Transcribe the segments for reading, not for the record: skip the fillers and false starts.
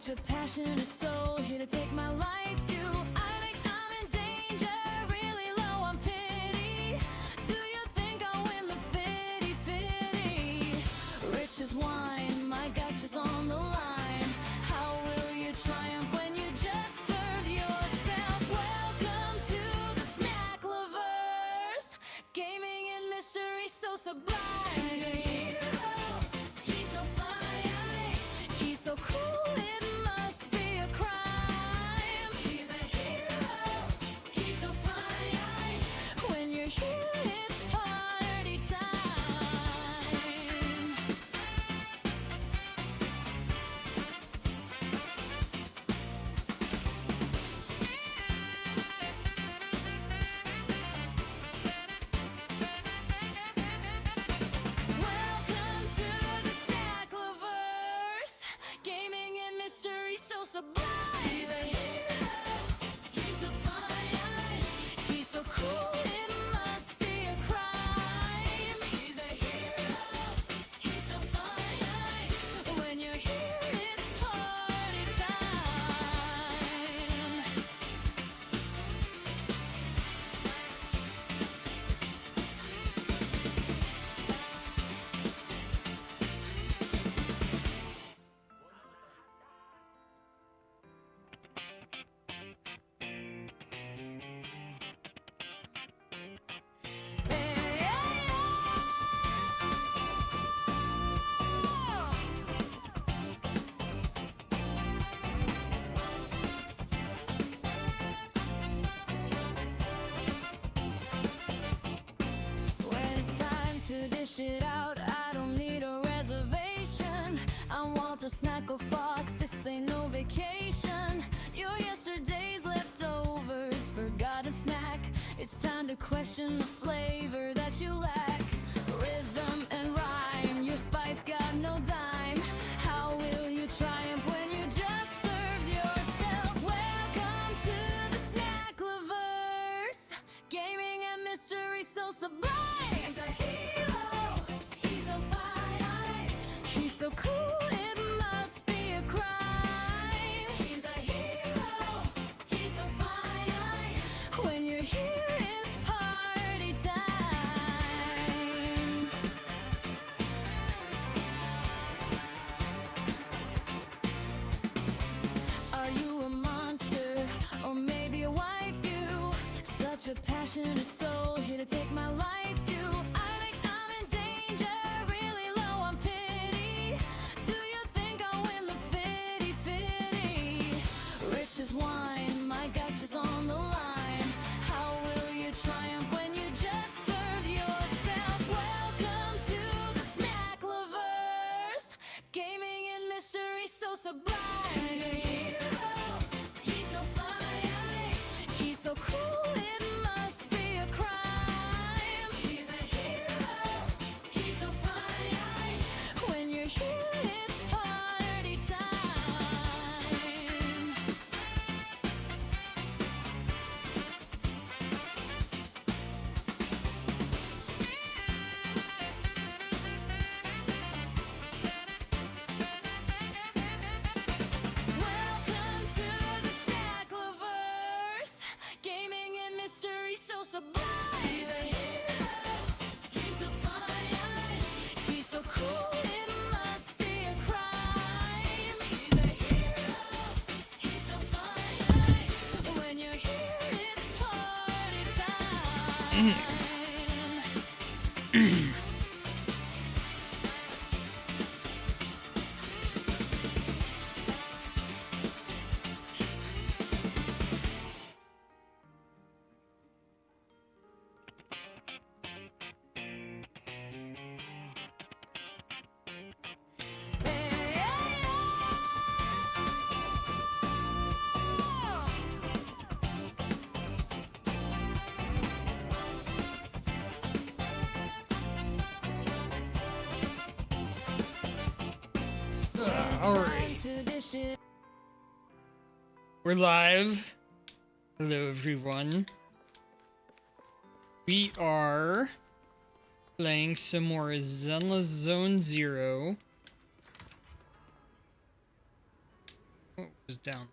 a passionate soul here to take my life. I think I'm in danger, really low on pity. Do you think I'll win the fitty? Rich as wine, my gotcha's on the line. How will you triumph when you just serve yourself? Welcome to the snack lovers, gaming and mystery so sublime. He's so fine, he's so cool, it must be a crime. He's a hero, he's so fine. When you're here, it's party time. Welcome to the snack lovers, gaming and mystery so sublime. He's a hero, he's so fine, he's so cool, it must be a crime. He's a hero, he's so fine. When you're here, it's party time. When it's time to dish it out, I don't need a reservation. I want a snackle fox, this ain't no vacation. Your yesterday's leftovers, forgotten snack. It's time to question the flavor that you lack. Rhythm and rhyme, your spice got no dime. How will you triumph when you just served yourself? Welcome to the snack lovers, gaming and mystery so sublime. He's a hero, he's so fine, he's so cool, it must be a crime. He's a hero, he's so fine. When you're here, it's party time. Are you a monster or maybe a wife? You such a passionate soul here to take my life. I think I'm in danger, really low on pity. Do you think I'll win the fitty? Rich as wine, my gotcha's on the line. How will you triumph when you just serve yourself? Welcome to the snack lovers, gaming and mystery so sublime. He's so fine, he's so cool, it must be a crime. He's a hero, he's so fine. When you're here, it's party time. Welcome to the snack lovers, gaming and mystery so sublime. He's a hero, he's so fine, he's so cool, it must be a crime. He's a hero, he's so fine. When you're here, it's party time. All right. We're live. Hello, everyone. We are playing some more Zenless Zone Zero. Oh, Just down.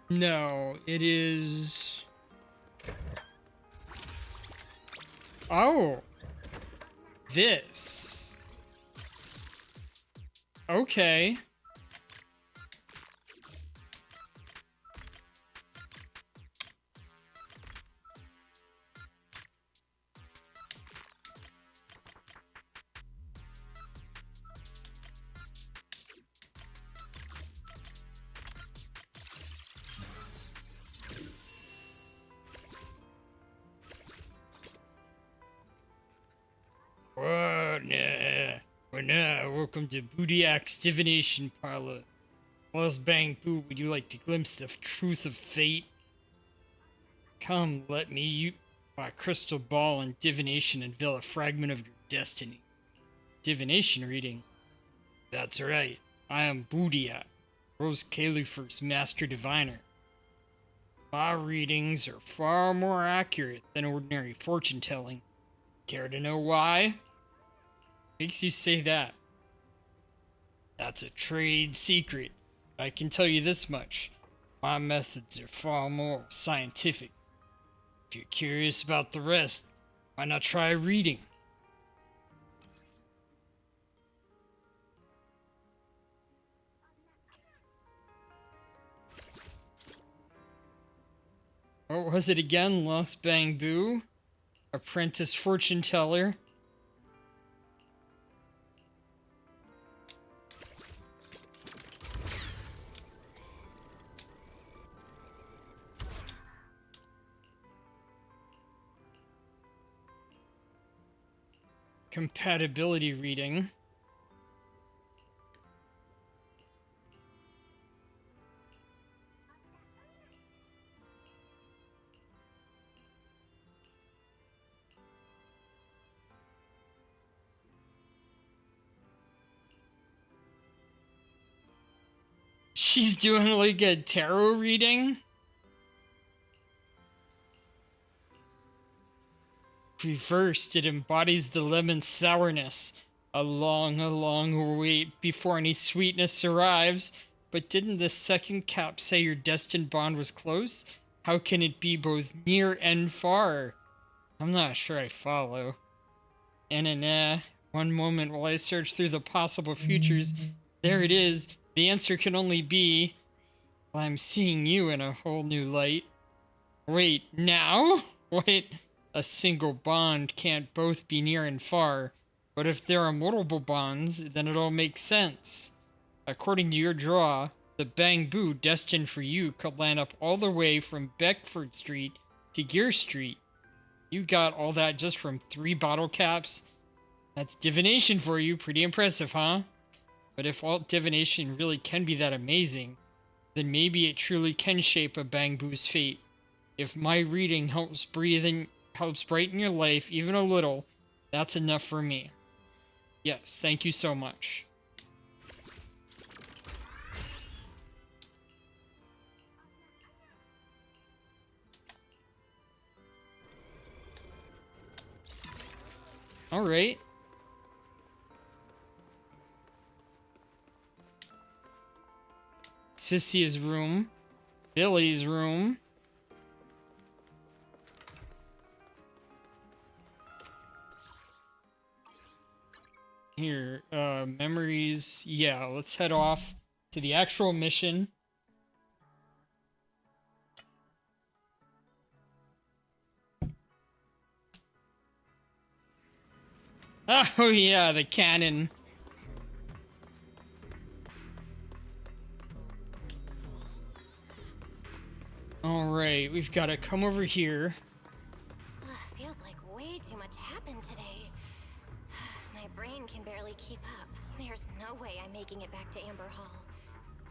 No, it is... Oh! This. Okay. Whoa, nah. Well, nah. Welcome to Bootiak's Divination Parlor. Well, Bang Boo, would you like to glimpse the truth of fate? Come, let me use my crystal ball and divination unveil a fragment of your destiny. Divination reading? That's right. I am Bootiak, Rose Kalufer's master diviner. My readings are far more accurate than ordinary fortune telling. Care to know why? Makes you say that? That's a trade secret. I can tell you this much. My methods are far more scientific. If you're curious about the rest, why not try reading? What was it again? Lost Bang Boo? Apprentice fortune teller? Compatibility reading. She's doing like a tarot reading? Reversed, it embodies the lemon sourness. A long wait before any sweetness arrives. But didn't the second cap say your destined bond was close? How can it be both near and far? I'm not sure I follow. One moment while I search through the possible futures, there it is. The answer can only be... Well, I'm seeing you in a whole new light. Wait, now? Wait, a single bond can't both be near and far. But if there are multiple bonds, then it all makes sense. According to your draw, the Bang Boo destined for you could land up all the way from Beckford Street to Gear Street. You got all that just from 3 bottle caps? That's divination for you. Pretty impressive, huh? But if all divination really can be that amazing, then maybe it truly can shape a Bang Boo's fate. If my reading helps brighten your life even a little, that's enough for me. Yes, thank you so much. All right. Sissy's room. Billy's room. Here, memories. Yeah, let's head off to the actual mission. Oh yeah, the cannon. Alright, we've got to come over here. Feels like way too much happened today. My brain can barely keep up. There's no way I'm making it back to Amber Hall.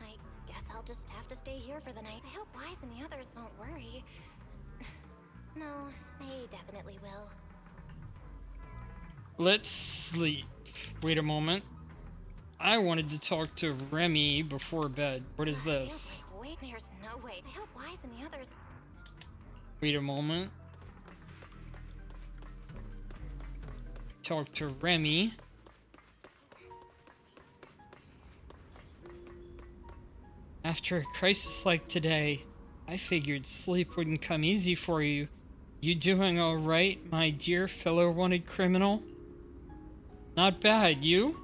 I guess I'll just have to stay here for the night. I hope Wise and the others won't worry. No, they definitely will. Let's sleep. Wait a moment. I wanted to talk to Remy before bed. What is this? Wait. There's no way. I hope Wise and the others. Wait a moment. Talk to Remy. After a crisis like today, I figured sleep wouldn't come easy for you. You doing all right, my dear fellow wanted criminal? Not bad, you?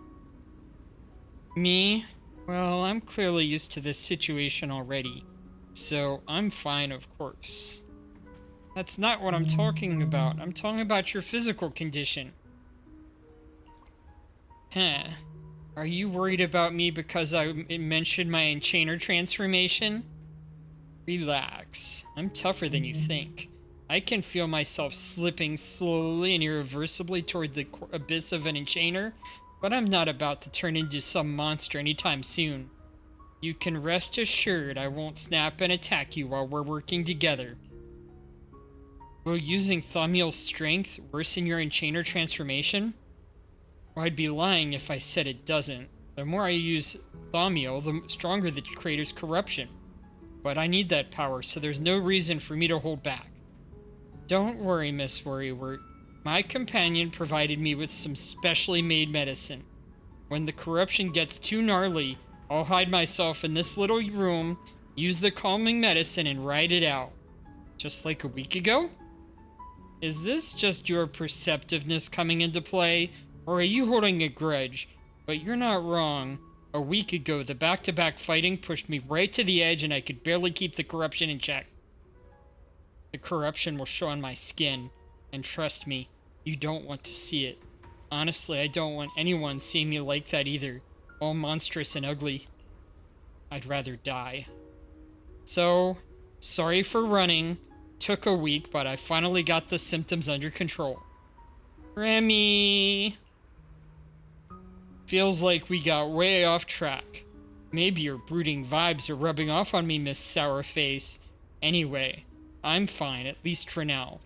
Me? Well, I'm clearly used to this situation already, so I'm fine, of course. That's not what I'm talking about. I'm talking about your physical condition. Huh. Are you worried about me because I mentioned my enchainer transformation? Relax. I'm tougher than you think. I can feel myself slipping slowly and irreversibly toward the abyss of an enchainer, but I'm not about to turn into some monster anytime soon. You can rest assured I won't snap and attack you while we're working together. Will using Thaumiel's strength worsen your enchainer transformation? Well, I'd be lying if I said it doesn't. The more I use Thaumiel, the stronger the creator's corruption. But I need that power, so there's no reason for me to hold back. Don't worry, Miss Worrywart. My companion provided me with some specially made medicine. When the corruption gets too gnarly, I'll hide myself in this little room, use the calming medicine, and ride it out. Just like a week ago? Is this just your perceptiveness coming into play, or are you holding a grudge? But you're not wrong. A week ago, the back-to-back fighting pushed me right to the edge and I could barely keep the corruption in check. The corruption will show on my skin, and trust me, you don't want to see it. Honestly, I don't want anyone seeing me like that either. All monstrous and ugly. I'd rather die. So, sorry for running. Took a week, but I finally got the symptoms under control. Remy! Feels like we got way off track. Maybe your brooding vibes are rubbing off on me, Miss Sourface. Anyway, I'm fine, at least for now.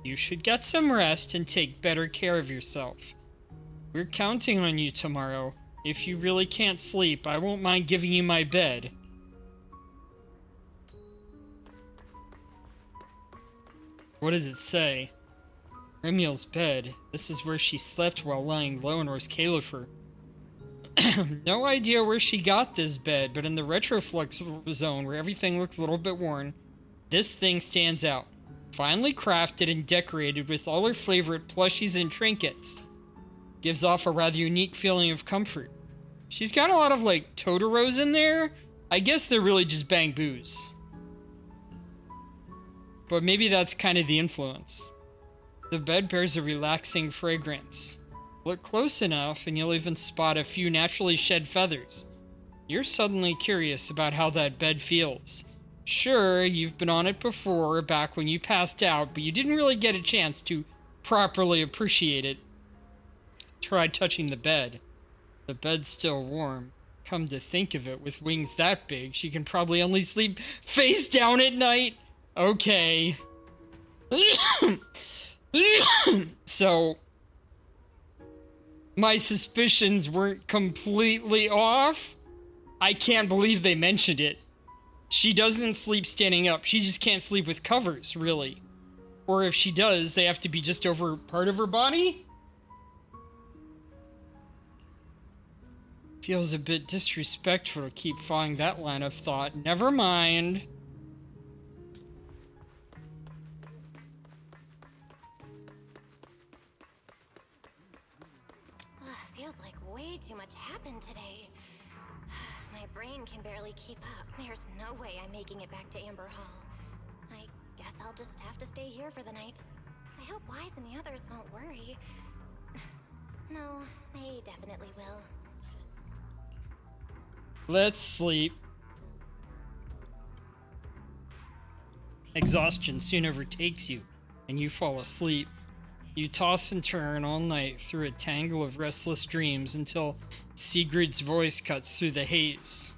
You should get some rest and take better care of yourself. We're counting on you tomorrow. If you really can't sleep, I won't mind giving you my bed. What does it say? Remiel's bed. This is where she slept while lying low in Orskalifer. No idea where she got this bed, but in the retroflux zone where everything looks a little bit worn, this thing stands out. Finely crafted and decorated with all her favorite plushies and trinkets. Gives off a rather unique feeling of comfort. She's got a lot of, like, Totoros in there. I guess they're really just bamboos. But maybe that's kind of the influence. The bed bears a relaxing fragrance. Look close enough and you'll even spot a few naturally shed feathers. You're suddenly curious about how that bed feels. Sure, you've been on it before, back when you passed out, but you didn't really get a chance to properly appreciate it. Try touching the bed. The bed's still warm. Come to think of it, with wings that big, she can probably only sleep face down at night. Okay. So, my suspicions weren't completely off. I can't believe they mentioned it. She doesn't sleep standing up. She just can't sleep with covers, really. Or if she does, they have to be just over part of her body? Feels a bit disrespectful to keep following that line of thought. Never mind. Feels like way too much happened today. My brain can barely keep up. There's no way I'm making it back to Amber Hall. I guess I'll just have to stay here for the night. I hope Wise and the others won't worry. No, they definitely will. Let's sleep. Exhaustion soon overtakes you, and you fall asleep. You toss and turn all night through a tangle of restless dreams until Sigrid's voice cuts through the haze.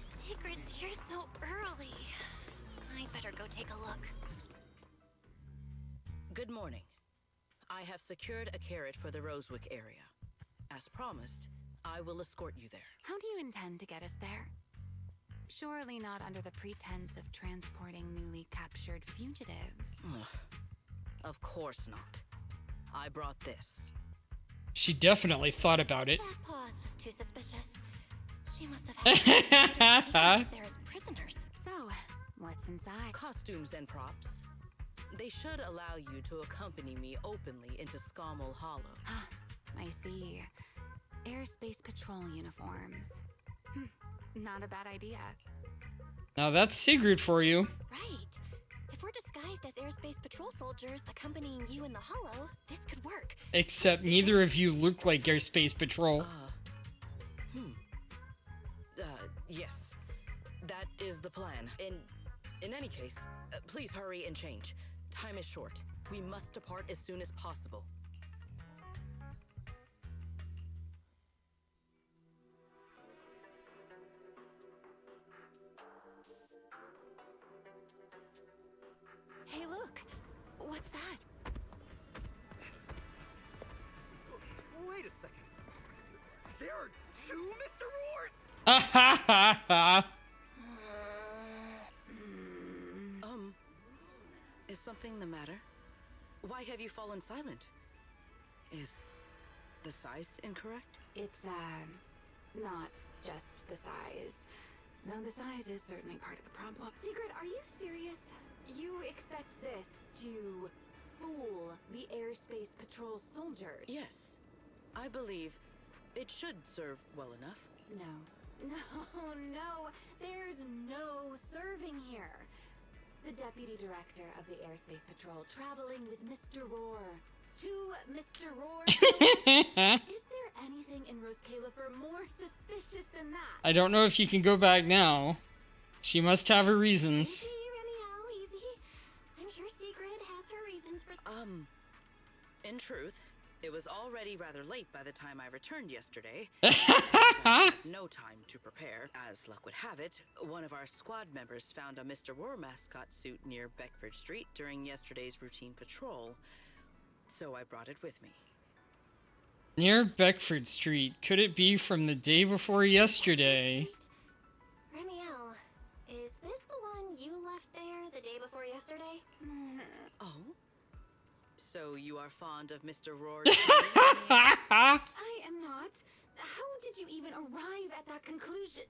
Sigrid's here so early. I better go take a look. Good morning. I have secured a carriage for the Rosewick area. As promised, I will escort you there. How do you intend to get us there? Surely not under the pretense of transporting newly captured fugitives. Of course not. I brought this. She definitely thought about it. That pause was too suspicious. She must have had us there as prisoners. So, what's inside? Costumes and props. They should allow you to accompany me openly into Scommel Hollow. Ah, I see. Airspace patrol uniforms. Not a bad idea. Now that's Sigrid for you. Right. If we're disguised as airspace patrol soldiers accompanying you in the hollow, this could work. Except neither of you look like Airspace Patrol. Yes. That is the plan. In any case, please hurry and change. Time is short. We must depart as soon as possible. Hey, look. What's that? Wait a second. There are two Mr. Roars? Is something the matter? Why have you fallen silent? Is the size incorrect? It's, not just the size. Though the size is certainly part of the problem. Secret, are you serious? You expect this to fool the airspace patrol soldiers? Yes. I believe it should serve well enough. No. No. There's no serving here. The deputy director of the airspace patrol traveling with Mr. Roar. To Mr. Roar. Is there anything in Rose Califer more suspicious than that? I don't know if you can go back now. She must have her reasons. Easy, Remiel, easy. I'm sure Sigrid has her reasons for... In truth, it was already rather late by the time I returned yesterday. I had no time to prepare. As luck would have it, one of our squad members found a Mr. Roar mascot suit near Beckford Street during yesterday's routine patrol, so I brought it with me. Near Beckford Street. Could it be from the day before yesterday? Remiel, is this the one you left there the day before yesterday? Oh? So you are fond of Mr. Roar? I am not. How did you even arrive at that conclusion?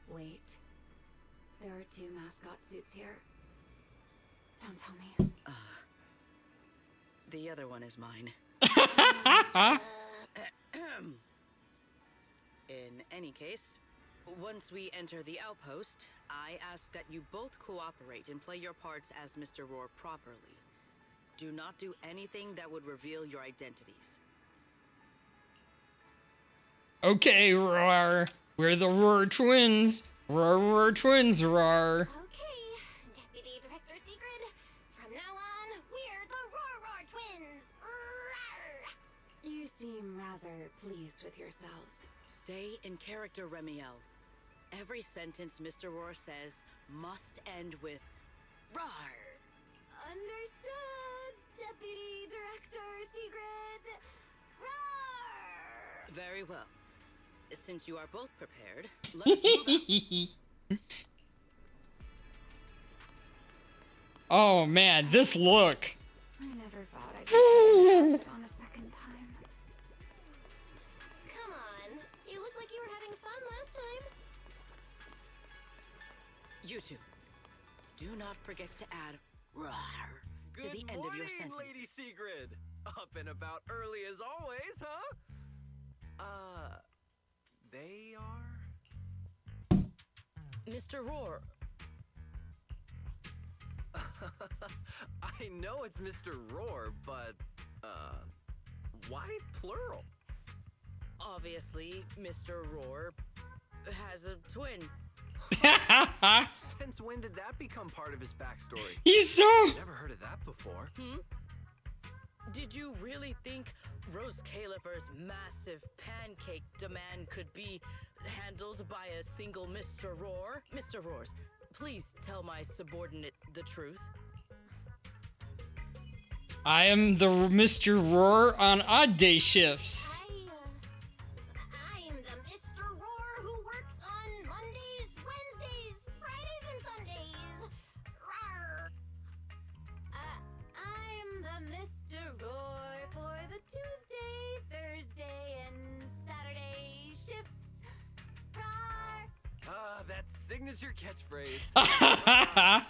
Wait. There are two mascot suits here. Don't tell me. The other one is mine. In any case, once we enter the outpost, I ask that you both cooperate and play your parts as Mr. Roar properly. Do not do anything that would reveal your identities. Okay, Roar. We're the Roar twins. Roar twins, Roar. Okay, Deputy Director Sigrid. From now on, we're the Roar Twins. Rawr! You seem rather pleased with yourself. Stay in character, Remiel. Every sentence Mr. Roar says must end with "Rawr." Understood, Deputy Director Sigrid. Roar! Very well. Since you are both prepared, let's move out. Oh man, this look. I never thought I'd get it on a second time. Come on, you look like you were having fun last time. You two, do not forget to add "Rawr" to the end of your sentence. Lady Sigrid. Up and about early as always, huh? They are? Mr. Roar, I know it's Mr. Roar, but, why plural? obviously, Mr. Roar has a twin. Since when did that become part of his backstory? He's so... Never heard of that before. Did you really think Rose Califer's massive pancake demand could be handled by a single Mr. Roar? Mr. Roars, please tell my subordinate the truth. I am the Mr. Roar on odd day shifts. I am the Mr. Roar who works on signature catchphrase.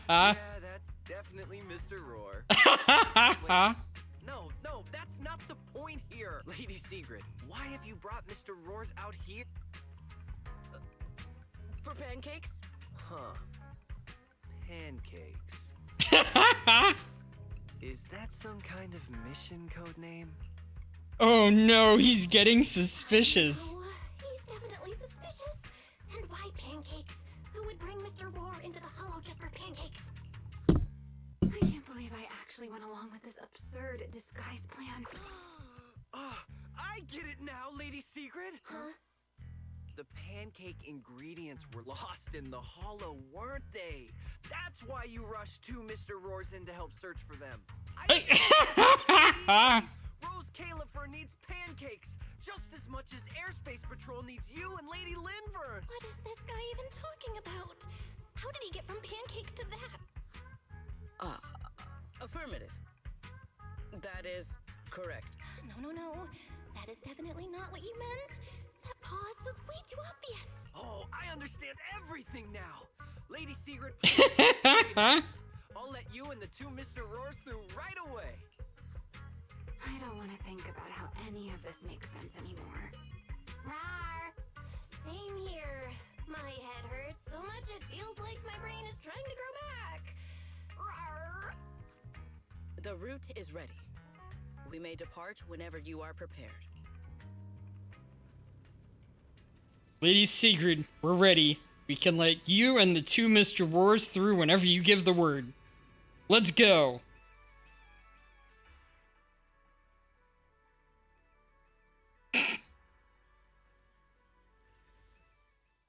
Yeah, that's definitely Mr. Roar. Wait, no, that's not the point here. Lady Sigrid, why have you brought Mr. Roars out here? For pancakes? Huh. Pancakes. Is that some kind of mission code name? Oh no, he's getting suspicious. Oh, he's definitely suspicious. And why pancakes? Who would bring Mr. Roar into the hollow just for pancakes? I can't believe I actually went along with this absurd disguise plan. I get it now, Lady Sigrid. Huh? The pancake ingredients were lost in the hollow, weren't they? That's why you rushed two Mr. Roars in to help search for them. Rose Califer needs pancakes just as much as Airspace Patrol needs you and Lady Linvern. What is this guy even talking about? How did he get from pancakes to that? Affirmative. That is correct. No. That is definitely not what you meant. That pause was way too obvious. Oh, I understand everything now. Lady Sigrid, please. I'll let you and the two Mr. Roars through right away. I don't want to think about how any of this makes sense anymore. Rar! Same here. My head hurts so much it feels like my brain is trying to grow back. Rawr. The route is ready. We may depart whenever you are prepared. Lady Sigrid, we're ready. We can let you and the two Mr. Roars through whenever you give the word. Let's go.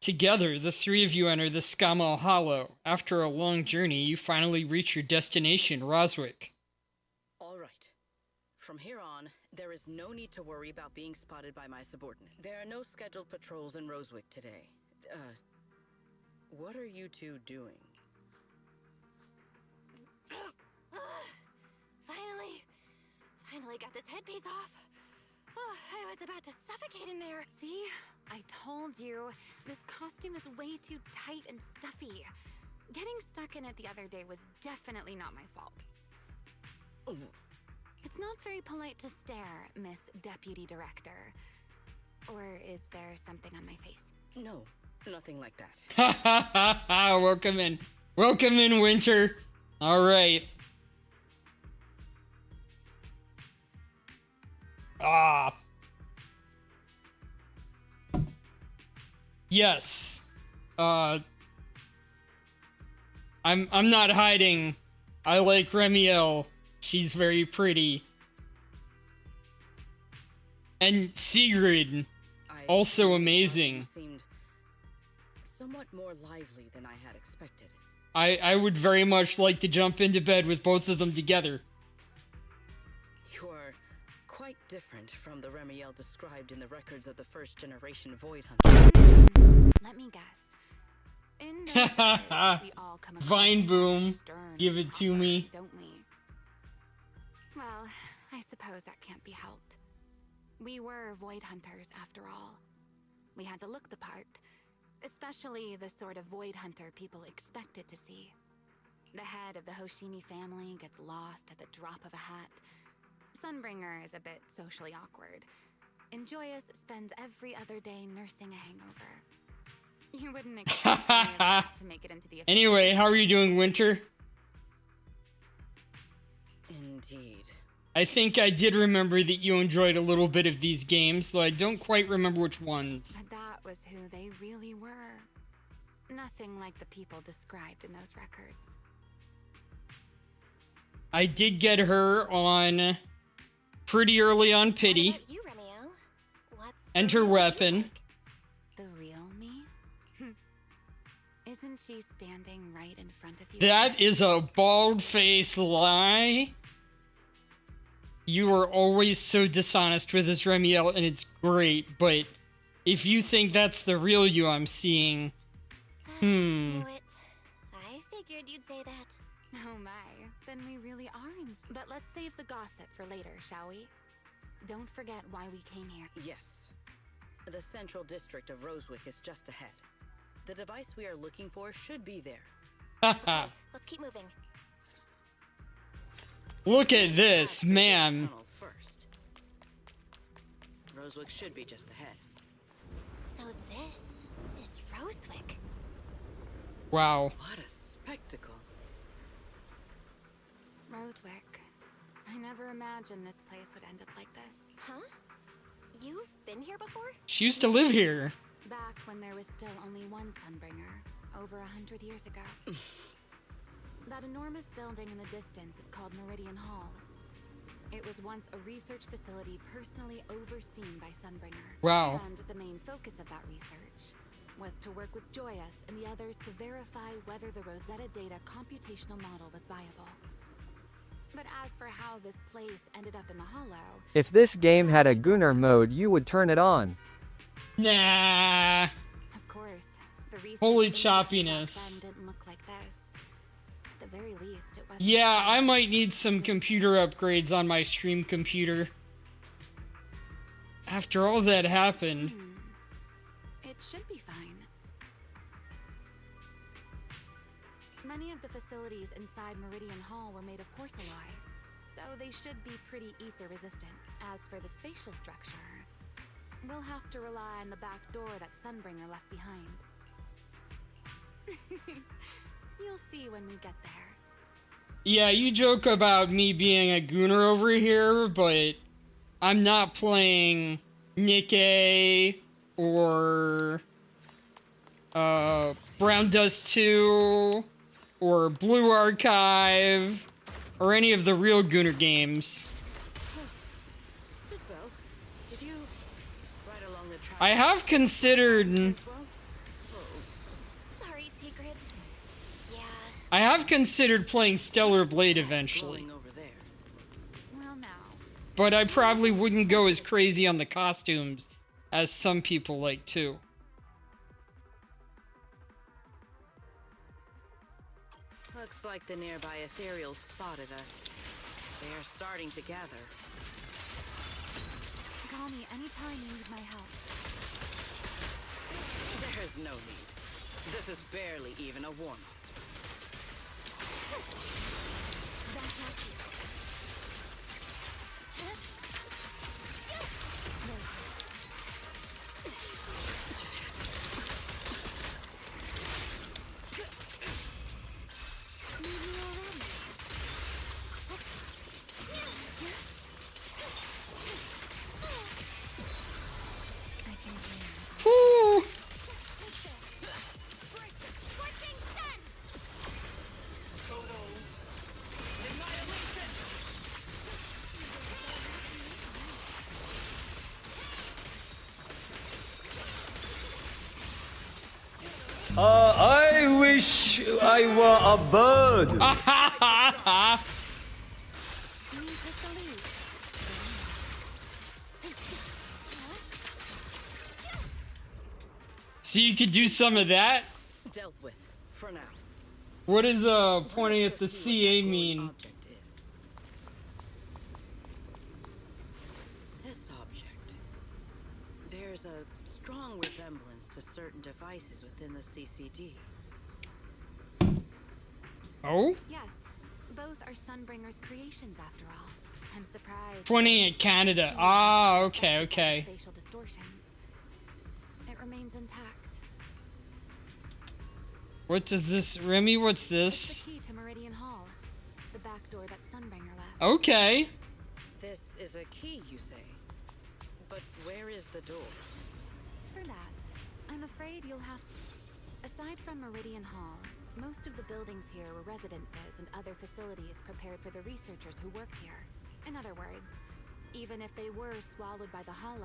Together, the three of you enter the Skamal Hollow. After a long journey, you finally reach your destination, Roswick. All right. From here on, there is no need to worry about being spotted by my subordinate. There are no scheduled patrols in Roswick today. What are you two doing? Finally got this headpiece off. Oh, I was about to suffocate in there. See? I told you. This costume is way too tight and stuffy. Getting stuck in it the other day was definitely not my fault. Oh, It's not very polite to stare, Miss Deputy Director. Or is there something on my face? no, nothing like that. Ha ha ha ha! Welcome in. Welcome in, Winter. Alright. Ah. Yes. I'm not hiding. I like Remiel. She's very pretty. And Sigrid, also amazing. You seemed somewhat more lively than I had expected. I would very much like to jump into bed with both of them together. You are quite different from the Remiel described in the records of the first generation Void Hunter. Let me guess. In those records, we all come across Vine as Boom, rather stern give and it to proper, me. don't we? Well, I suppose that can't be helped. We were Void Hunters after all. We had to look the part, especially the sort of Void Hunter people expected to see. The head of the Hoshimi family gets lost at the drop of a hat. Sunbringer is a bit socially awkward. And Joyous spends every other day nursing a hangover. You wouldn't expect any of that to make it into the official Anyway, how are you doing, Winter? Indeed. I think I did remember that you enjoyed a little bit of these games, though I don't quite remember which ones. But that was who they really were. Nothing like the people described in those records. I did get her on pretty early on Pity. What about you, Remiel? What's the Enter real you weapon. like? The real me? Isn't she standing right in front of you? That is a bald-faced lie. You are always so dishonest with this, Remiel, and it's great, but if you think that's the real you I'm seeing, Knew it. I figured you'd say that. Oh my, then we really are in. But let's save the gossip for later, shall we? Don't forget why we came here. Yes. The central district of Roswick is just ahead. The device we are looking for should be there. Okay, let's keep moving. Look at this, After man. tunnel first. Rosewick should be just ahead. So this is Rosewick. Wow. What a spectacle. Rosewick. I never imagined this place would end up like this. Huh? You've been here before? She used to live here. Back when there was still only one Sunbringer, over 100 years ago. That enormous building in the distance is called Meridian Hall. It was once a research facility personally overseen by Sunbringer. Wow. And the main focus of that research was to work with Joyous and the others to verify whether the Rosetta Data computational model was viable. But as for how this place ended up in the Hollow, If this game had a Gunnar mode, you would turn it on. Nah. of course, the research Holy institute back choppiness. then didn't look like this. At the very least, it wasn't. Yeah, so- I might need some computer upgrades on my stream computer. After all that happened. It should be fine. Many of the facilities inside Meridian Hall were made of porcelain, so they should be pretty ether resistant. As for the spatial structure, we'll have to rely on the back door that Sunbringer left behind. You'll see when we get there. Yeah, you joke about me being a gooner over here, but I'm not playing Nikke or Brown Dust 2 or Blue Archive or any of the real gooner games. Miss Bell, did you ride along the track? I have considered as well? Sorry, Secret. Yeah. I have considered playing Stellar Blade eventually, Glowing over there. Well, now. but I probably wouldn't go as crazy on the costumes as some people like to. Looks like the nearby ethereals spotted us. They are starting to gather. Call me anytime you need my help. There's no need. This is barely even a warm-up. Back up here. Whew. I wish I were a bird. You take the lead. So you could do some of that? Dealt with, for now. What does pointing Let's at go the see what CA that glowing mean? object is. This object bears a strong resemblance to certain devices within the CCD. Oh? Yes, both are Sunbringer's creations after all. I'm surprised. Pointing at Canada. Ah, okay, okay. Spatial distortions. It remains intact. What does this, Remy, what's It's this? the key to Meridian Hall, the back door that Sunbringer left. Okay. This is a key, you say? But where is the door? For that, I'm afraid you'll have. Aside from Meridian Hall, most of the buildings here were residences and other facilities prepared for the researchers who worked here. In other words, even if they were swallowed by the Hollow,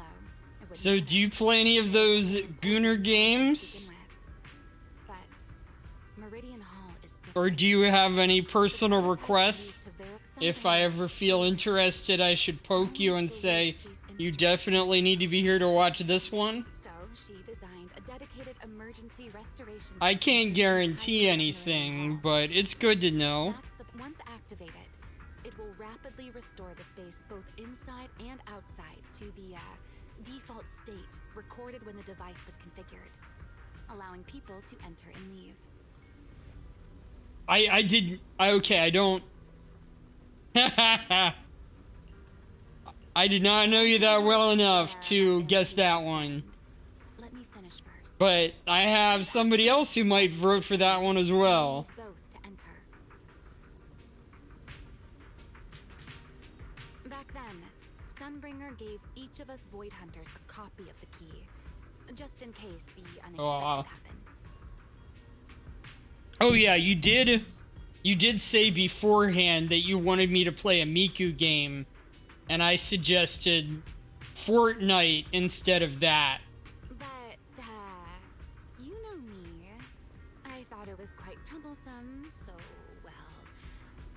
it wouldn't So matter. do you play any of those Gooner To games? begin with. But Meridian Hall is different. Or do you have any personal requests? If I ever feel interested, I should poke you and say, you definitely need to be here to watch this one? So she designed a dedicated emergency restoration. I system can't for the guarantee entire Meridian anything, Hall. but it's good to know. That's the once activated, it will rapidly restore the space both inside and outside to the default state recorded when the device was configured. allowing people to enter and leave. Okay, I don't. I did not know you that well enough to guess that one. Let me finish first. But I have somebody else who might vote for that one as well. Both to enter. Back then, Sunbringer gave each of us Void Hunters a copy of the key, just in case the unexpected happened. Oh yeah, you did say beforehand that you wanted me to play a Miku game, and I suggested Fortnite instead of that. But, you know me. I thought it was quite troublesome, so, well,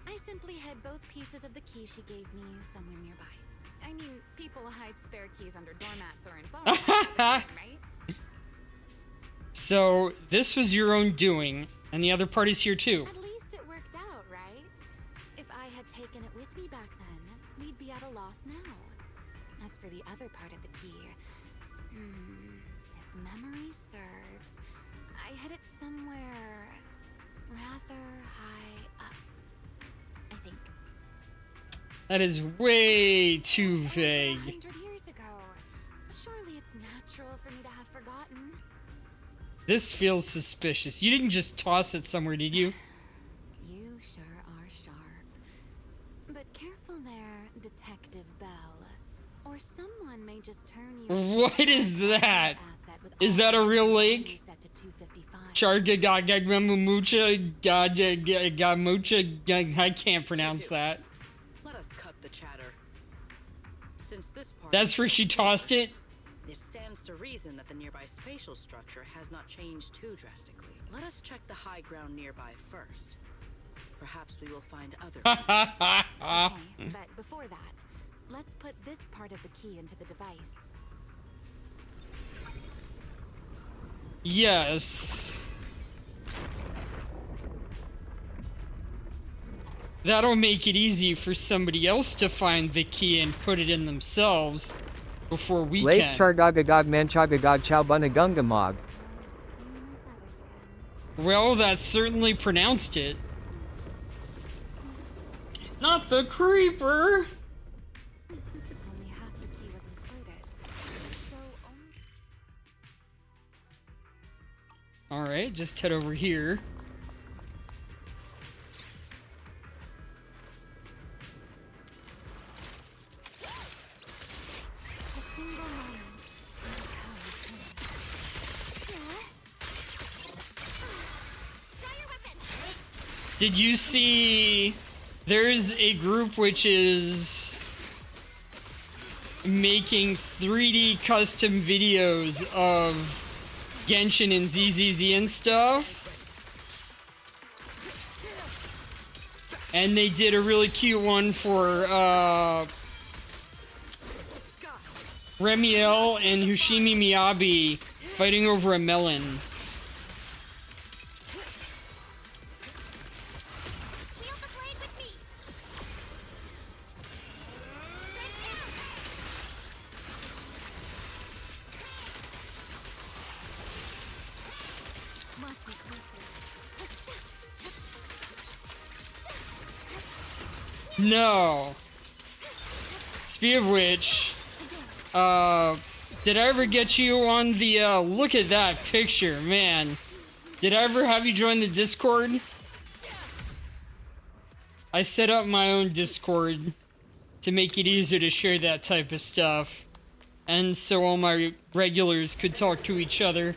I simply hid both pieces of the key she gave me somewhere nearby. I mean, people hide spare keys under doormats or in phones all the time, right? So, this was your own doing, and the other party's here too. At least it worked out, right? If I had taken it with me back then, we'd be at a loss now. As for the other part of the key, if memory serves, I hid it somewhere rather high up, I think. That is way too Over vague. 100 years ago. Surely it's natural for me to have forgotten. This feels suspicious. You didn't just toss it somewhere, did you? You sure are sharp. But careful there, Detective Bell. Or someone may just turn you. What is that? Is that a real lake? Chargagamucha, I can't pronounce that. Let us cut the chatter. Since this part That's where she tossed it? It stands to reason that the nearby spatial structure has not changed too drastically. Let us check the high ground nearby first. Perhaps we will find other clues. Okay, but before that, let's put this part of the key into the device. Yes. That'll make it easy for somebody else to find the key and put it in themselves before we Lake can. Chargagagog Manchagagog Chowbunagungumog. Well, that certainly pronounced it. Not the creeper! Only half the key was inserted. So only... Alright, just head over here. a single moment. Did you see... There's a group which is making 3D custom videos of Genshin and ZZZ and stuff. And they did a really cute one for Remiel and Hushimi Miyabi fighting over a melon. Wield the blade with me. Watch me closely. No. Speaking of which, did I ever get you on the, look at that picture, man. Did I ever have you join the Discord? I set up my own Discord to make it easier to share that type of stuff. And so all my regulars could talk to each other.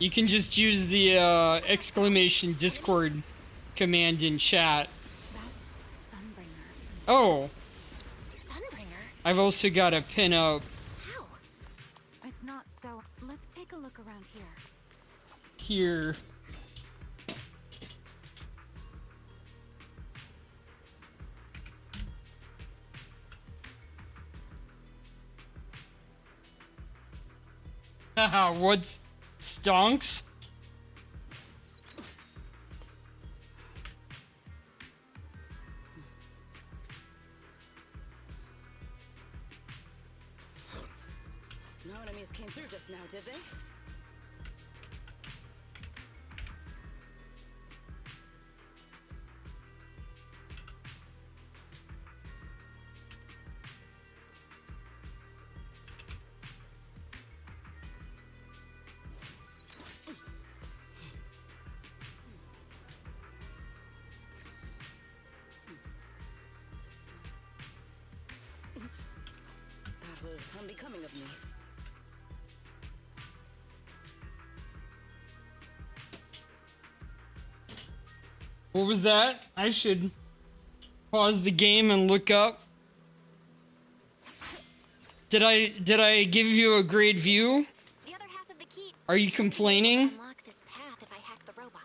You can just use the exclamation Discord command in chat. That's Sunbringer. Oh, Sunbringer? I've also got a pin up How? It's not so... Let's take a look around here. here. Haha, what's stonks? These came through just now, did they? That was unbecoming of me. What was that? I should pause the game and look up. Did I give you a great view? The other half of the key. Are you complaining? Unlock this path if I hack the robot.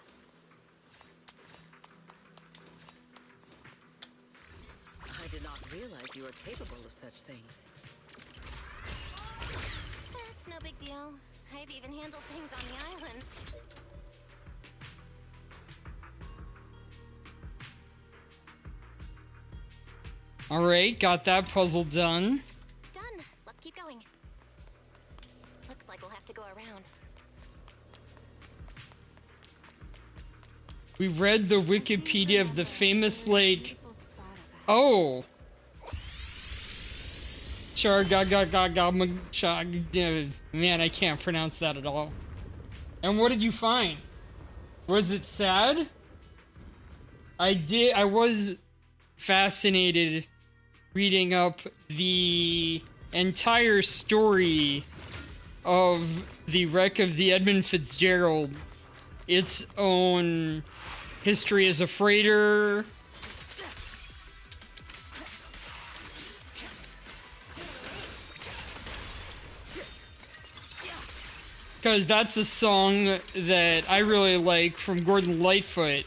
I did not realize you were capable of such things. That's no big deal. I've even handled things on the island. Alright, got that puzzle done. Done. Let's keep going. Looks like we'll have to go around. We read the Wikipedia of the famous lake. Oh! Man, I can't pronounce that at all. And what did you find? Was it sad? I was fascinated reading up the entire story of the wreck of the Edmund Fitzgerald, its own history as a freighter, because that's a song that I really like from Gordon Lightfoot.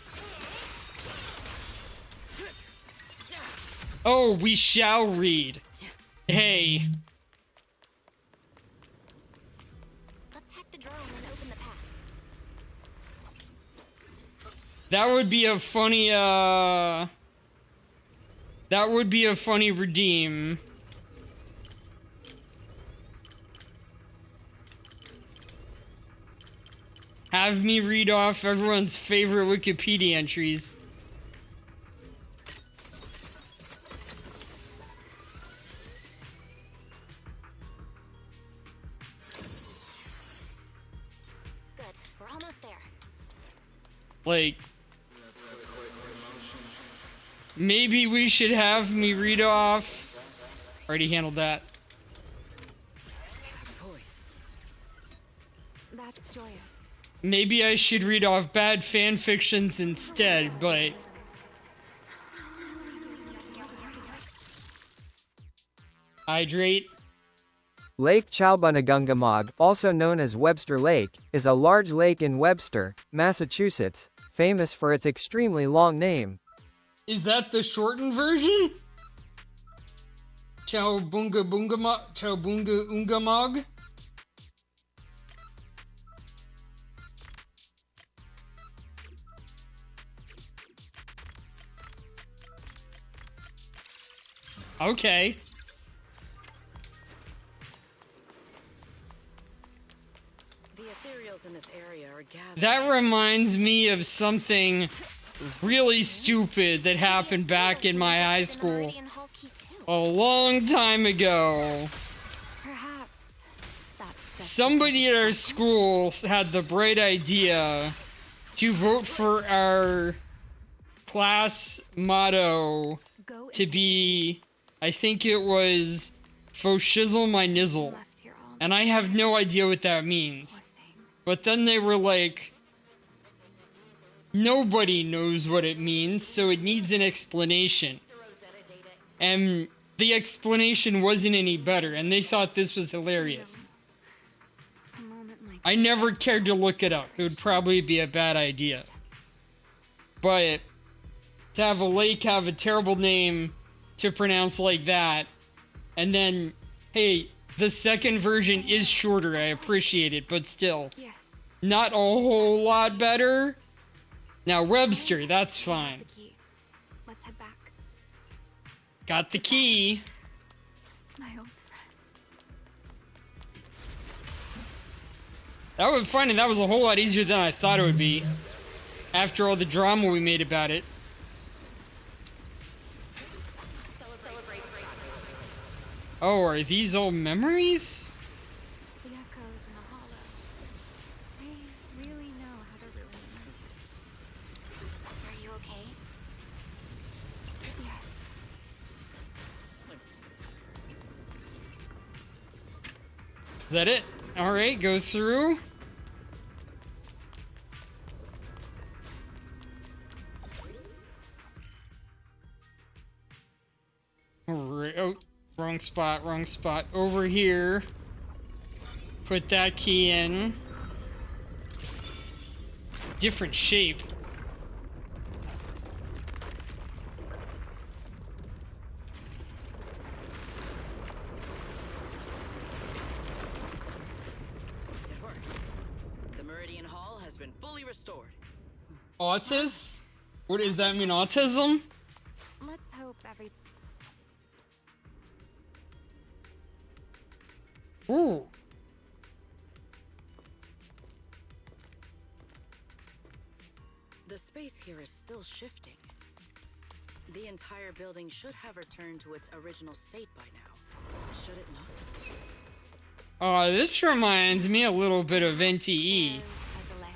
Oh, we shall read. Hey. Let's hack the drone and open the path. That would be a funny, that would be a funny redeem. Have me read off everyone's favorite Wikipedia entries. Good. We're almost there. Like, maybe we should have me read off. Already handled that. Voice. That's joyous. Maybe I should read off bad fan fictions instead, but hydrate. Lake Chowbunagungumog, also known as Webster Lake, is a large lake in Webster, Massachusetts, famous for its extremely long name. Is that the shortened version? Chowbunga Ungamog? Okay. The ethereals in this area are gathered. That reminds me of something really stupid that happened back in my high school Meridian Hall key too. a long time ago. Perhaps that's just Somebody at our school had the bright idea to vote for our class motto go to be, I think it was, "Faux shizzle my nizzle." left here all And I have no idea what that means. poor thing. But then they were like, nobody knows what it means, so it needs an explanation. And the explanation wasn't any better, and they thought this was hilarious. A moment like I never cared to look it up. It would probably be a bad idea. But to have a lake have a terrible name to pronounce like that, and then, hey, the second version is shorter, I appreciate it, but still, yes. not a whole lot better. Now, Webster, that's The fine. key. Let's head back. Got the key. My old friends. That was fun, and that was a whole lot easier than I thought it would be. After all the drama we made about it. Oh, are these old memories? The echoes in the hollow. They really know how to ruin me. Are you okay? Yes. Is that it? Alright, go through. Alright, oh, wrong spot, wrong spot. Over here. Put that key in. Different shape. It worked. The Meridian Hall has been fully restored. Autis? What does that mean, autism? Let's hope every. Ooh. The space here is still shifting. The entire building should have returned to its original state by now. Should it not? Oh, this reminds me a little bit of NTE. There's a delay.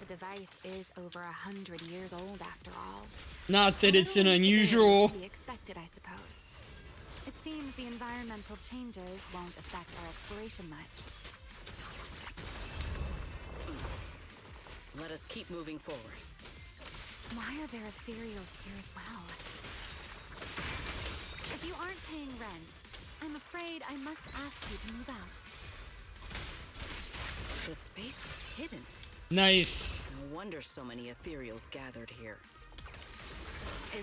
The device is over 100 years old after all. Not that it's an Little unusual. instability to be expected, I suppose. It seems the environmental changes won't affect our exploration much. Let us keep moving forward. Why are there ethereals here as well? If you aren't paying rent, I'm afraid I must ask you to move out. The space was hidden. Nice. No wonder so many ethereals gathered here.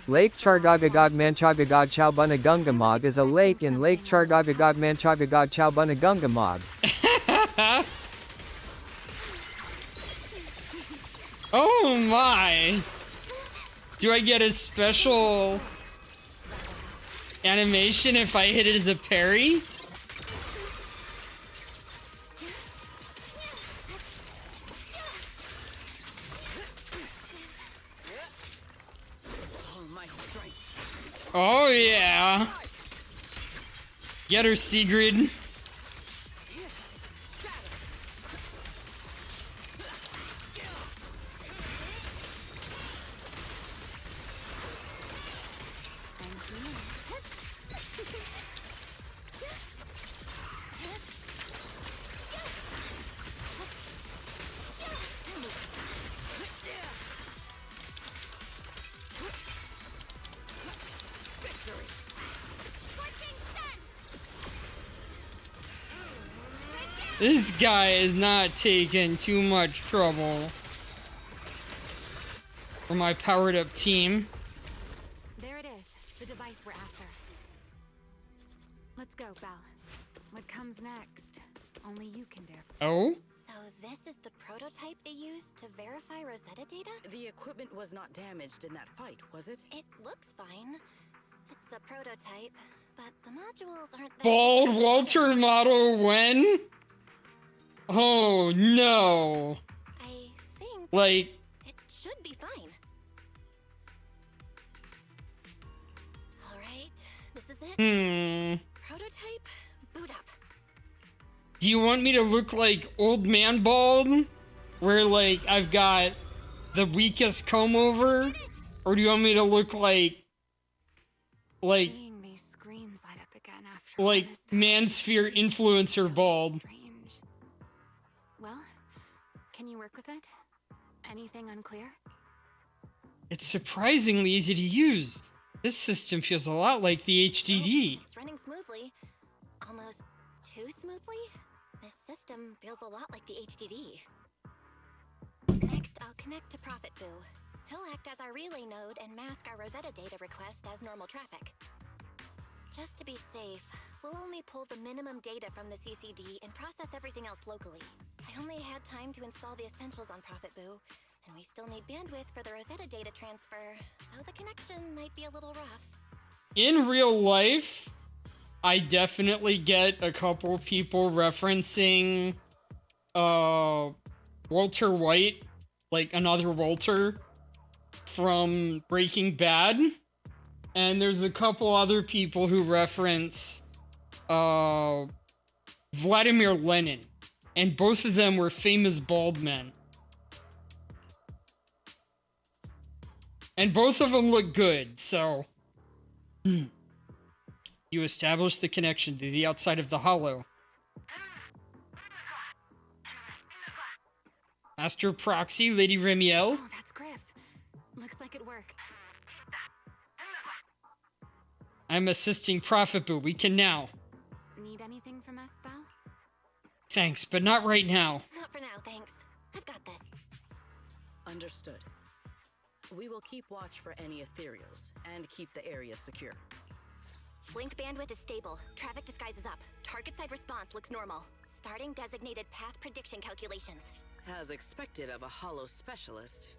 Lake Chargagagog Manchagagog Chowbunagungamog is a lake in Lake Chargagagog Manchagagog Chowbunagungamog. Oh my! Do I get a special animation if I hit it as a parry? All my strength. Oh yeah! Get her, Sigrid. This guy is not taking too much trouble for my powered up team. There it is, the device we're after. Let's go, Belle. What comes next? Only you can do. Oh? So this is the prototype they used to verify Rosetta data? The equipment was not damaged in that fight, was it? It looks fine. It's a prototype, but the modules aren't that Bald Walter model when? Oh no. I think Like, it should be fine. Alright, this is it. Prototype, boot up. do you want me to look like old man bald? Where like I've got the weakest comb over? Or do you want me to look like Seeing these screens light up again after all like this time Mansphere influencer is bald? strange. Well, can you work with it? Anything unclear? It's surprisingly easy to use. This system feels a lot like the HDD. It's running smoothly. Almost too smoothly? This system feels a lot like the HDD. Next, I'll connect to Prophet Boo. He'll act as our relay node and mask our Rosetta data request as normal traffic. Just to be safe, we'll only pull the minimum data from the CCD and process everything else locally. I only had time to install the essentials on Prophet Boo, and we still need bandwidth for the Rosetta data transfer, so the connection might be a little rough. In real life, I definitely get a couple people referencing Walter White, like another Walter from Breaking Bad. And there's a couple other people who reference Vladimir Lenin. And both of them were famous bald men. And both of them look good, so... You establish the connection to the outside of the hollow. Master Proxy, Lady Remiel. Oh, that's Griff. Looks like it worked. I'm assisting Prophet Boo. We can now. Need anything from us, Belle? Thanks, but not right now. Not for now, thanks. I've got this. Understood. We will keep watch for any ethereals and keep the area secure. Link bandwidth is stable. Traffic disguise is up. Target side response looks normal. Starting designated path prediction calculations. As expected of a hollow specialist,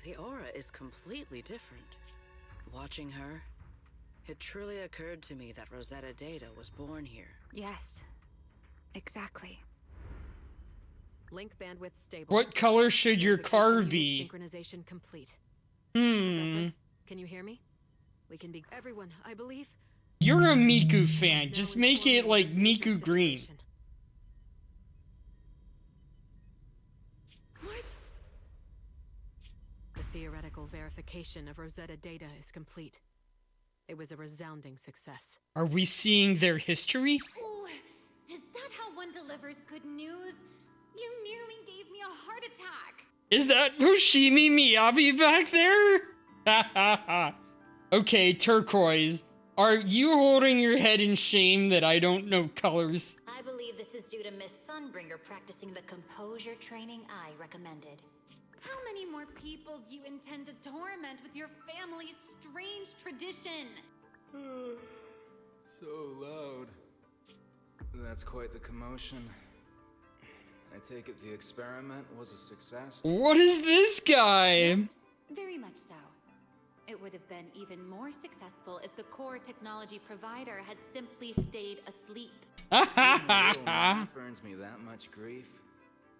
the aura is completely different. Watching her, it truly occurred to me that Rosetta Data was born here. Yes. Exactly. Link bandwidth stable. What color should your car Notification be? unit Synchronization complete. Professor, Hmm. can you hear me? We can be everyone, I believe. You're a Miku is fan. now Just make informed it of the like major Miku green. situation. What? The theoretical verification of Rosetta Data is complete. It was a resounding success. Are we seeing their history? Oh, is that how one delivers good news? You nearly gave me a heart attack. Is that Hoshimi Miyabi back there? Ha ha ha. Okay, Turquoise. Are you holding your head in shame that I don't know colors? I believe this is due to Miss Sunbringer practicing the composure training I recommended. How many more people do you intend to torment with your family's strange tradition? So loud. That's quite the commotion. I take it the experiment was a success? What is this guy? Yes, very much so. It would have been even more successful if the core technology provider had simply stayed asleep. Burns me that much grief.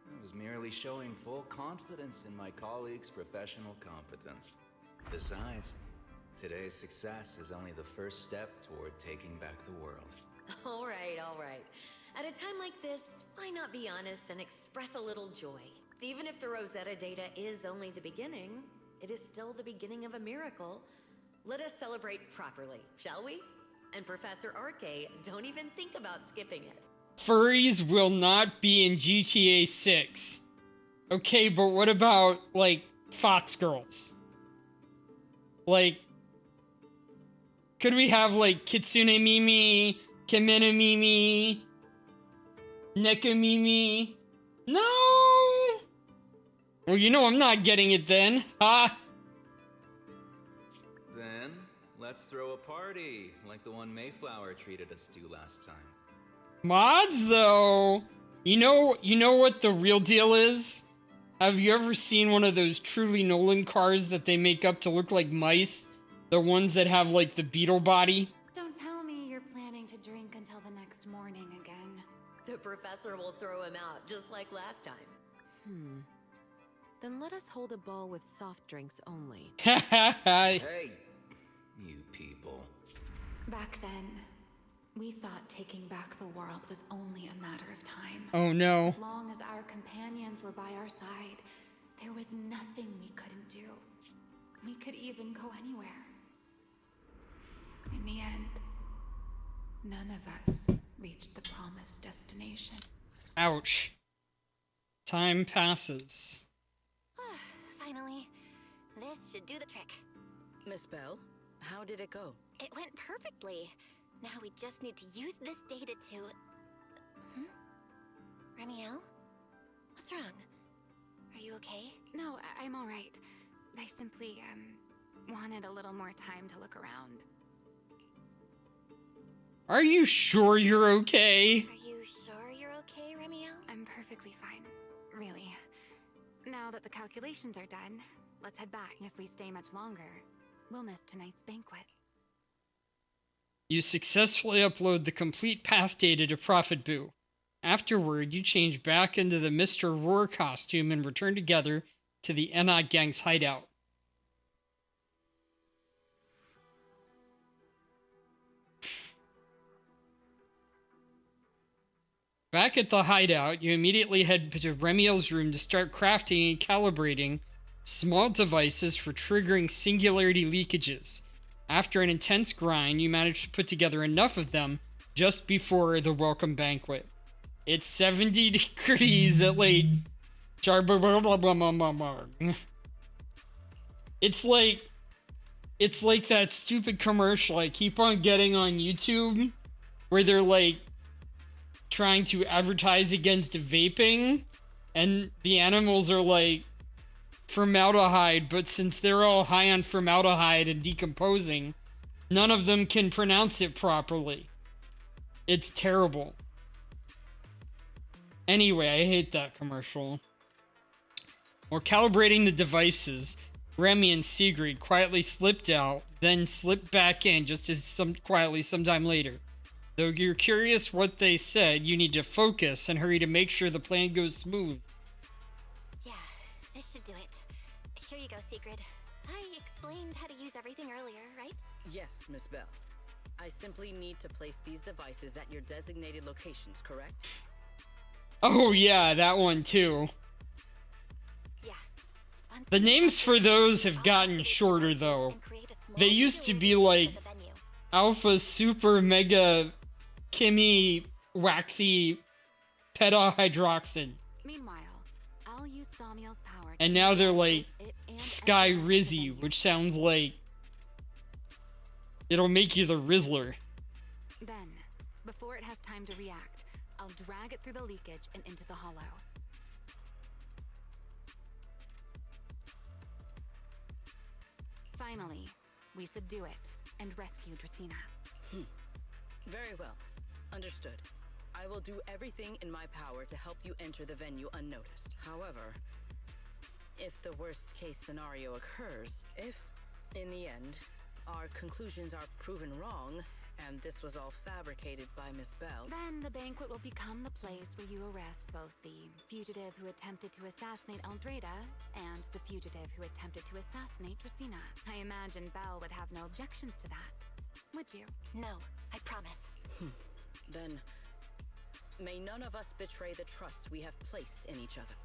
I was merely showing full confidence in my colleagues' professional competence. Besides, today's success is only the first step toward taking back the world. All right, all right. At a time like this, why not be honest and express a little joy? Even if the Rosetta Data is only the beginning, it is still the beginning of a miracle. Let us celebrate properly, shall we? And Professor Arke, don't even think about skipping it. Furries will not be in GTA 6. Okay, but what about, like, Fox Girls? Like, could we have, like, Kitsune Mimi, Kimena Mimi, Neka Mimi? No! Well, you know I'm not getting it then. Ha! Then, let's throw a party, like the one Mayflower treated us to last time. Mods, though, you know what the real deal is? Have you ever seen one of those truly Nolan cars that they make up to look like mice? The ones that have, like, the beetle body? Don't tell me you're planning to drink until the next morning again. The professor will throw him out, just like last time. Then let us hold a ball with soft drinks only. Hey, you people. Back then, we thought taking back the world was only a matter of time. Oh no. As long as our companions were by our side, there was nothing we couldn't do. We could even go anywhere. In the end, none of us reached the promised destination. Ouch. Time passes. Finally, this should do the trick. Miss Bell, how did it go? It went perfectly. Now we just need to use this data to... Remiel? What's wrong? Are you okay? No, I'm all right. I simply, wanted a little more time to look around. Are you sure you're okay? Are you sure you're okay, Remiel? I'm perfectly fine, really. Now that the calculations are done, let's head back. If we stay much longer, we'll miss tonight's banquet. You successfully upload the complete path data to Prophet Boo. Afterward, you change back into the Mr. Roar costume and return together to the Enoch Gang's hideout. Back at the hideout, you immediately head to Remiel's room to start crafting and calibrating small devices for triggering singularity leakages. After an intense grind, you manage to put together enough of them just before the welcome banquet. It's 70 degrees at late. It's like that stupid commercial I keep on getting on YouTube where they're like trying to advertise against vaping and the animals are like formaldehyde, but since they're all high on formaldehyde and decomposing, none of them can pronounce it properly. It's terrible. Anyway, I hate that commercial. While calibrating the devices, Remy and Sigrid quietly slipped out, then slipped back in just as quietly sometime later. Though you're curious what they said, you need to focus and hurry to make sure the plan goes smooth. Yeah, this should do it. Here you go, Sigrid. I explained how to use everything earlier, right? Yes, Miss Bell. I simply need to place these devices at your designated locations, correct? Oh yeah, that one too. Yeah. The names for those have gotten shorter though. They used to be like Alpha Super Mega Kimmy Waxy Petahydroxin. Meanwhile, I'll use Thaumiel's power. And now they're like Sky Rizzy, which sounds like it'll make you the Rizzler. Then, before it has time to react, I'll drag it through the leakage and into the hollow. Finally, we subdue it and rescue Dracena. Very well. Understood. I will do everything in my power to help you enter the venue unnoticed. However, if the worst case scenario occurs, if, in the end, our conclusions are proven wrong, and this was all fabricated by Miss Bell, Then the banquet will become the place where you arrest both the fugitive who attempted to assassinate Aldreda and the fugitive who attempted to assassinate Dracena. I imagine Bell would have no objections to that. Would you? No, I promise. then may none of us betray the trust we have placed in each other.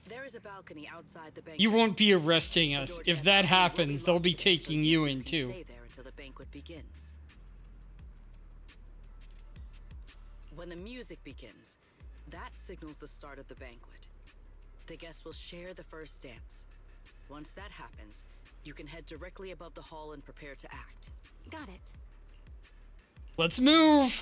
There is a balcony outside the banquet. You won't be arresting The us. door to If that that balcony will happens, they'll be locked, so taking you you two in can too. Stay there until the banquet begins. When the music begins, that signals the start of the banquet. The guests will share the first dance. Once that happens, you can head directly above the hall and prepare to act. Got it. Let's move!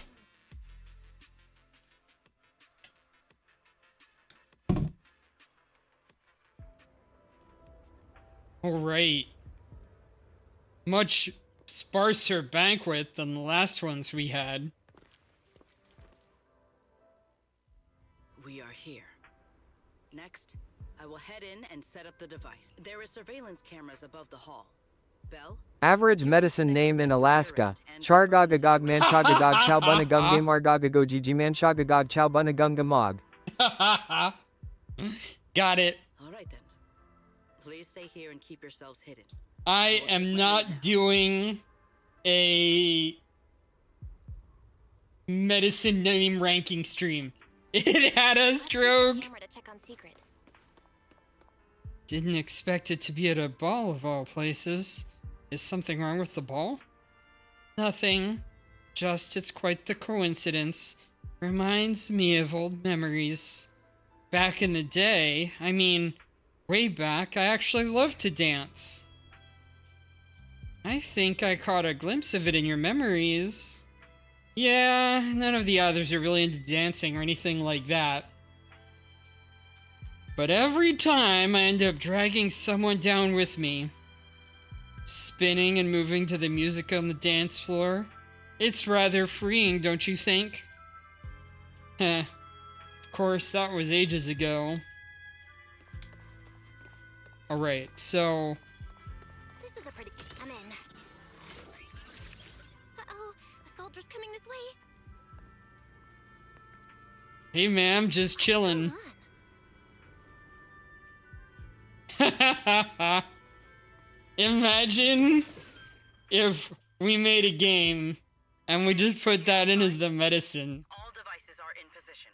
Alright. Much sparser banquet than the last ones we had. We are here. Next, I will head in and set up the device. There is surveillance cameras above the hall. Bell? Average medicine name in Alaska. Chargagagog manchagagog chalbunagunga margagagogigi manchagagog chalbunagunga mog. Got it. All right then. Please stay here and keep yourselves hidden. I will take am my not leave now. doing a medicine name ranking stream. It had a Let's use the stroke. camera to check on Sigrid. Didn't expect it to be at a ball of all places. Is something wrong with the ball? Nothing. Just it's quite the coincidence. Reminds me of old memories. Back in the day, I mean, way back, I actually loved to dance. I think I caught a glimpse of it in your memories. Yeah, none of the others are really into dancing or anything like that. But every time I end up dragging someone down with me, spinning and moving to the music on the dance floor, it's rather freeing, don't you think? Heh. Of course, that was ages ago. Alright, so... This is a pretty... I'm in. Uh-oh, a soldier's coming this way. Hey, ma'am, just chilling. Imagine if we made a game and we just put that in as the medicine. All devices are in position.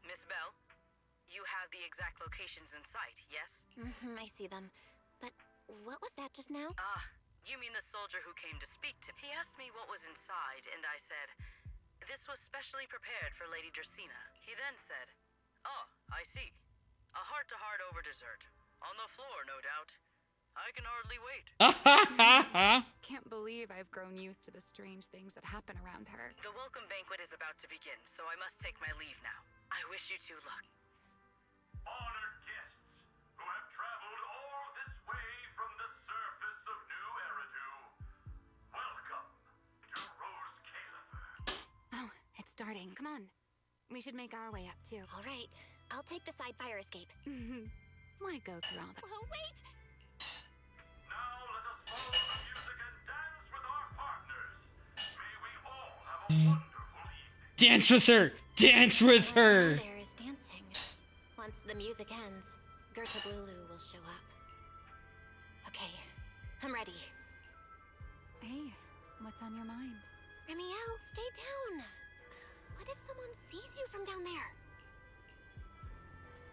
Miss Bell, you have the exact locations in sight, yes? I see them. But what was that just now? Ah, you mean the soldier who came to speak to me. He asked me what was inside, and I said, this was specially prepared for Lady Dracaena. He then said, oh, I see. A heart-to-heart over dessert. On the floor, no doubt. I can hardly wait. Can't believe I've grown used to the strange things that happen around her. The welcome banquet is about to begin, so I must take my leave now. I wish you two luck. Honored guests who have traveled all this way from the surface of New Eridu, welcome to Rose Caleb. Oh, it's starting. Come on. We should make our way up, too. All right. I'll take the side fire escape. Why go through all that? Oh, wait! Now let us follow the music and dance with our partners. May we all have a wonderful evening. Dance with her! Dance with her! There is dancing. Once the music ends, Gerta Blulu will show up. Okay, I'm ready. Hey, what's on your mind? Remiel, stay down. What if someone sees you from down there?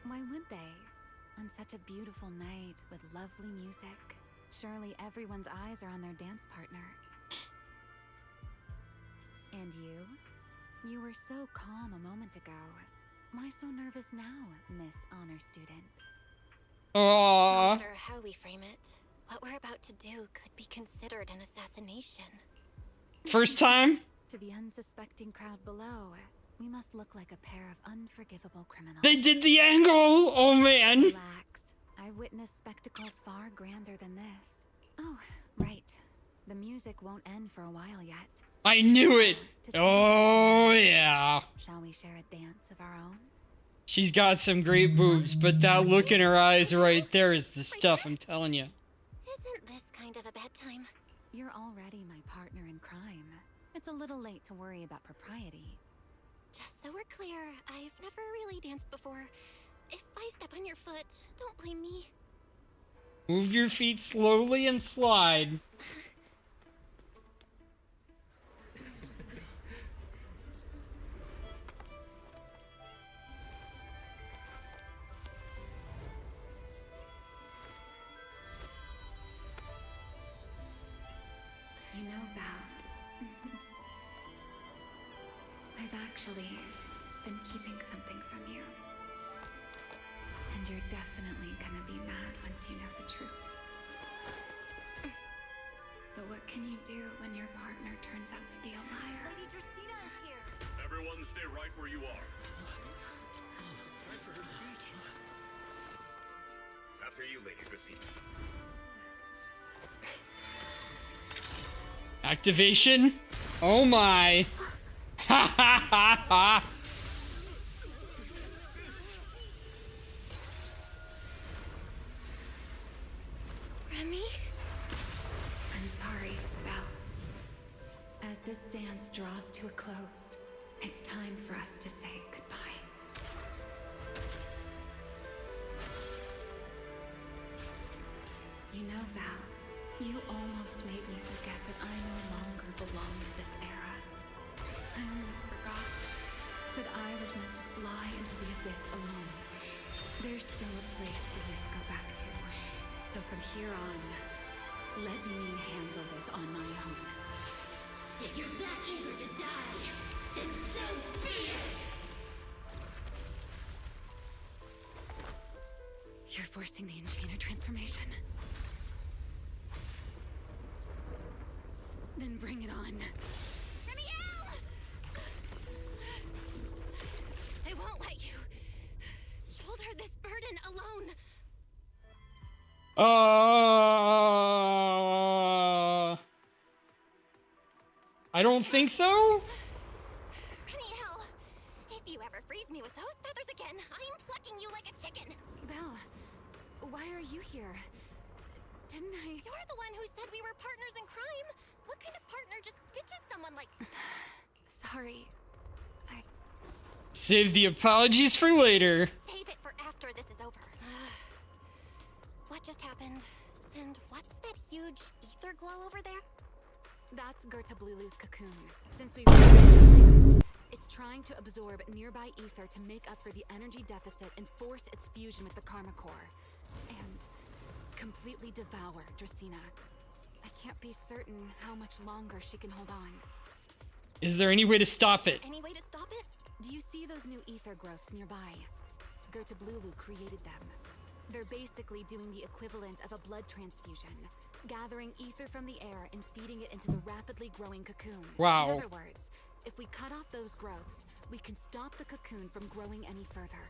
Why would they? On such a beautiful night with lovely music, surely everyone's eyes are on their dance partner. And you? You were so calm a moment ago. Why so nervous now, Miss Honor Student? No Aww. matter how we frame it, what we're about to do could be considered an assassination. First time? To the unsuspecting crowd below, we must look like a pair of unforgivable criminals. They did the angle! Oh man! Relax. I've witnessed spectacles far grander than this. Oh, right. The music won't end for a while yet. I knew it! To Oh celebrate yeah. Shall we share a dance of our own? She's got some great boobs, but that look in her eyes right there is the stuff, I'm telling you. Isn't this kind of a bad time? You're already my partner in crime. It's a little late to worry about propriety. Just so we're clear, I've never really danced before. If I step on your foot, don't blame me. Move your feet slowly and slide. You know, Val, I've actually been keeping something from you. And you're definitely gonna be mad once you know the truth. But what can you do when your partner turns out to be a liar? Lady Dracaena is here. Everyone stay right where you are. After you, Lady Dracaena. Activation? Oh my. Ha ha ha ha. Remy? I'm sorry, Val. As this dance draws to a close, it's time for us to say goodbye. You know, Val, you almost made me forget that I no longer belong to this era. I almost forgot that I was meant to fly into the abyss alone. There's still a place for you to go back to. So from here on, let me handle this on my own. If you're that eager to die, then so be it! You're forcing the Enchainer transformation. Then bring it on. Remiel! I won't let you shoulder this burden alone. I don't think so. Remiel, if you ever freeze me with those feathers again, I'm plucking you like a chicken. Belle, why are you here? Didn't I? You're the one who said we were partners in crime. What kind of partner just ditches someone like... Sorry. Save the apologies for later. Save it for after this is over. What just happened? And what's that huge ether glow over there? That's Gerta Blulu's cocoon. Since we've plans, it's trying to absorb nearby ether to make up for the energy deficit and force its fusion with the Karma Core. And completely devour Dracena. I can't be certain how much longer she can hold on. Is there any way to stop it? Any way to stop it? Do you see those new ether growths nearby? Gerta Blulu created them. They're basically doing the equivalent of a blood transfusion, gathering ether from the air and feeding it into the rapidly growing cocoon. Wow. In other words, if we cut off those growths, we can stop the cocoon from growing any further.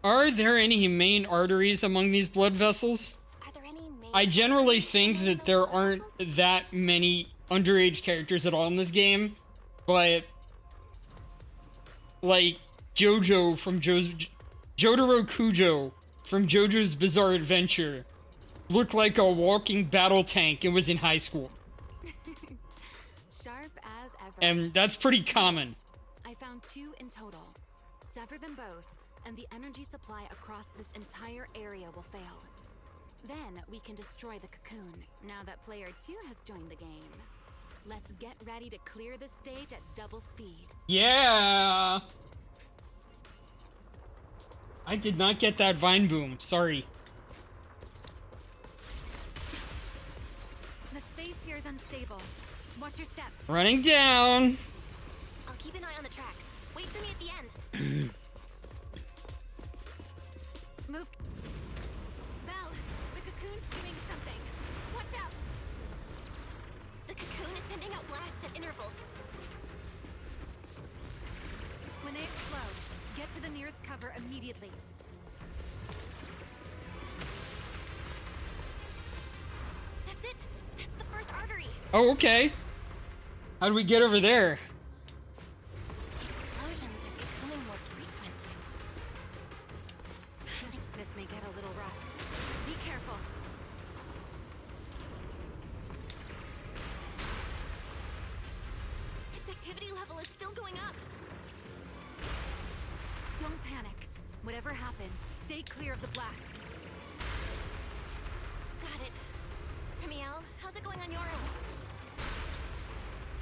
Are there any main arteries among these blood vessels? Are there any main I generally arteries think among that those there blood aren't vessels? that many underage characters at all in this game, but like Jotaro Kujo from JoJo's Bizarre Adventure looked like a walking battle tank and was in high school. Sharp as ever. And that's pretty common. I found 2 in total. Sever them both, and the energy supply across this entire area will fail. Then we can destroy the cocoon, now that player 2 has joined the game. Let's get ready to clear the stage at double speed. Yeah! I did not get that vine boom, sorry. The space here is unstable. Watch your step. Running down! I'll keep an eye on the tracks. Wait for me at the end. Move. Belle, the cocoon's doing something. Watch out! The cocoon is sending out blasts at intervals. When they explode, get to the nearest cover immediately. That's it. That's the first artery. Oh, okay. How do we get over there? Explosions are becoming more frequent. This may get a little rough. Be careful. Its activity level is still going up. Don't panic. Whatever happens, stay clear of the blast. Got it. Ramiel, how's it going on your end?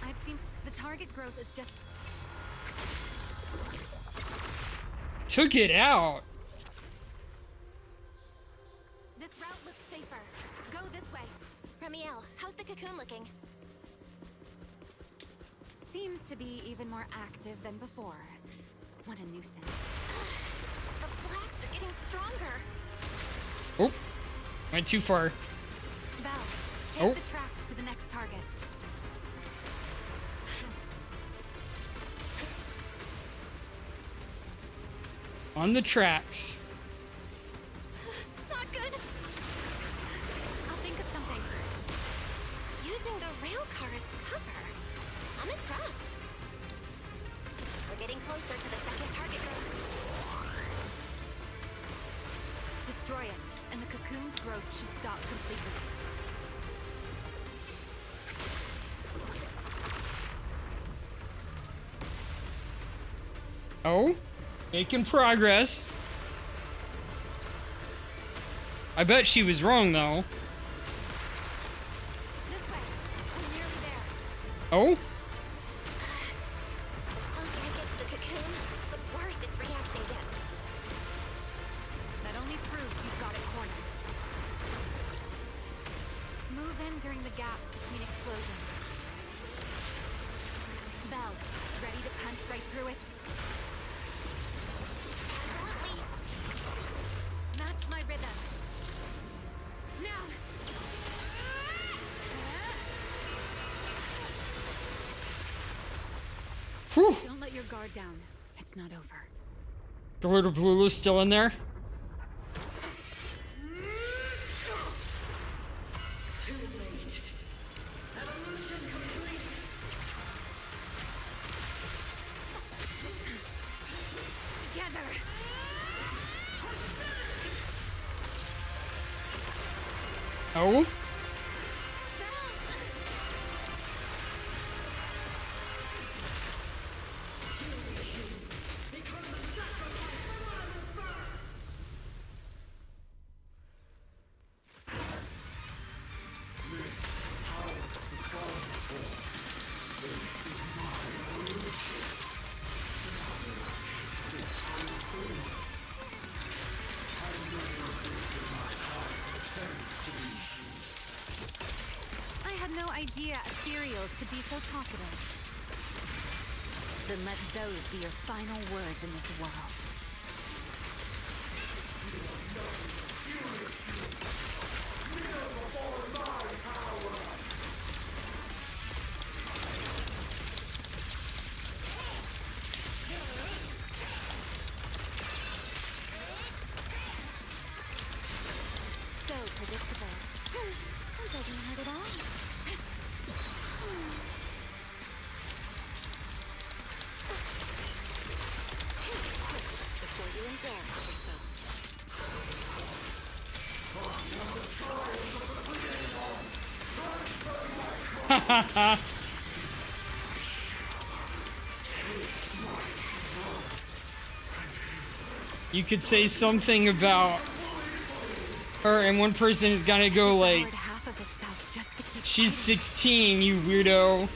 I've seen the target growth is just Took it out. this route looks safer. Go this way. Ramiel, how's the cocoon looking? Seems to be even more active than before. What a nuisance. The blasts are getting stronger. Oh, went too far. Val, take Oh. the tracks to the next target. On the tracks. Not good. I'll think of something. Using the rail car as cover. I'm impressed. We're getting closer to the second target growth. Destroy it, and the cocoon's growth should stop completely. Oh, making progress. I bet she was wrong, though. This way. I'm nearly there. Oh, The closer I get to the cocoon, the worse its reaction gets. That only proves you've got it cornered. Move in during the gaps between explosions. Belle, ready to punch right through it? Absolutely. Match my rhythm. Now! whew. Don't let your guard down. It's not over. The Lord of Blulu's still in there. Together! Oh, Zeta ethereals to be so talkative. Then let those be your final words in this world. So predictable. It doesn't hurt at all. Before you embarrass yourself. You could say something about her, and one person is gonna go like, Devoured half of itself just to keep she's 16, you weirdo.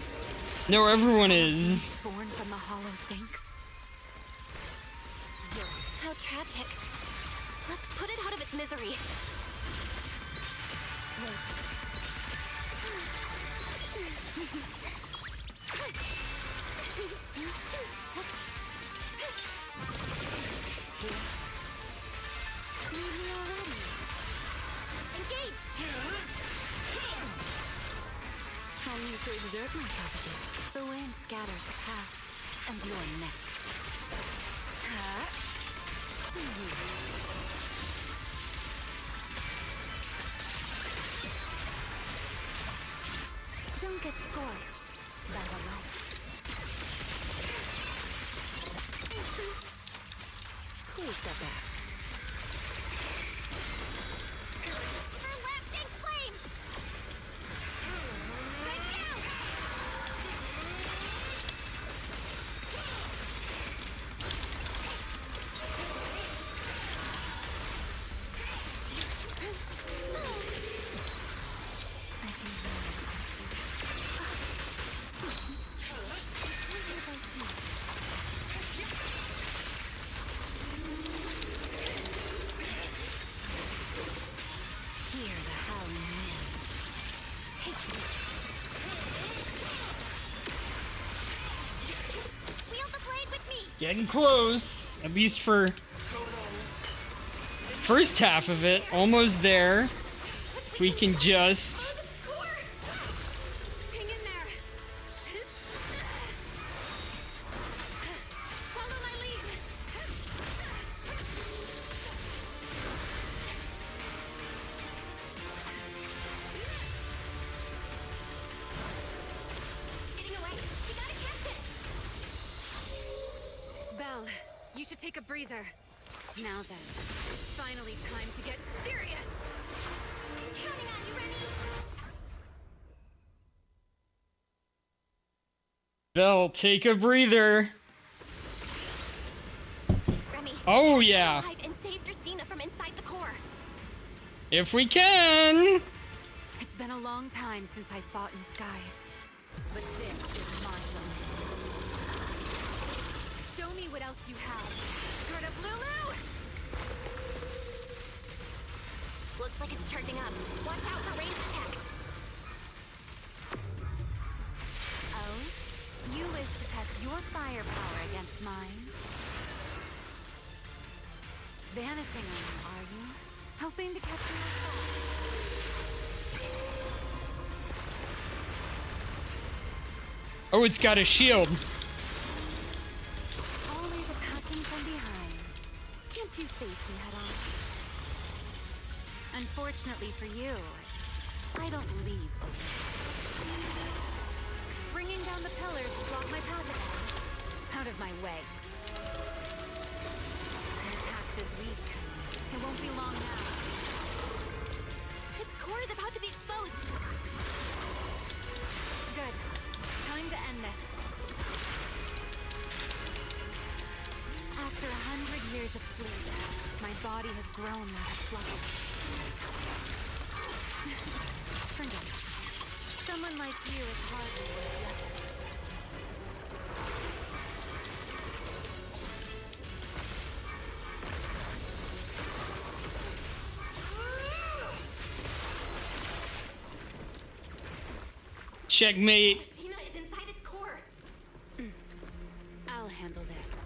No, everyone is. born from the hollow thinks. How tragic. Let's put it out of its misery. Engage! I need to exert myself again. The wind scatters the past, and you're next. Don't get scorched by the light. Please step back. For lasting flame! Right down! I can hear Hear the howling wind. Take me. Wield the blade with me! Getting close, at least for first half of it. Almost there. If we can just. Hang in there! Follow my lead! Getting away! You gotta catch it! Belle, you should take a breather. Now then, it's finally time to get serious! Counting on you, Remy! Belle, take a breather. Remy! Oh, yeah. Alive and saved Dracena from inside the core! If we can. It's been a long time since I fought in skies, but this is my domain. Show me what else you have. Good up, Lulu! Looks like it's charging up. Watch out for ranged attacks. Oh? You wish to test your firepower against mine? Vanishing on you, are you? Hoping to catch me Oh, it's got a shield. always attacking from behind. Can't you face me head on? Unfortunately for you, I don't leave open. Bringing down the pillars to block my path again. Out of my way. An attack this week. It won't be long now. Its core is about to be exposed. Good. Time to end this. After 100 years of sleep, my body has grown out of flux. Forget it. Someone like you is hardly worth the effort. Checkmate. Justina is inside its core. I'll handle this.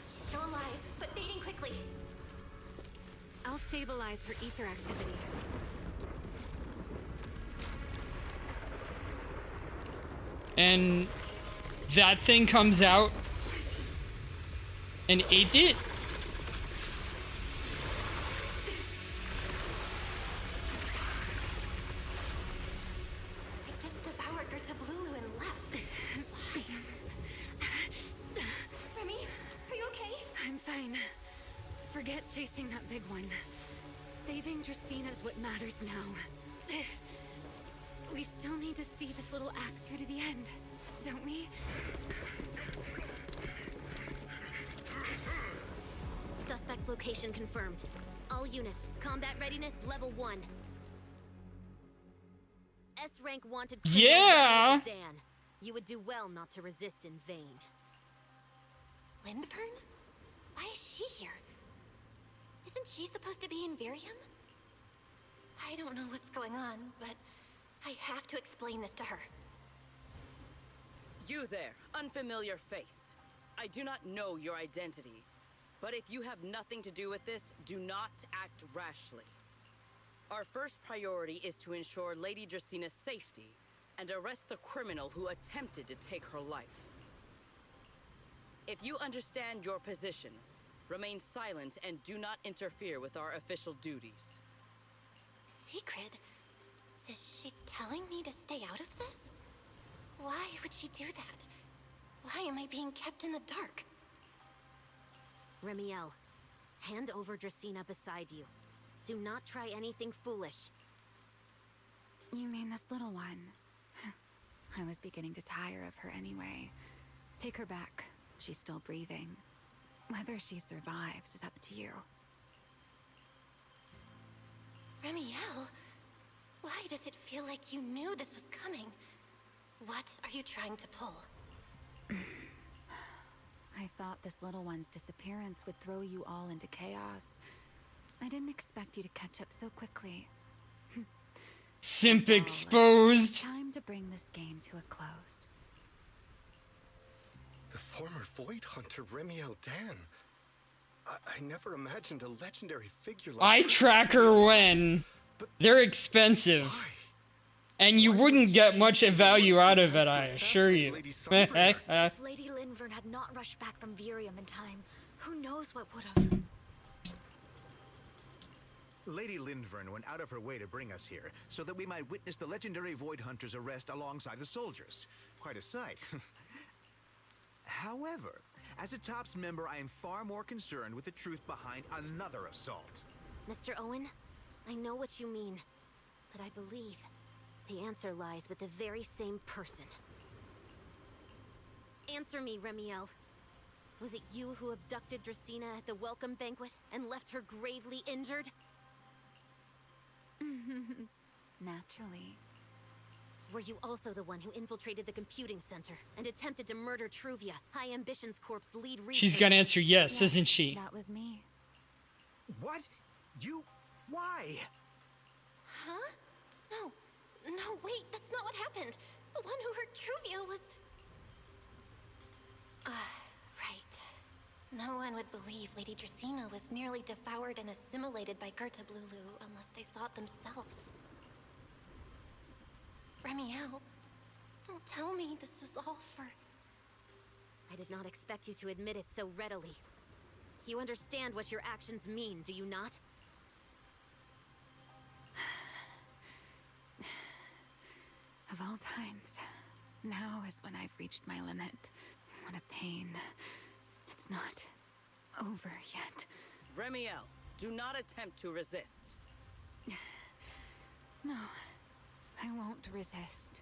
She's still alive, but fading quickly. I'll stabilize her ether activity. And that thing comes out and ate it? It just devoured Gertablulu and left. Remy, are you okay? I'm fine. Forget chasing that big one. Saving Dracaena is what matters now. We still need to see this little act through to the end, don't we? Suspect's location confirmed. All units, combat readiness level 1. S rank wanted. Yeah. Dan, you would do well not to resist in vain. Lindvern? Why is she here? Isn't she supposed to be in Virium? I don't know what's going on, but I have to explain this to her. You there, unfamiliar face. I do not know your identity, but if you have nothing to do with this, do not act rashly. Our first priority is to ensure Lady Dracina's safety and arrest the criminal who attempted to take her life. If you understand your position, remain silent and do not interfere with our official duties. Secret? Is she telling me to stay out of this? Why would she do that? Why am I being kept in the dark? Remiel, hand over Dracena beside you. Do not try anything foolish. You mean this little one? I was beginning to tire of her anyway. Take her back. She's still breathing. Whether she survives is up to you. Remiel? Why does it feel like you knew this was coming? What are you trying to pull? I thought this little one's disappearance would throw you all into chaos. I didn't expect you to catch up so quickly. Simp Well, exposed. time to bring this game to a close. The former Void Hunter Remiel Dan. I never imagined a legendary figure like Eye her tracker existed. when they're expensive. Why? And you wouldn't get much value out of it, I assure you. Lady Sunburn. If Lady Lindvern had not rushed back from Virium in time, who knows what would have. Lady Lindvern went out of her way to bring us here, so that we might witness the legendary Void Hunter's arrest alongside the soldiers. Quite a sight. However, as a TOPS member, I am far more concerned with the truth behind another assault. Mr. Owen, I know what you mean, but I believe the answer lies with the very same person. Answer me, Remiel. Was it you who abducted Dracena at the welcome banquet and left her gravely injured? Naturally. Were you also the one who infiltrated the computing center and attempted to murder Truvia, High Ambition's Corp's lead researcher? She's gonna answer yes, isn't she? That was me. What? You? Why? Huh? No, wait, that's not what happened. The one who hurt Truvia was... right. No one would believe Lady Dracena was nearly devoured and assimilated by Gertablulu unless they saw it themselves. Remiel, don't tell me this was all for... I did not expect you to admit it so readily. You understand what your actions mean, do you not? Of all times, now is when I've reached my limit. What a pain. It's not over yet. Remiel, do not attempt to resist. No, I won't resist.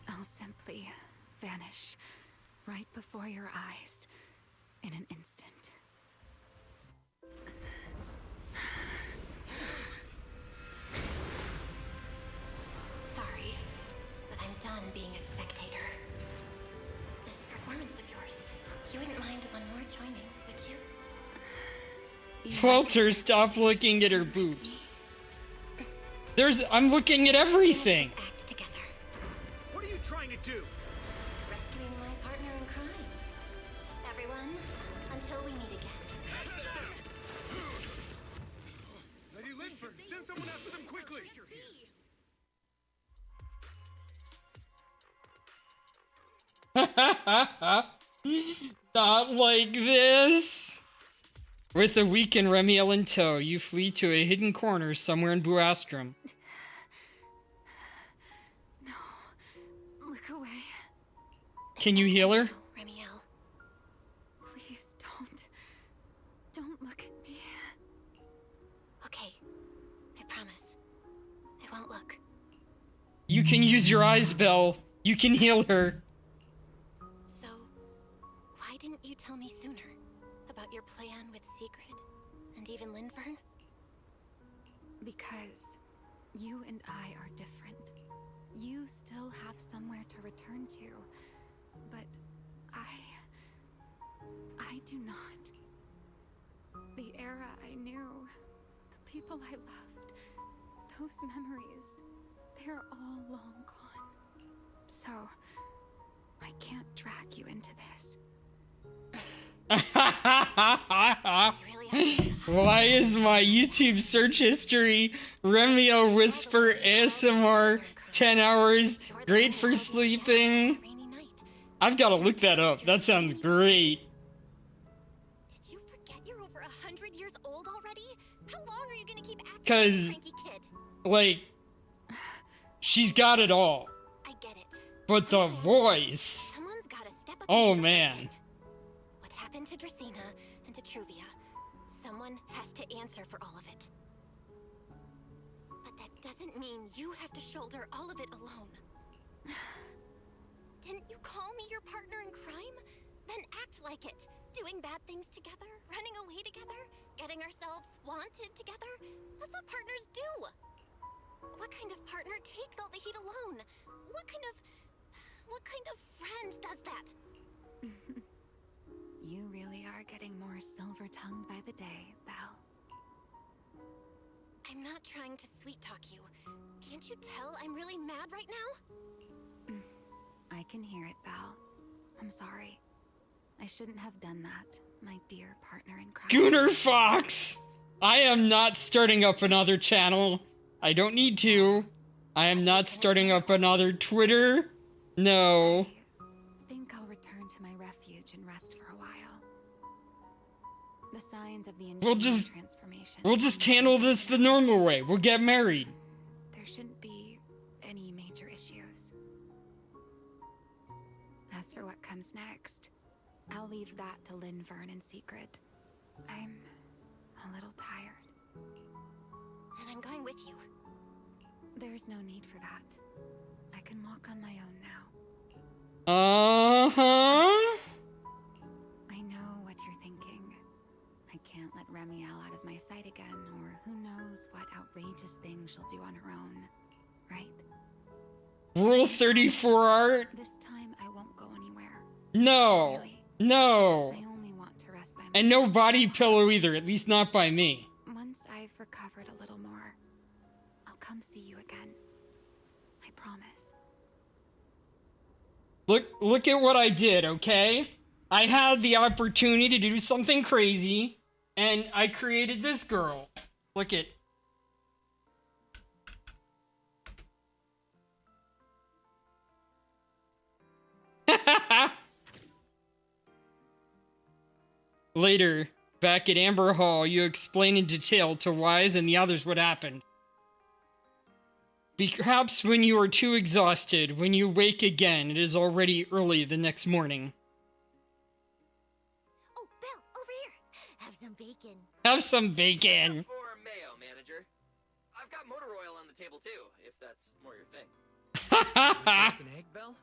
I'll simply vanish right before your eyes in an instant. fun being a spectator. This performance of yours, you wouldn't mind one more joining, would you? Walter, stop looking at her boobs. I'm looking at everything. Act together. What are you trying to do? Rescuing my partner in crime. Everyone, until we meet again. Lady Linford, send someone after them quickly! Not like this. With a weakened Remiel in tow, you flee to a hidden corner somewhere in Buastrom. No. Look away. Can you heal her? Remiel. Please don't. Don't look at me. Okay. I promise. I won't look. You can use your eyes, Belle. You can heal her. So, why didn't you tell me sooner about your plan with Secret and even Linfern? Because you and I are different. You still have somewhere to return to, but I do not. The era I knew, the people I loved, those memories, they're all long gone. So, I can't drag you into this. Why is my YouTube search history Remio Whisper ASMR 10 hours great for sleeping? I've got to look that up. That sounds great. Did you forget you're over 100 years old already? How long are you gonna keep acting like a 'Cause, cranky kid? like, she's got it all. I get it. But the voice. Someone's gotta step up. Oh and do the hard man. thing. What happened to Dracena and to Truvia? Someone has to answer for all of it. But that doesn't mean you have to shoulder all of it alone. Didn't you call me your partner in crime? Then act like it. Doing bad things together, running away together, getting ourselves wanted together. That's what partners do. What kind of partner takes all the heat alone? What kind of friend does that? You really are getting more silver-tongued by the day, Belle. I'm not trying to sweet-talk you. Can't you tell I'm really mad right now? I can hear it, Belle. I'm sorry. I shouldn't have done that, my dear partner in crime. Gooner Fox! I am not starting up another channel. I don't need to. I am not starting up another Twitter. No. I think I'll return to my refuge and rest for a while. The signs of the We'll just transformation. We'll just handle this the normal way. We'll get married. There shouldn't be any major issues. As for what comes next, I'll leave that to Linfern in secret. I'm a little tired. And I'm going with you. There's no need for that. I can walk on my own now. Uh-huh. I know what you're thinking. I can't let Remiel out of my sight again, or who knows what outrageous thing she'll do on her own, right? Rule 34 art? This time I won't go anywhere. No. Really. No. I only want to rest by myself. And no body pillow either, at least not by me. Once I've recovered a little more, I'll come see you again. I promise. Look at what I did, okay? I had the opportunity to do something crazy, and I created this girl. Look at. Later, back at Amber Hall, you explain in detail to Wise and the others what happened. Perhaps when you are too exhausted, when you wake again, it is already early the next morning. Oh, Belle, over here. Have some bacon. Have some bacon. Or mayo, manager. I've got motor oil on the table too, if that's more your thing. An egg, Belle?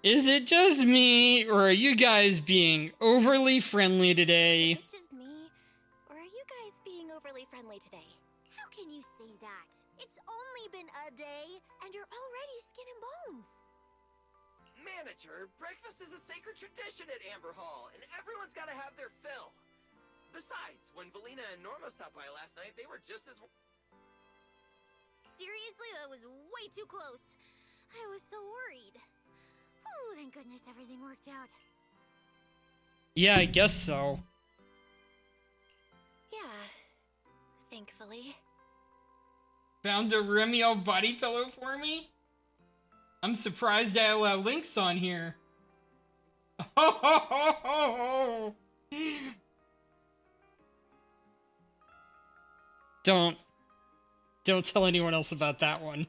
Is it just me, or are you guys being overly friendly today? Is it just me? Or are you guys being overly friendly today? How can you say that? It's only been a day, and you're already skin and bones. Manager, breakfast is a sacred tradition at Amber Hall, and everyone's got to have their fill. Besides, when Valina and Norma stopped by last night, they were just as... Seriously, that was way too close. I was so worried. Oh, thank goodness everything worked out. Yeah, I guess so. Yeah, thankfully. Found a Remio body pillow for me? I'm surprised I allow links on here. Don't tell anyone else about that one.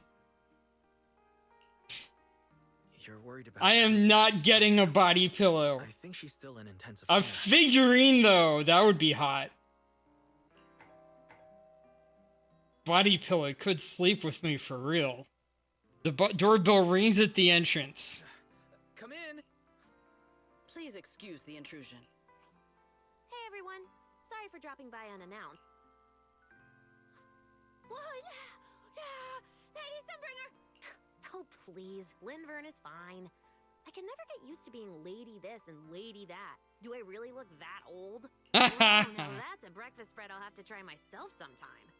You're worried about... I am not getting a body pillow. I think she's still in intensive A care. figurine, though. That would be hot. Body pillow could sleep with me for real. The doorbell rings at the entrance. Come in. Please excuse the intrusion. Hey everyone, sorry for dropping by unannounced. Whoa, yeah, Lady Sunbringer! Oh please, Linvern is fine. I can never get used to being lady this and lady that. Do I really look that old? Wow, now that's a breakfast spread I'll have to try myself sometime.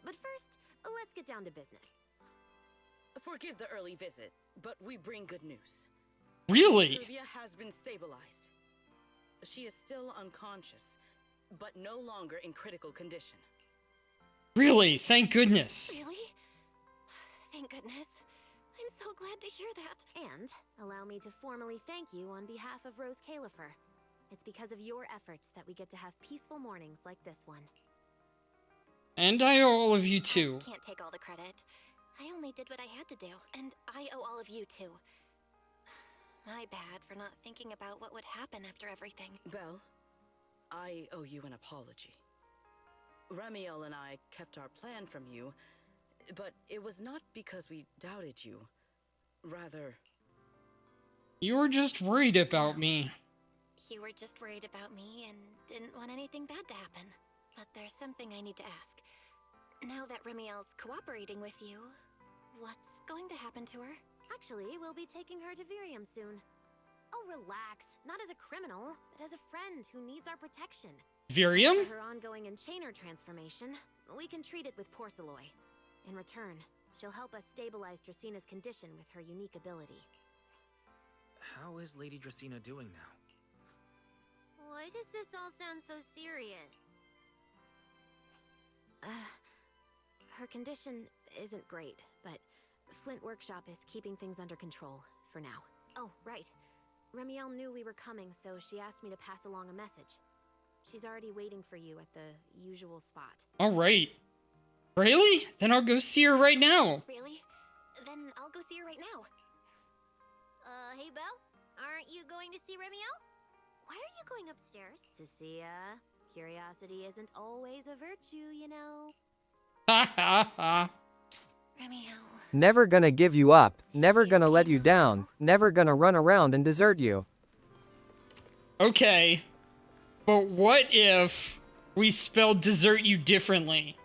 But first, let's get down to business. Forgive the early visit, but we bring good news. Really? Trivia has been stabilized. She is still unconscious, but no longer in critical condition. Really? Thank goodness. Really? Thank goodness. I'm so glad to hear that. And allow me to formally thank you on behalf of Rose Califer. It's because of your efforts that we get to have peaceful mornings like this one. And I owe all of you too. I can't take all the credit. I only did what I had to do, and I owe all of you too. My bad for not thinking about what would happen after everything. Belle, I owe you an apology. Ramiel and I kept our plan from you, but it was not because we doubted you. Rather... You were just worried about me. You were just worried about me and didn't want anything bad to happen. But there's something I need to ask. Now that Remiel's cooperating with you, what's going to happen to her? Actually, we'll be taking her to Virium soon. Oh, relax. Not as a criminal, but as a friend who needs our protection. Virium? For her ongoing Enchainer transformation, we can treat it with Porceloy. In return, she'll help us stabilize Dracina's condition with her unique ability. How is Lady Dracina doing now? Why does this all sound so serious? Her condition isn't great, but Flint Workshop is keeping things under control, for now. Oh, right. Remiel knew we were coming, so she asked me to pass along a message. She's already waiting for you at the usual spot. Alright. Really? Then I'll go see her right now. Really? Then I'll go see her right now. Hey Belle? Aren't you going to see Remiel? Why are you going upstairs? Cecilia, curiosity isn't always a virtue, you know. Ha ha ha. Remiel. Never gonna give you up, never gonna let you down, never gonna run around and desert you. Okay. But what if we spelled desert you differently?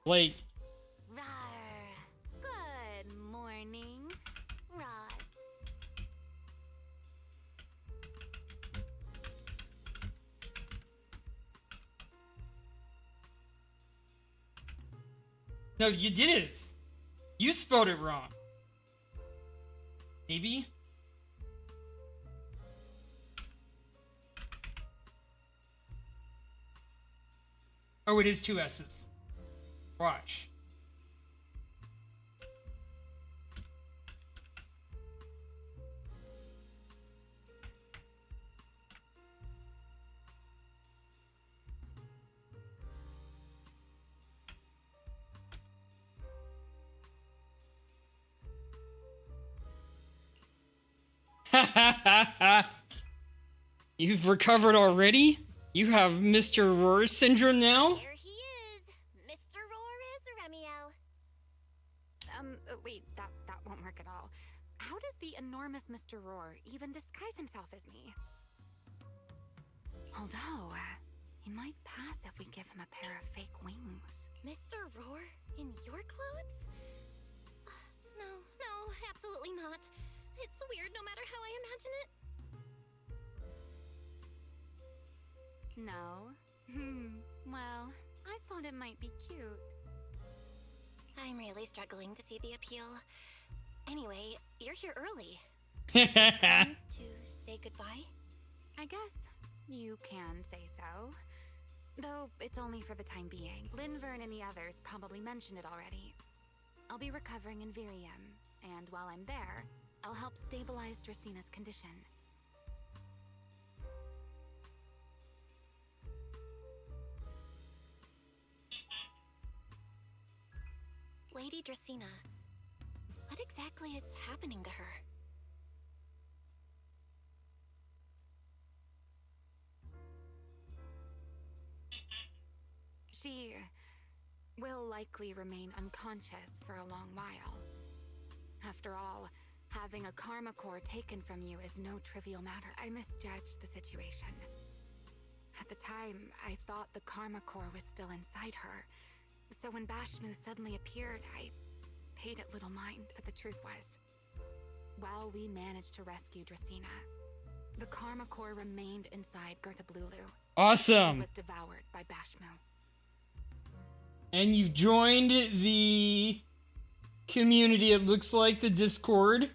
Like... Rawr. Good morning. Rawr. No, you did it. You spelled it wrong. Maybe? Oh, it is two S's. Watch. You've recovered already? You have Mr. Roar syndrome now? There he is. Mr. Roar is Remiel. Wait, that won't work at all. How does the enormous Mr. Roar even disguise himself as me? Although, he might pass if we give him a pair of fake wings. Mr. Roar clothes? No, no, absolutely not. It's weird no matter how I imagine it. No? Well, I thought it might be cute. I'm really struggling to see the appeal. Anyway, you're here early. Hahaha. To say goodbye? I guess you can say so. Though it's only for the time being. Linvern and the others probably mentioned it already. I'll be recovering in Virium, and while I'm there, I'll help stabilize Dracina's condition. Lady Dracina, what exactly is happening to her? She will likely remain unconscious for a long while. After all, having a karma core taken from you is no trivial matter. I misjudged the situation. At the time, I thought the karma core was still inside her. So when Bashmu suddenly appeared, I paid it little mind. But the truth was, while we managed to rescue Dracina, the karma core remained inside Gertablulu. Awesome. It was devoured by Bashmu. And you've joined the community, it looks like, the Discord.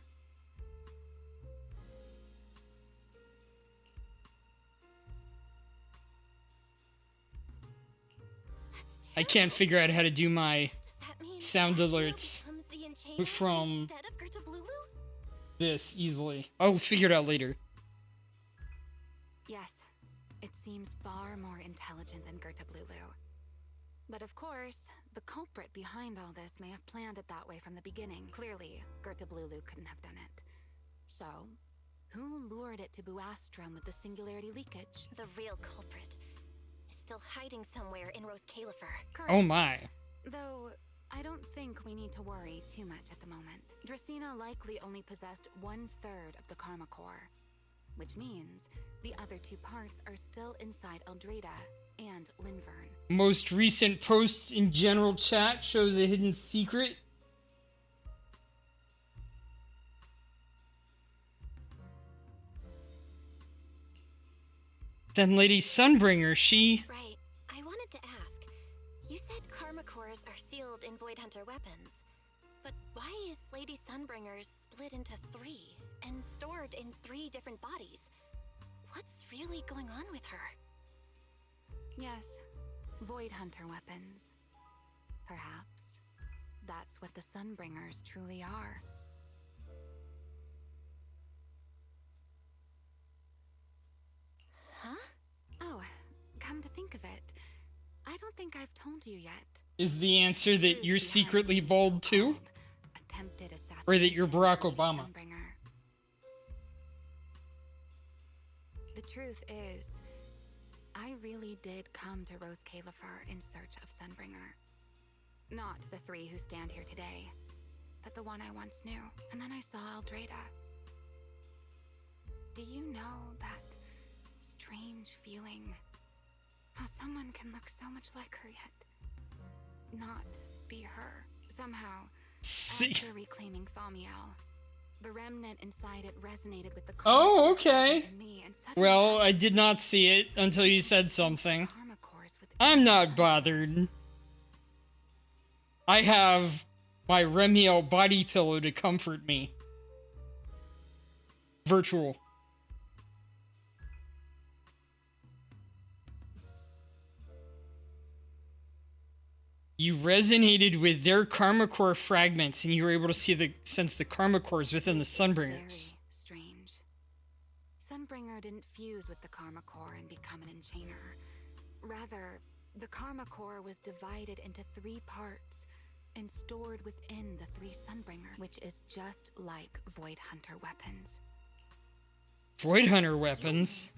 I can't figure out how to do my sound alerts from this easily. I'll figure it out later. Yes, it seems far more intelligent than Gertablulu. But of course, the culprit behind all this may have planned it that way from the beginning. Clearly, Gertablulu couldn't have done it. So, who lured it to Buastrum with the singularity leakage? The real culprit is still hiding somewhere in Rose Califer. Correct. Oh my. Though, I don't think we need to worry too much at the moment. Dracina likely only possessed 1/3 of the Karma Core, which means the other 2 parts are still inside Eldreda and Linvern. Most recent post in general chat shows a hidden secret. Then Lady Sunbringer, she... Right. I wanted to ask. You said karma cores are sealed in Void Hunter weapons. But why is Lady Sunbringer split into 3 and stored in 3 different bodies? What's really going on with her? Yes, Void Hunter weapons. Perhaps that's what the Sunbringers truly are. Huh? Oh, come to think of it, I don't think I've told you yet. Is the answer that you're secretly bald too? Attempted Or that you're Barack assassination of Obama? Sunbringer. The truth is, I really did come to Rose Califer in search of Sunbringer. Not the 3 who stand here today, but the one I once knew. And then I saw Eldreda. Do you know that strange feeling? How someone can look so much like her yet not be her. Somehow, after reclaiming Thaumiel, the remnant inside it resonated with the Oh, okay. in me, and suddenly Well, I did not see it until you said something. I'm not bothered. I have my Remiel body pillow to comfort me. Virtual. You resonated with their karma core fragments, and you were able to sense the karma cores within the Sunbringers. Very strange. Sunbringer didn't fuse with the Karma Core and become an enchainer. Rather, the Karma Core was divided into 3 parts and stored within the 3 Sunbringer, which is just like Void Hunter weapons. Void Hunter weapons?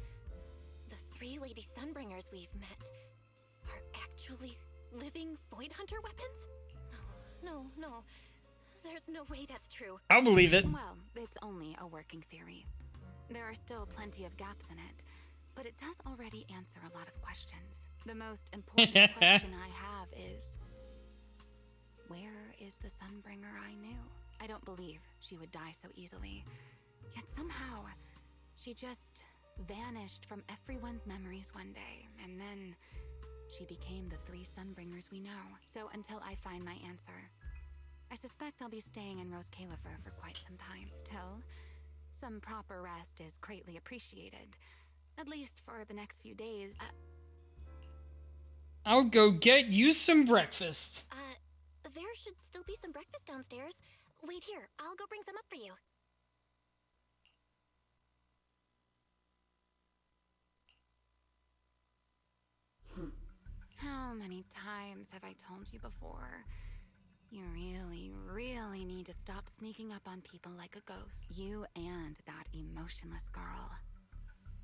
The 3 Lady Sunbringers we've met are actually living Void Hunter weapons? No. There's no way that's true. I'll believe it. Well, it's only a working theory. There are still plenty of gaps in it, but it does already answer a lot of questions. The most important question I have is, where is the Sunbringer I knew. I don't believe she would die so easily. Yet somehow, she just vanished from everyone's memories one day, and then she became the 3 Sunbringers we know. So until I find my answer, I suspect I'll be staying in Rose Califer for quite some time. Still, some proper rest is greatly appreciated. At least for the next few days. I'll go get you some breakfast. There should still be some breakfast downstairs. Wait here, I'll go bring some up for you. How many times have I told you before? You really, really need to stop sneaking up on people like a ghost. You and that emotionless girl.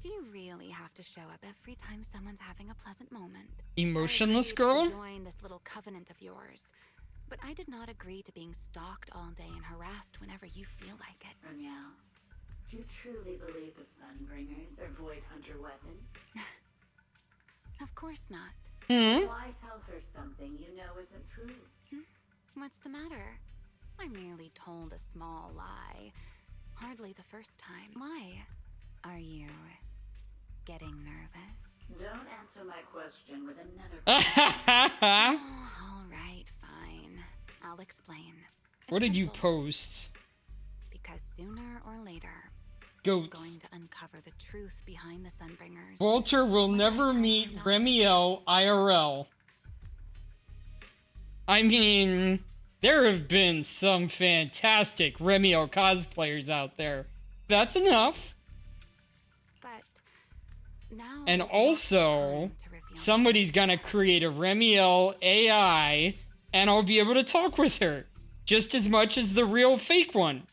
Do you really have to show up every time someone's having a pleasant moment? Emotionless I agreed girl? to join this little covenant of yours, but I did not agree to being stalked all day and harassed whenever you feel like it. Ramiel, do you truly believe the Sunbringers are Void Hunter weapons? Of course not. Why tell her something you know isn't true? What's the matter? I merely told a small lie. Hardly the first time. Why? Are you getting nervous? Don't answer my question with another Oh, all right, fine. I'll explain. What did you post? Because sooner or later, Goats. she's going to uncover the truth behind the Sunbringers. Walter will never meet Remiel IRL. I mean, there have been some fantastic Remiel cosplayers out there. That's enough. But now And is not also, somebody's gonna create a Remiel AI, and I'll be able to talk with her just as much as the real fake one.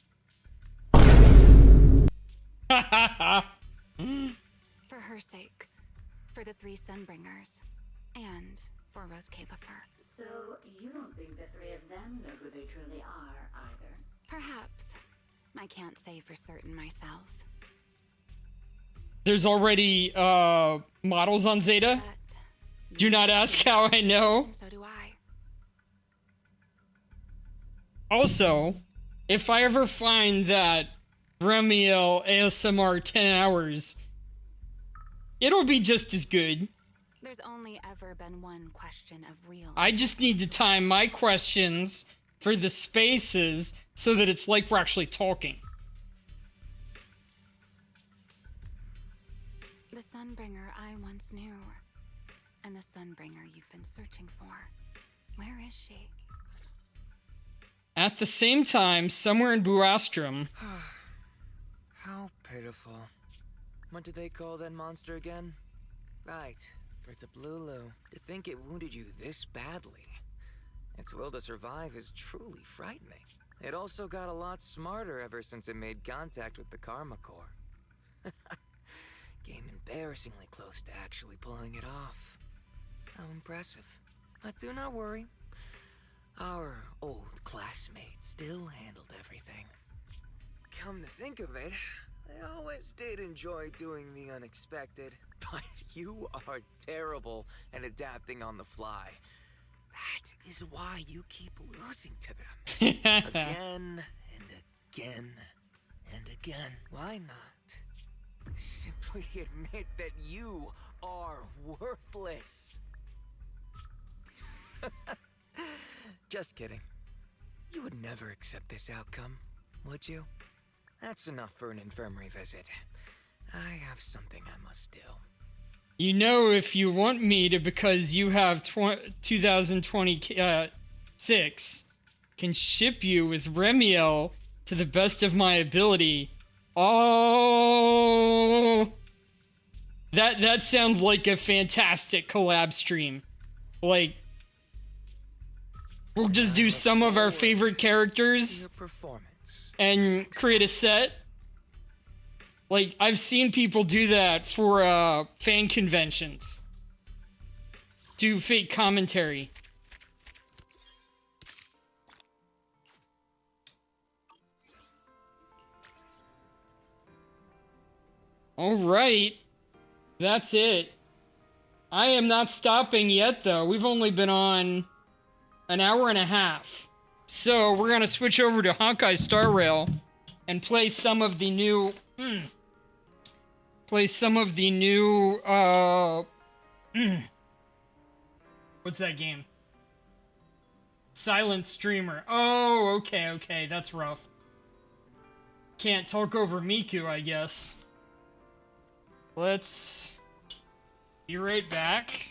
For her sake, for the 3 Sunbringers, and for Rose Califer. So, you don't think the 3 of them know who they truly are, either? Perhaps. I can't say for certain myself. There's already models on Zeta. Do not ask how I know. So do I. Also, if I ever find that Remiel ASMR 10 hours, it'll be just as good. There's only ever been one question of real. I just need to time my questions for the spaces so that it's like we're actually talking. The Sunbringer I once knew, and the Sunbringer you've been searching for. Where is she? At the same time, somewhere in Buastrum. How pitiful. What did they call that monster again? Right, Bertablulu. To think it wounded you this badly. Its will to survive is truly frightening. It also got a lot smarter ever since it made contact with the Karma Core. Came embarrassingly close to actually pulling it off. How impressive. But do not worry. Our old classmate still handled everything. Come to think of it, I always did enjoy doing the unexpected. But you are terrible at adapting on the fly. That is why you keep losing to them. Again and again and again. Why not? Simply admit that you are worthless. Just kidding. You would never accept this outcome, would you? That's enough for an infirmary visit. I have something I must do. You know, if you want me to, because you have 2026, can ship you with Remiel to the best of my ability. Oh, that sounds like a fantastic collab stream. Like, we'll just do some of our favorite characters and create a set. Like, I've seen people do that for fan conventions. Do fake commentary. Alright. That's it. I am not stopping yet, though. We've only been on an hour and a half. So we're gonna switch over to Honkai Star Rail and play some of the new what's that game? Silent Streamer. Oh, okay, that's rough. Can't talk over Miku, I guess. Let's be right back.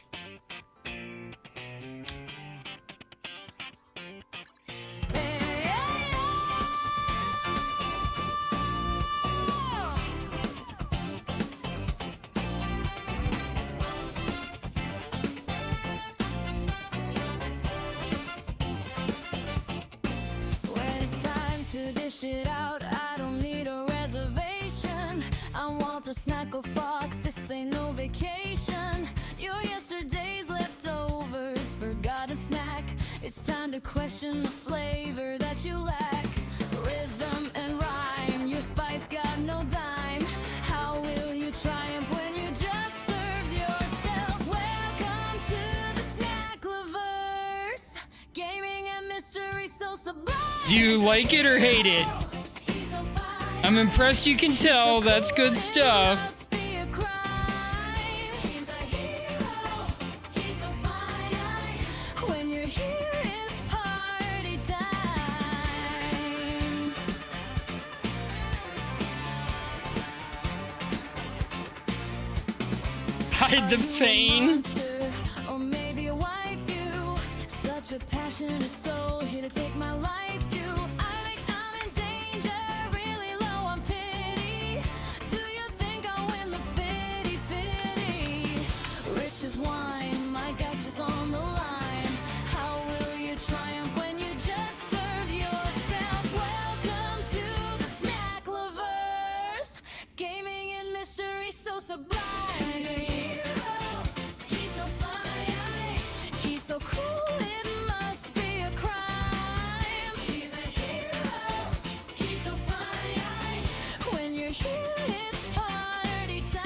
When it's time to dish it out, I don't need a reservation. I want a snack or fox, this ain't no vacation. Your yesterday's leftovers, forgotten snack. It's time to question the flavor that you lack. Rhythm and rhyme, your spice got no dime. How will you triumph when you just served yourself? Welcome to the snack lovers, gaming and mystery so sublime. Do you like it or hate it? I'm impressed you can tell. That's good stuff. When you're here, it's party time. Hide the pain. Or maybe a wife you. Such a passionate soul here to take my life. You, I think I'm in danger, really low on pity. Do you think I'll win the fitty? Rich as wine, my gotcha's on the line. How will you triumph when you just serve yourself? Welcome to the snack lovers, gaming and mystery so sublime. He's so fine, he's so cool, it must be a crime. He's a hero, he's so fine. When you're here, it's party time.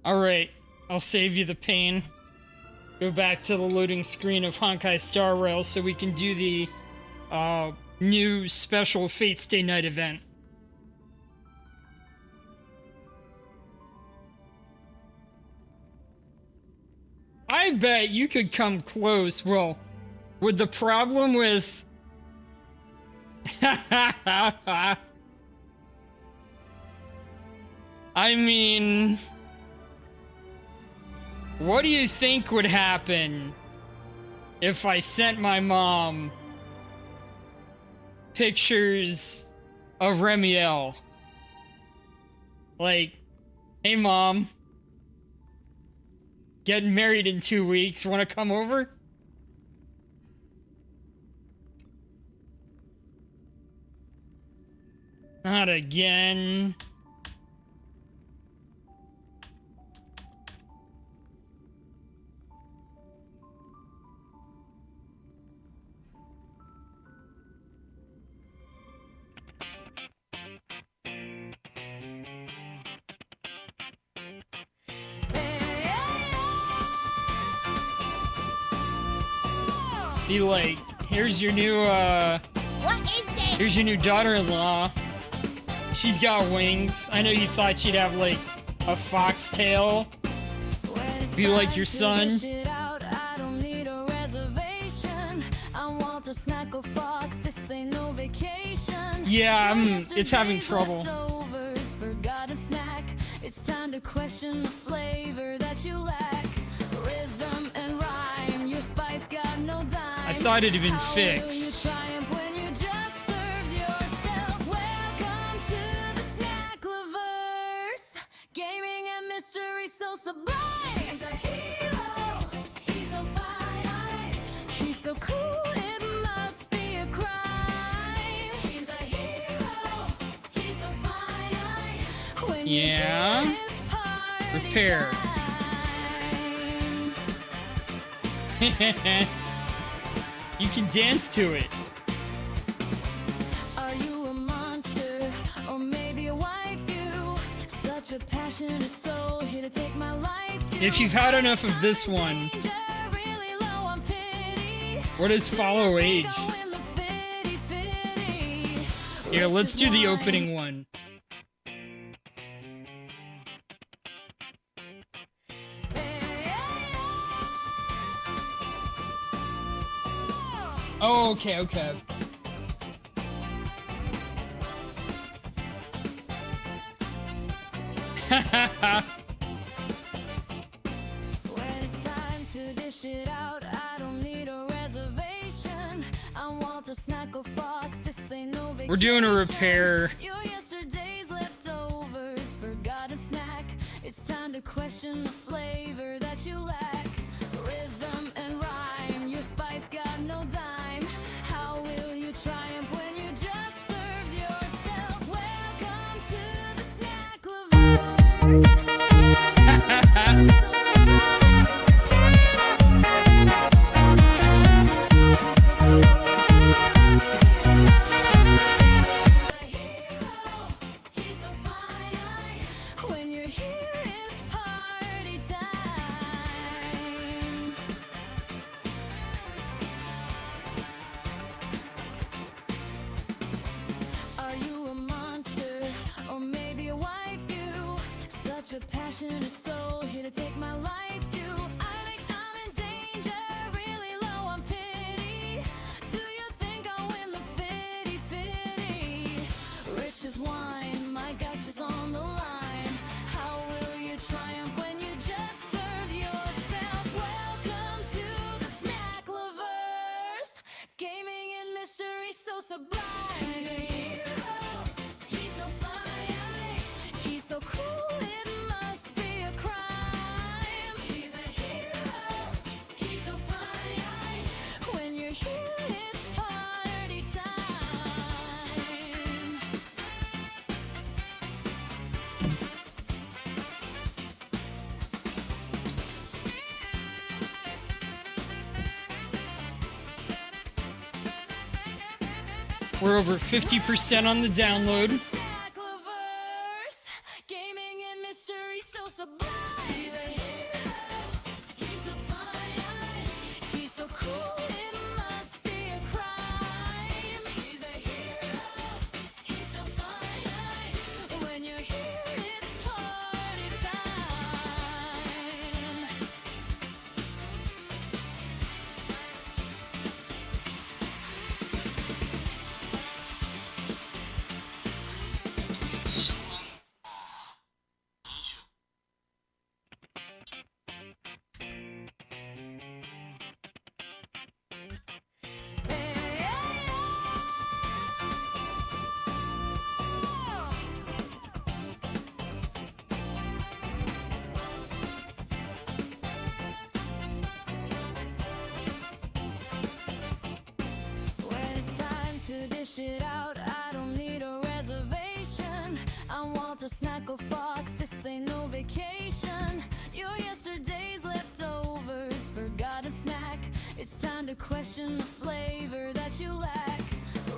Alright, I'll save you the pain. Go back to the loading screen of Honkai Star Rail so we can do the new special Fate's Day Night event. I bet you could come close. Well, with the problem with... I mean... What do you think would happen if I sent my mom pictures of Remiel? Like, hey mom, getting married in 2 weeks, wanna come over? Not again. Be like, here's your new, here's your new daughter-in-law. She's got wings. I know you thought she'd have, like, a foxtail. Be like your son. I don't need a reservation. I want a snack or fox, this ain't no vacation. Yeah, it's having trouble. Leftovers, forgotten snack. It's time to question the flavor that you lack. Rhythm and rhyme, your spice got no dime. I thought it had been fixed. How will you triumph when you just served yourself? Welcome to the snack lovers, gaming and mystery so sublime. He's a hero, he's so fine, he's so cool, it must be a crime. He's a hero, he's so fine. When Yeah. Repair. You can dance to it. Are you a monster or maybe a wife? You such Such a passionate soul here to take my life. If you've had enough of this one, what does follow age? Here, let's do the opening one. Oh, okay, okay. When it's time to dish it out, I don't need a reservation. I want a snack or fox. This ain't no vacation. We're doing a repair. Your yesterday's leftovers, forgotten snack. It's time to question the flavor that you lack. Rhythm and rhyme, your spice got no dime. How will you triumph when you just served yourself? Welcome to the snack lovers. When you're here, it's party time. Are you a monster or maybe a wife? You such a passionate soul here to take my life. You, I think I'm in danger, really low on pity. Do you think I'll win the fitty? Rich as wine, my gotcha's on the line. How will you triumph when you just serve yourself? Welcome to the snack lovers. Gaming and mystery so sublime. He's a hero, he's so fine, he's so cool, it must be a crime. He's a hero, he's so fine. When you're here, it's party time. We're over 50% on the download. Snack lovers, gaming and mystery so sublime. He's a hero, he's so fine, he's so cool, it must be a crime. He's a hero, he's so fine. When you're here, it's party time. When it's time to dish it out, I don't need a reservation. I want a snack or fox, this ain't no vacation. Your yesterday's leftovers, forgotten snack. It's time to question the flavor that you lack.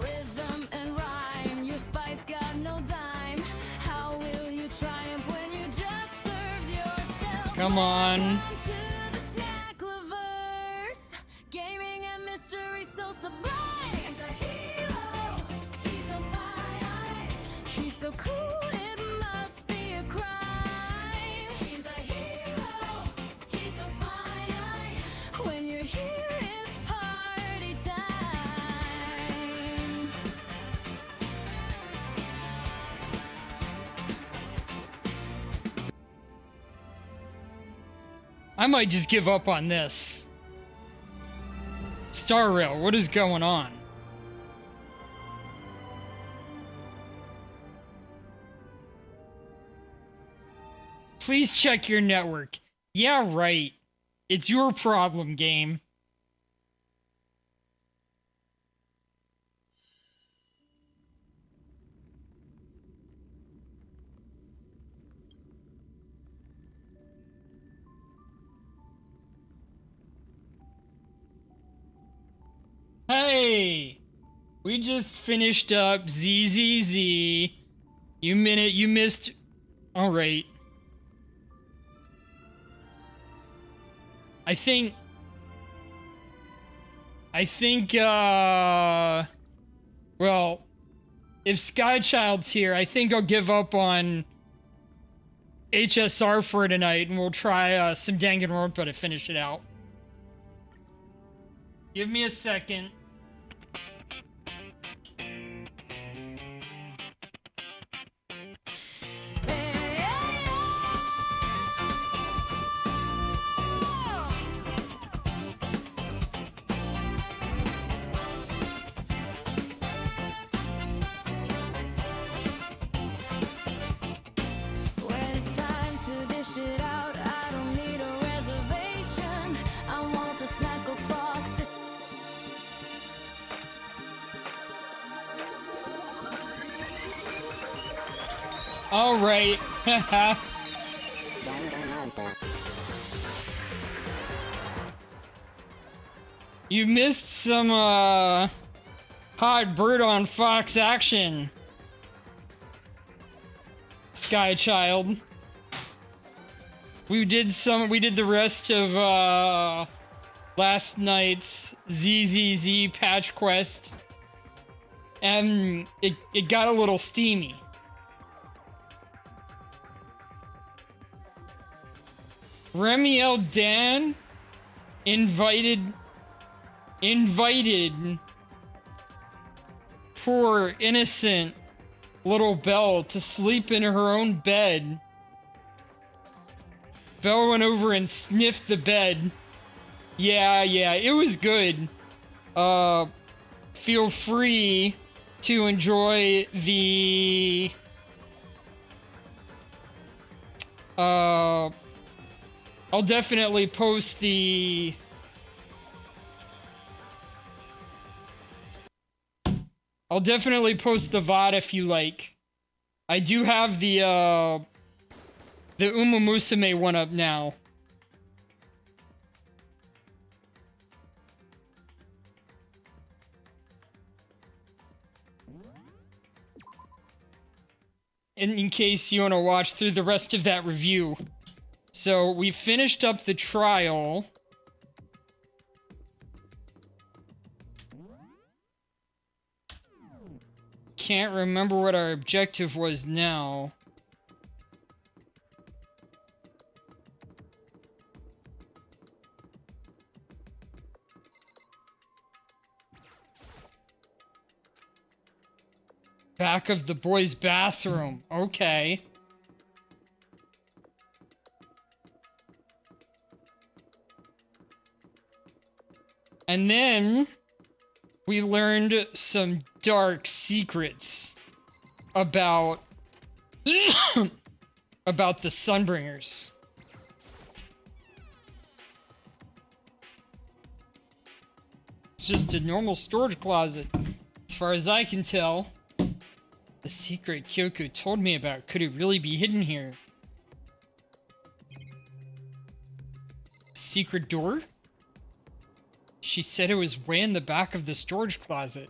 Rhythm and rhyme, your spice got no dime. How will you triumph when you just served yourself? Come on. Welcome to the snack lovers. Gaming and mystery so sublime. He's a hero, he's so fine, he's so cool, it must be a crime. He's a hero, he's so fine. When you're here, it's party time. I might just give up on this. Star Rail, what is going on? Please check your network. Yeah, right. It's your problem, game. Hey! We just finished up ZZZ. You missed All right. I think, well, if Skychild's here, I think I'll give up on HSR for tonight, and we'll try some Danganronpa to finish it out. Give me a second. When it's time to dish it out, I don't need a reservation. I want a snack or fox. All right. You missed some hot bird on Fox action, Skychild. We did the rest of last night's ZZZ patch quest, and it got a little steamy. Remiel Dan invited poor innocent little Belle to sleep in her own bed. Belle went over and sniffed the bed. Yeah, it was good. Feel free to enjoy the I'll definitely post the VOD if you like. I do have the Uma Musume one up now. In case you want to watch through the rest of that review. So we finished up the trial. Can't remember what our objective was now. Back of the boys' bathroom. Okay. And then we learned some dark secrets about about the Sunbringers. It's just a normal storage closet, as far as I can tell. The secret Kyoko told me about, could it really be hidden here? Secret door? She said it was way in the back of the storage closet.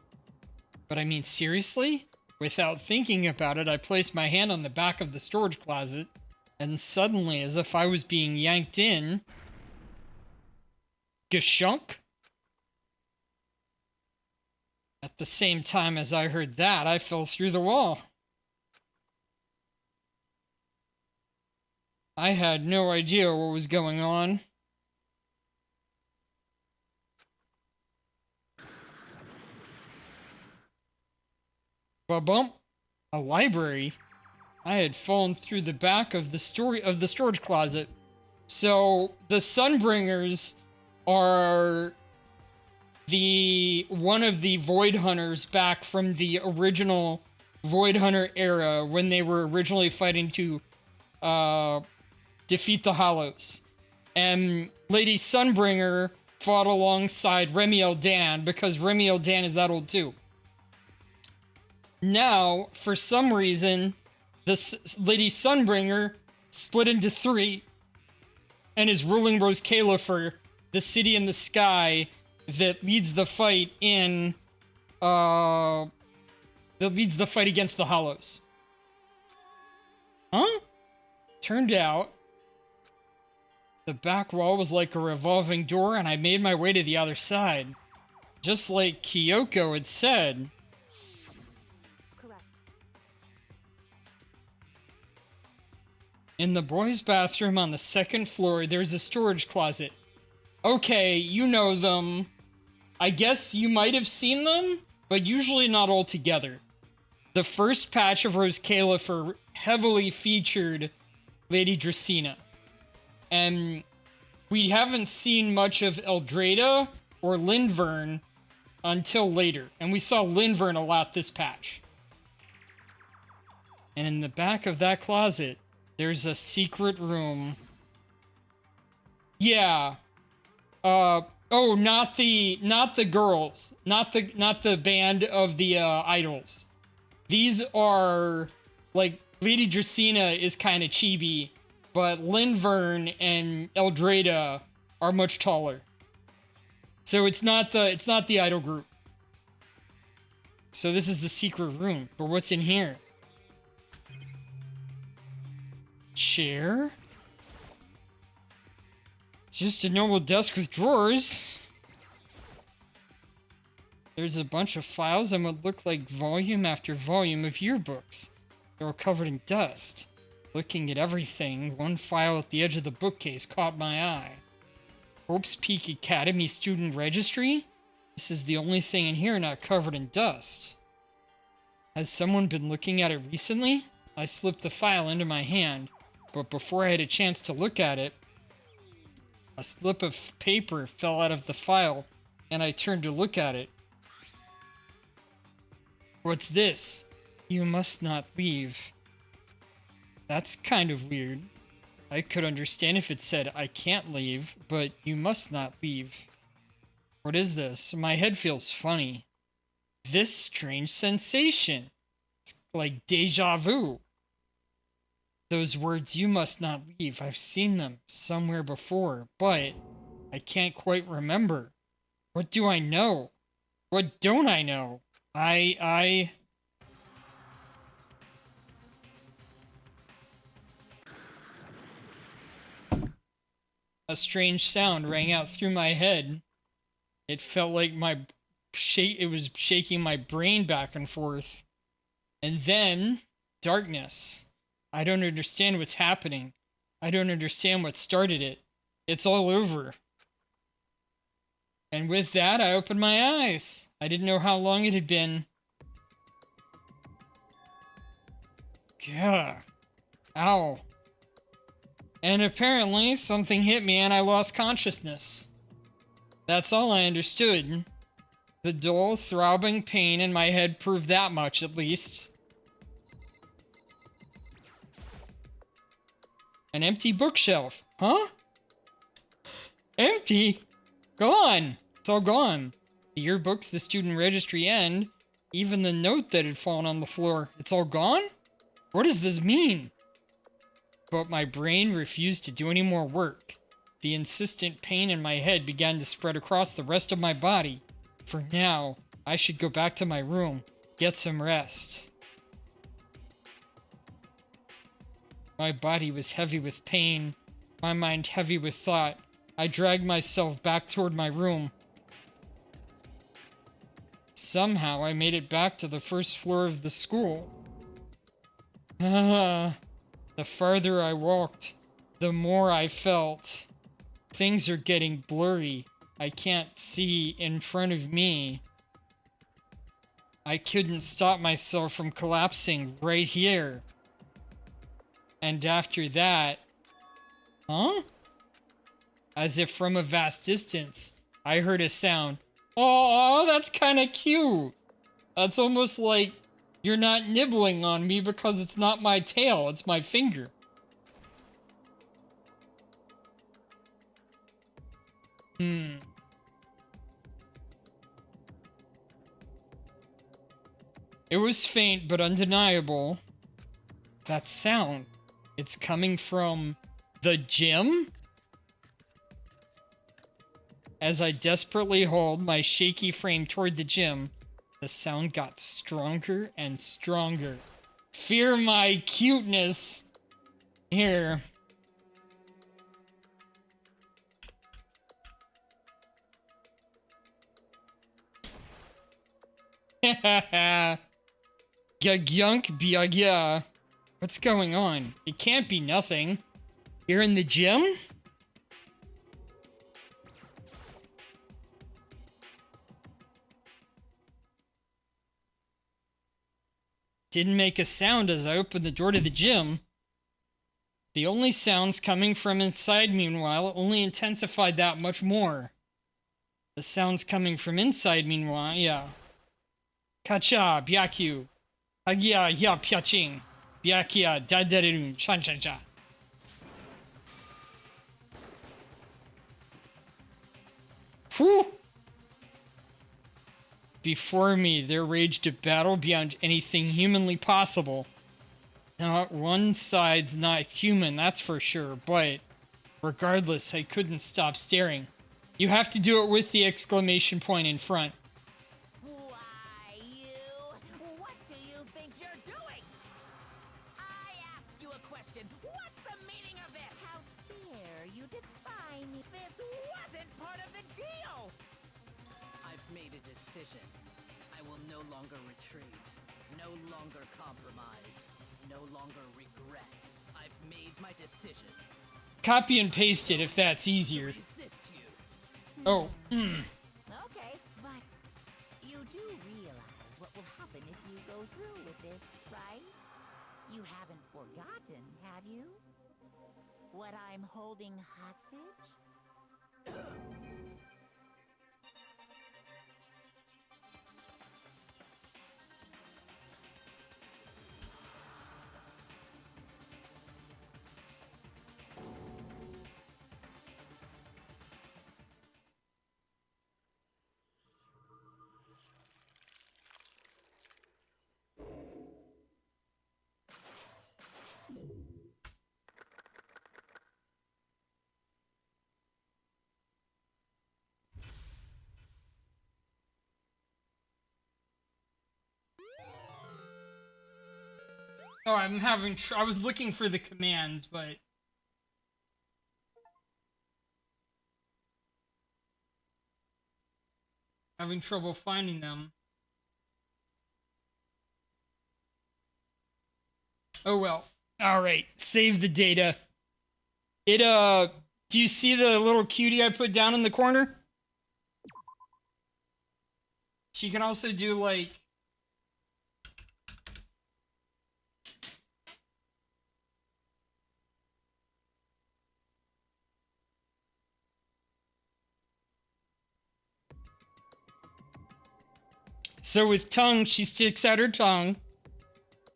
But I mean, seriously? Without thinking about it, I placed my hand on the back of the storage closet, and suddenly, as if I was being yanked in, gashunk? At the same time as I heard that, I fell through the wall. I had no idea what was going on. Ba-bump. A library. I had fallen through the back of the storage closet. So the Sunbringers are one of the Void Hunters back from the original Void Hunter era, when they were originally fighting to defeat the Hollows. And Lady Sunbringer fought alongside Remiel Dan, because Remiel Dan is that old too. Now, for some reason, this Lady Sunbringer split into three and is ruling Roskala for the city in the sky that leads the fight against the Hollows. Huh? Turned out, the back wall was like a revolving door, and I made my way to the other side. Just like Kyoko had said. Correct. In the boys' bathroom on the second floor, there's a storage closet. Okay, you know them. I guess you might have seen them, but usually not all together. The first patch of Rose Califer heavily featured Lady Dracena. And we haven't seen much of Eldrada or Lindvern until later. And we saw Lindvern a lot this patch. And in the back of that closet, there's a secret room. Yeah. Oh, not the girls. Not the band of the idols. These are, like, Lady Dracena is kind of chibi, but Lindvern and Eldrada are much taller. So it's not the idol group. So this is the secret room. But what's in here? Chair? It's just a normal desk with drawers. There's a bunch of files and what look like volume after volume of yearbooks. They're all covered in dust. Looking at everything, one file at the edge of the bookcase caught my eye. Hope's Peak Academy Student Registry? This is the only thing in here not covered in dust. Has someone been looking at it recently? I slipped the file into my hand, but before I had a chance to look at it, a slip of paper fell out of the file, and I turned to look at it. What's this? You must not leave. That's kind of weird. I could understand if it said, I can't leave, but you must not leave. What is this? My head feels funny. This strange sensation. It's like deja vu. Those words, you must not leave, I've seen them somewhere before, but I can't quite remember. What do I know? What don't I know? A strange sound rang out through my head. It felt like it was shaking my brain back and forth. And then, darkness. I don't understand what's happening. I don't understand what started it. It's all over. And with that, I opened my eyes. I didn't know how long it had been. Gah. Ow. And apparently, something hit me and I lost consciousness. That's all I understood. The dull, throbbing pain in my head proved that much, at least. An empty bookshelf. Huh? Empty? Gone. It's all gone. The yearbooks, the student registry, and even the note that had fallen on the floor. It's all gone? What does this mean? But my brain refused to do any more work. The insistent pain in my head began to spread across the rest of my body. For now, I should go back to my room, get some rest. My body was heavy with pain, my mind heavy with thought. I dragged myself back toward my room. Somehow I made it back to the first floor of the school. The farther I walked, the more I felt. Things are getting blurry. I can't see in front of me. I couldn't stop myself from collapsing right here. And after that... Huh? As if from a vast distance, I heard a sound. Oh, that's kind of cute. That's almost like you're not nibbling on me because it's not my tail, it's my finger. It was faint but undeniable. That sound. It's coming from the gym? As I desperately hauled my shaky frame toward the gym, the sound got stronger and stronger. Fear my cuteness. Here. Gyunk Byagya. What's going on? It can't be nothing. You're in the gym? Didn't make a sound as I opened the door to the gym. The only sounds coming from inside, meanwhile, only intensified that much more. The sounds coming from inside, meanwhile, yeah. Kacha, Byakyu. Hagia, ya, Pyaching. Byakia, Dadarun, Chan Chan Chan. Whew! Before me, there raged a battle beyond anything humanly possible. Not one side's not human, that's for sure, but regardless, I couldn't stop staring. You have to do it with the exclamation point in front. Why, you? What do you think you're doing? I asked you a question. What's the meaning of this? How dare you defy me? This wasn't part of the deal! I've made a decision. I will no longer retreat, no longer compromise, no longer regret. I've made my decision. Copy and paste it if that's easier. Resist you. Oh, Okay, but you do realize what will happen if you go through with this, right? You haven't forgotten, have you? What I'm holding hostage? oh, I'm having. I was looking for the commands, but having trouble finding them. Oh well. All right, save the data. It do you see the little cutie I put down in the corner? She can also do like so with tongue, she sticks out her tongue.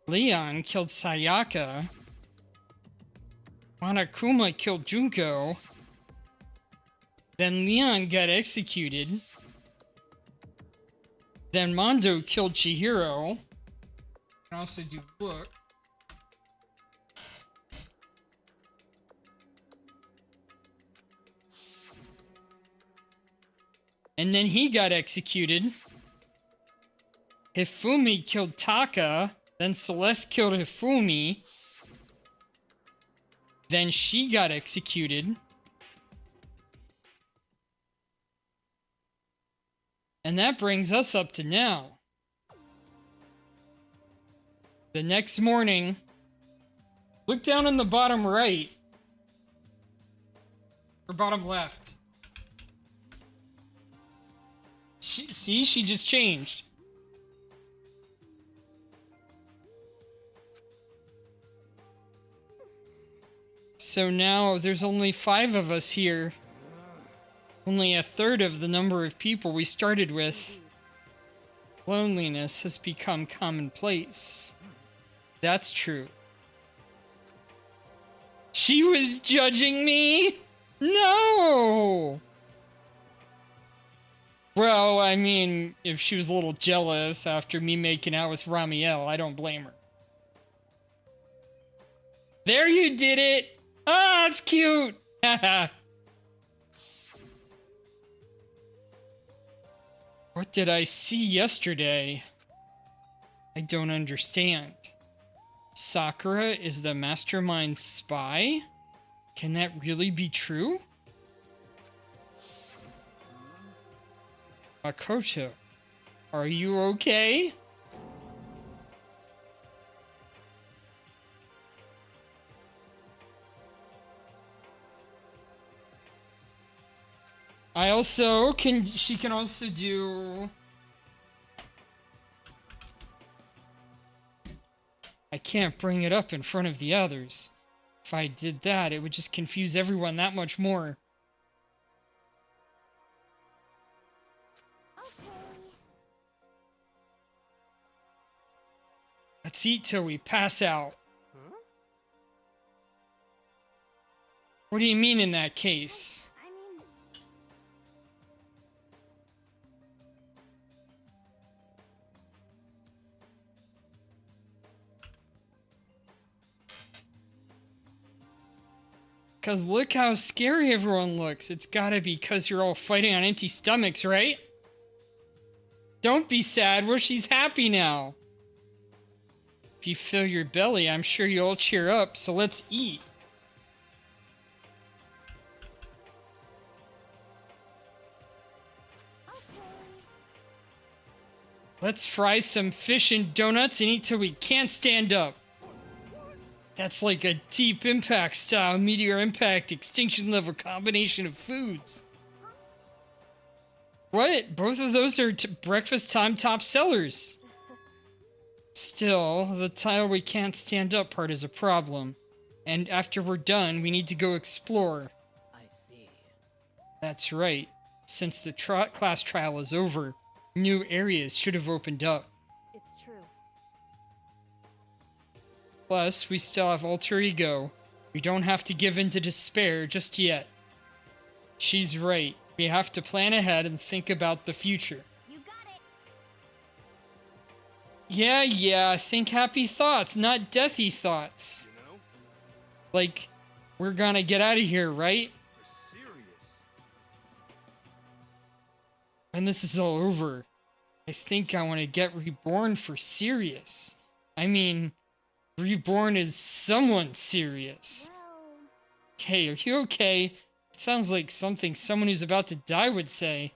Leon killed Sayaka. Monokuma killed Junko. Then Leon got executed. Then Mondo killed Chihiro. Can also do look. And then he got executed. Hifumi killed Taka. Then Celeste killed Hifumi. Then she got executed. And that brings us up to now. The next morning, look down in the bottom right. Or bottom left. See, she just changed. So now there's only 5 of us here. Only a third of the number of people we started with. Loneliness has become commonplace. That's true. She was judging me? No! Well, I mean, if she was a little jealous after me making out with Ramiel, I don't blame her. There you did it! Ah, it's cute! Haha. What did I see yesterday? I don't understand. Sakura is the mastermind spy? Can that really be true? Makoto, are you okay? She can also do... I can't bring it up in front of the others. If I did that, it would just confuse everyone that much more. Let's eat till we pass out. What do you mean in that case? Because look how scary everyone looks. It's gotta be because you're all fighting on empty stomachs, right? Don't be sad. Well, she's happy now. If you fill your belly, I'm sure you'll all cheer up, so let's eat. Let's fry some fish and donuts and eat till we can't stand up. That's like a deep impact style, meteor impact, extinction level combination of foods. What? Both of those are breakfast time top sellers. Still, the tile we can't stand up part is a problem. And after we're done, we need to go explore. I see. That's right. Since the class trial is over, new areas should have opened up. It's true. Plus, we still have alter ego. We don't have to give in to despair just yet. She's right. We have to plan ahead and think about the future. You got it. Yeah, think happy thoughts, not deathy thoughts. You know? Like, we're gonna get out of here, right? We're serious. When this is all over, I think I want to get reborn for serious. I mean, reborn is someone serious. Hey, are you okay? It sounds like something someone who's about to die would say.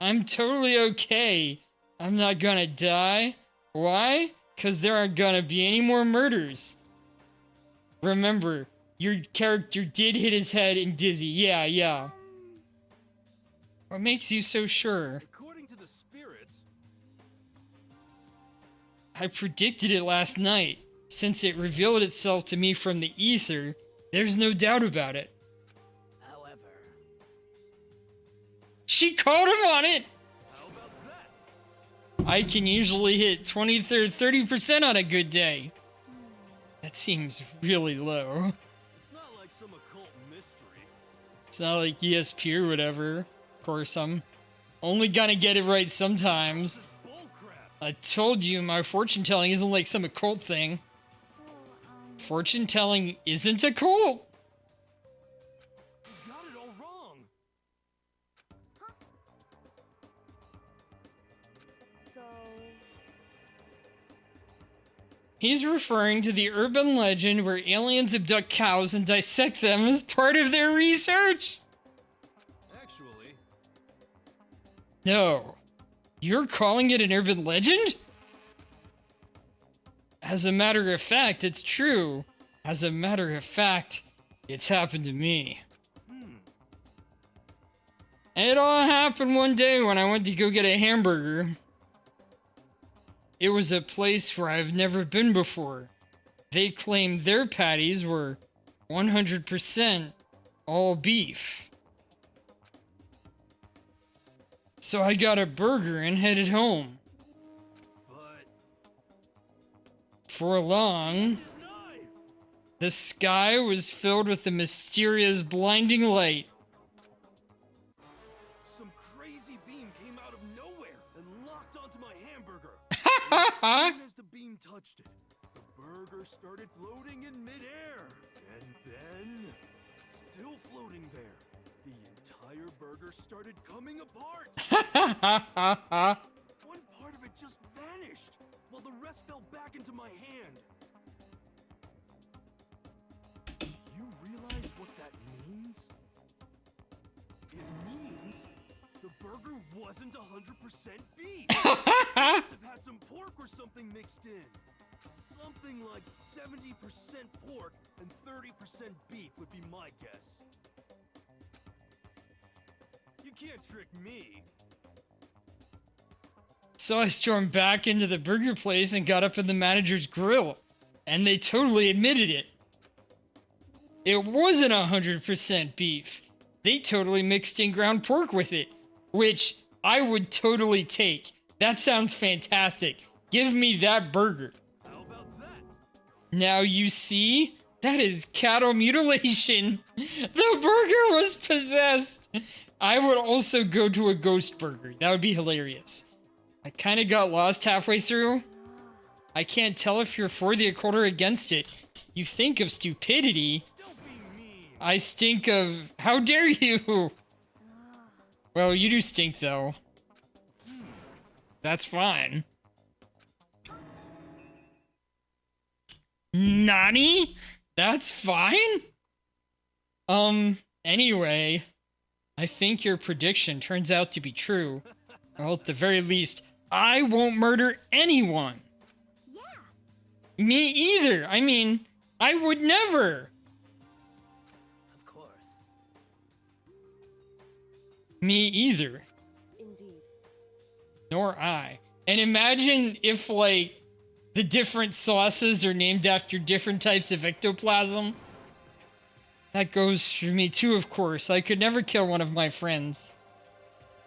I'm totally okay. I'm not gonna die. Why? Because there aren't gonna be any more murders. Remember, your character did hit his head and dizzy. Yeah. What makes you so sure? According to the spirits... I predicted it last night. Since it revealed itself to me from the ether, there's no doubt about it. However... She called him on it! How about that? I can usually hit 20 to 30% on a good day. That seems really low. It's not like some occult mystery. It's not like ESP or whatever. Of course, I'm only gonna get it right sometimes. This is bullcrap. I told you my fortune telling isn't like some occult thing. Fortune telling isn't a cult. You got it all wrong. So... He's referring to the urban legend where aliens abduct cows and dissect them as part of their research. Actually... No. You're calling it an urban legend? As a matter of fact, it's true. As a matter of fact, it's happened to me. It all happened one day when I went to go get a hamburger. It was a place where I've never been before. They claimed their patties were 100% all beef. So I got a burger and headed home. For long, the sky was filled with a mysterious blinding light. Some crazy beam came out of nowhere and locked onto my hamburger. As soon as the beam touched it, the burger started floating in midair. And then, still floating there, the entire burger started coming apart. One part of it just vanished, while the rest fell back into my hand. you realize what that means? It means the burger wasn't 100% beef. It must have had some pork or something mixed in. Something like 70% pork and 30% beef would be my guess. You can't trick me. So I stormed back into the burger place and got up in the manager's grill, and they totally admitted it. It wasn't 100% beef. They totally mixed in ground pork with it, which I would totally take. That sounds fantastic. Give me that burger. How about that? Now you see, that is cattle mutilation. The burger was possessed. I would also go to a ghost burger. That would be hilarious. I kind of got lost halfway through. I can't tell if you're for the occult or against it. You think of stupidity. I stink of... How dare you? Well, you do stink, though. That's fine. Nani? That's fine? Anyway, I think your prediction turns out to be true. Well, at the very least, I won't murder anyone. Yeah. Me either. I mean, I would never. Of course. Me either. Indeed. Nor I. And imagine if, like, the different sauces are named after different types of ectoplasm. That goes for me too, of course. I could never kill one of my friends.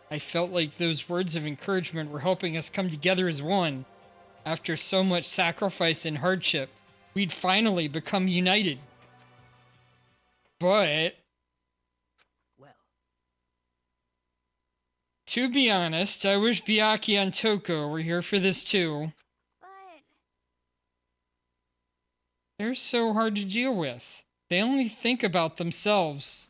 I felt like those words of encouragement were helping us come together as one. After so much sacrifice and hardship, we'd finally become united. But... Well. To be honest, I wish Byakuya and Toko were here for this too. But... They're so hard to deal with. They only think about themselves.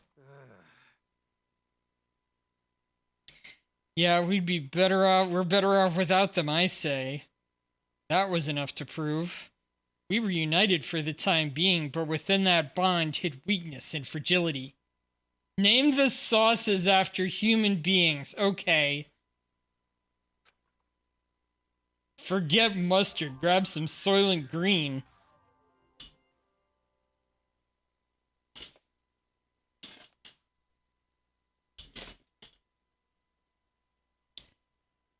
Yeah, we'd be better off. We're better off without them, I say. That was enough to prove. We were united for the time being, but within that bond hid weakness and fragility. Name the sauces after human beings. Okay. Forget mustard. Grab some Soylent Green.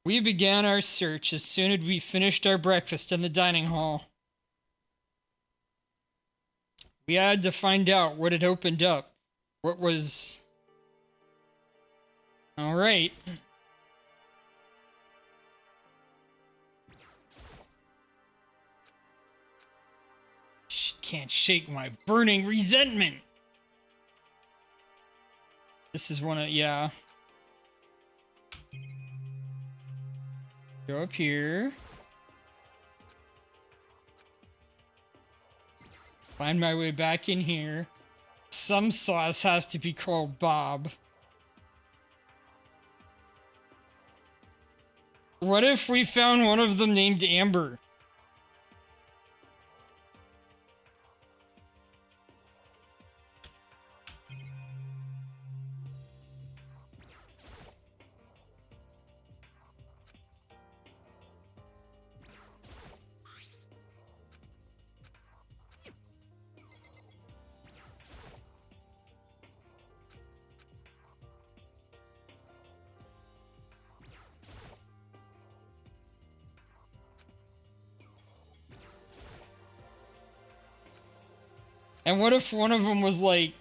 We began our search as soon as we finished our breakfast in the dining hall. We had to find out what had opened up. What was... Alright. Can't shake my burning resentment. This is one of... Yeah. Go up here. Find my way back in here. Some sauce has to be called Bob. What if we found one of them named Amber? And what if one of them was like,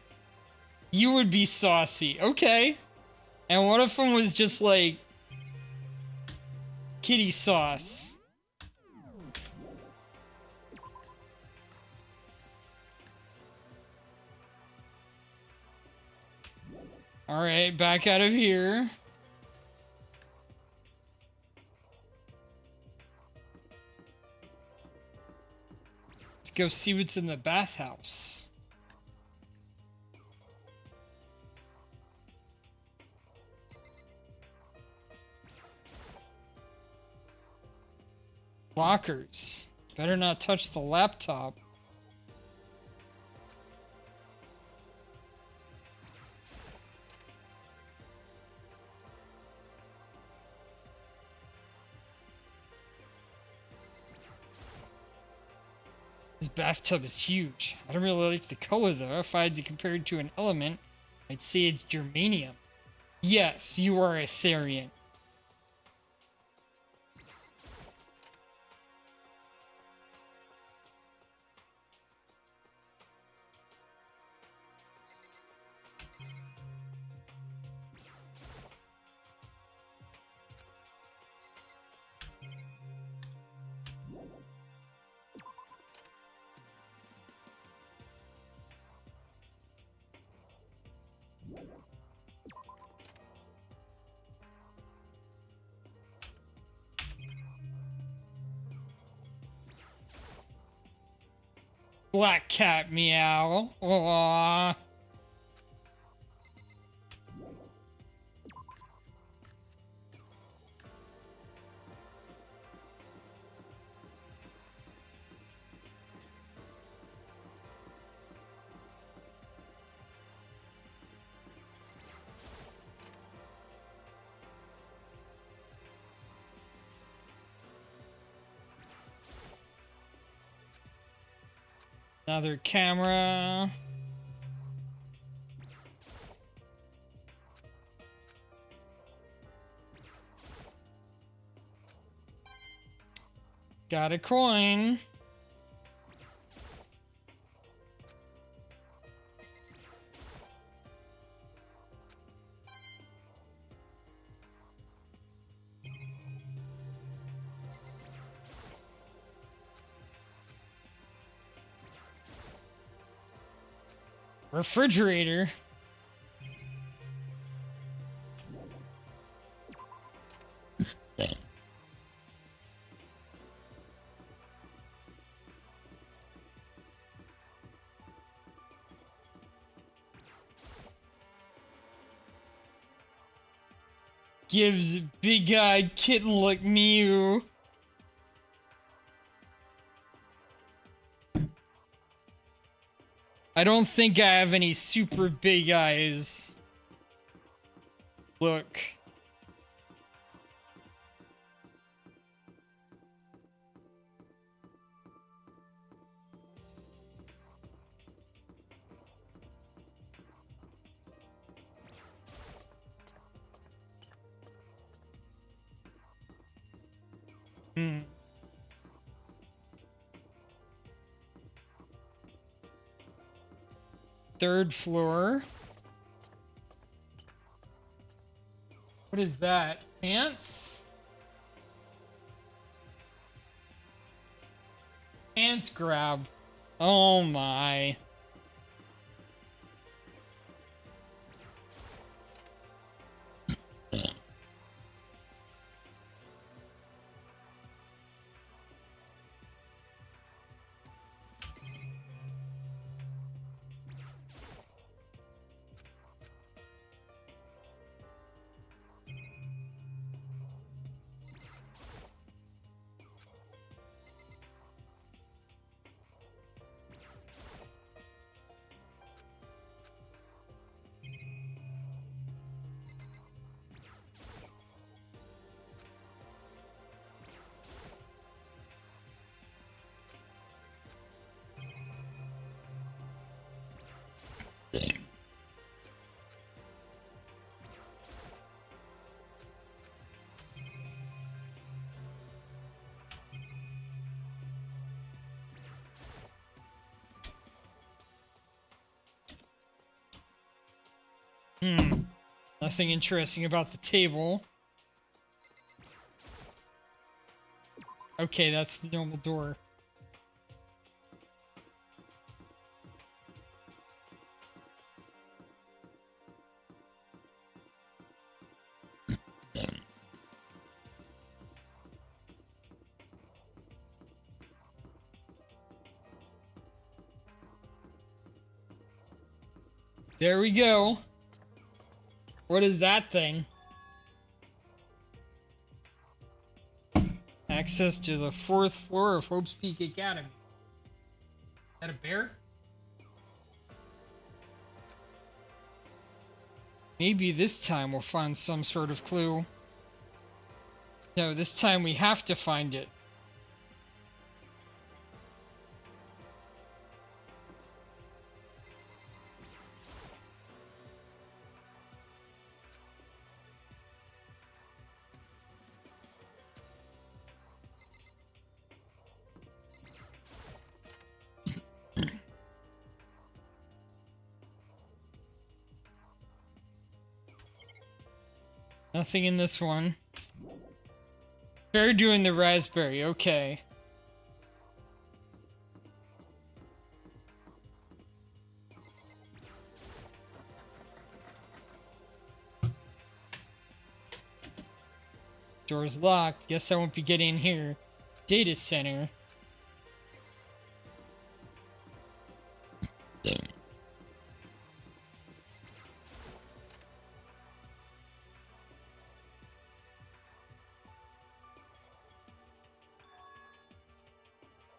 you would be saucy? Okay. And what if one was just like, kitty sauce? Alright, back out of here. Let's go see what's in the bathhouse. Lockers. Better not touch the laptop. This bathtub is huge. I don't really like the color though. If I had to compare it to an element, I'd say it's germanium. Yes, you are a Therian. Black cat meow. Aww. Another camera. Got a coin. Refrigerator. Gives big-eyed kitten look Mew. I don't think I have any super big eyes. Look. Third floor. What is that? Pants? Pants grab. Oh my. Nothing interesting about the table. Okay, that's the normal door. There we go. What is that thing? Access to the 4th floor of Hope's Peak Academy. Is that a bear? Maybe this time we'll find some sort of clue. No, this time we have to find it. Nothing in this one. Fair doing the raspberry, okay. Door's locked. Guess I won't be getting in here. Data center.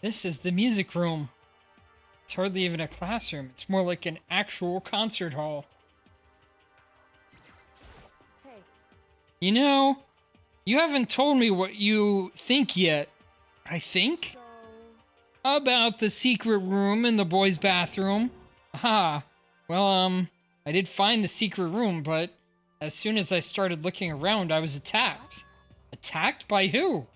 This is the music room. It's hardly even a classroom. It's more like an actual concert hall. Hey. You know, you haven't told me what you think yet. I think? About the secret room in the boys' bathroom. Ah, well, I did find the secret room, but as soon as I started looking around, I was attacked. Attacked by who?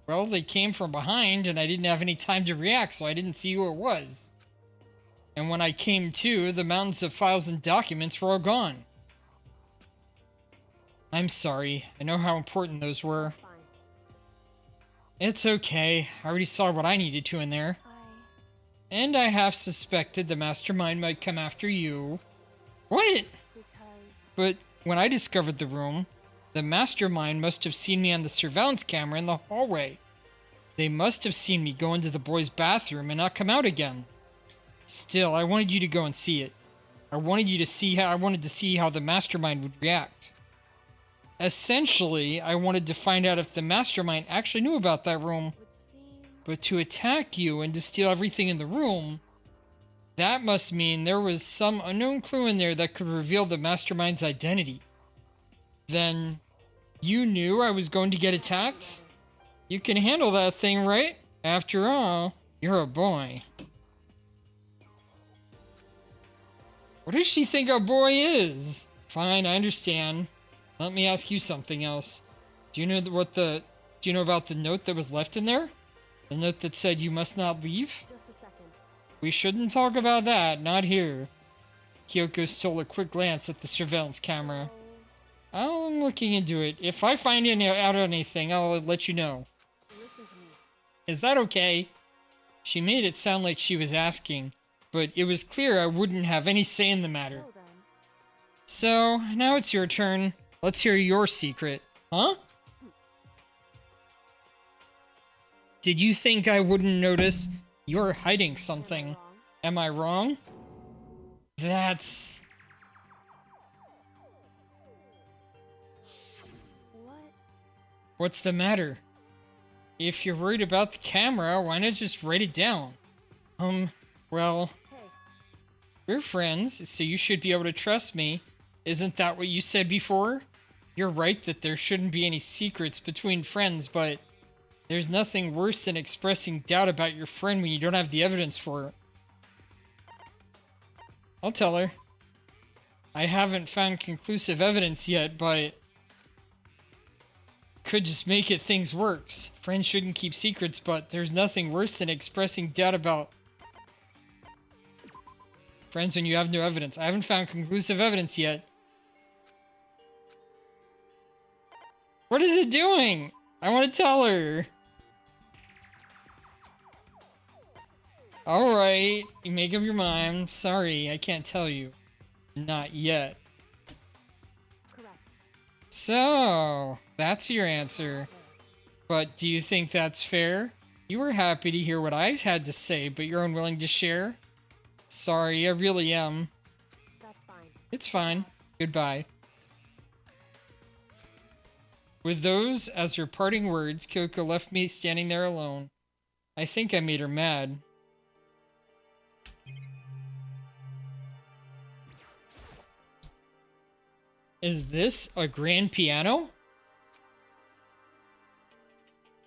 Well, they came from behind, and I didn't have any time to react, so I didn't see who it was. And when I came to, the mountains of files and documents were all gone. I'm sorry. I know how important those were. It's okay. I already saw what I needed to in there. And I half suspected the mastermind might come after you. What? But when I discovered the room, the mastermind must have seen me on the surveillance camera in the hallway. They must have seen me go into the boys' bathroom and not come out again. Still, I wanted you to go and see it. I wanted to see how the mastermind would react. Essentially, I wanted to find out if the mastermind actually knew about that room. But to attack you and to steal everything in the room, that must mean there was some unknown clue in there that could reveal the mastermind's identity. Then, you knew I was going to get attacked? You can handle that thing, right? After all, you're a boy. What does she think a boy is? Fine, I understand. Let me ask you something else. Do you know about the note that was left in there? The note that said you must not leave? Just a second. We shouldn't talk about that, not here. Kyoko stole a quick glance at the surveillance camera. I'm looking into it. If I find out anything, I'll let you know. Listen to me. Is that okay? She made it sound like she was asking, but it was clear I wouldn't have any say in the matter. So, now it's your turn. Let's hear your secret. Huh? Did you think I wouldn't notice? You're hiding something. Am I wrong? That's... What's the matter? If you're worried about the camera, why not just write it down? Well... We're friends, so you should be able to trust me. Isn't that what you said before? You're right that there shouldn't be any secrets between friends, but... There's nothing worse than expressing doubt about your friend when you don't have the evidence for it. I'll tell her. I haven't found conclusive evidence yet, but... Could just make it things worse. Friends shouldn't keep secrets, but there's nothing worse than expressing doubt about... Friends when you have no evidence. I haven't found conclusive evidence yet. What is it doing? I want to tell her. Alright, you make up your mind. Sorry, I can't tell you. Not yet. Correct. So, that's your answer. But do you think that's fair? You were happy to hear what I had to say, but you're unwilling to share? Sorry, I really am. That's fine. It's fine. Goodbye. With those as her parting words, Kyoko left me standing there alone. I think I made her mad. Is this a grand piano?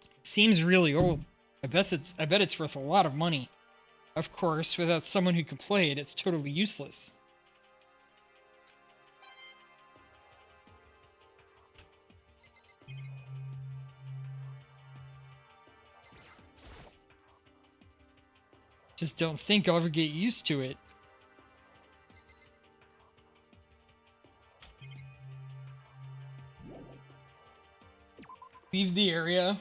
It seems really old. I bet it's worth a lot of money. Of course, without someone who can play it, it's totally useless. Just don't think I'll ever get used to it. Leave the area.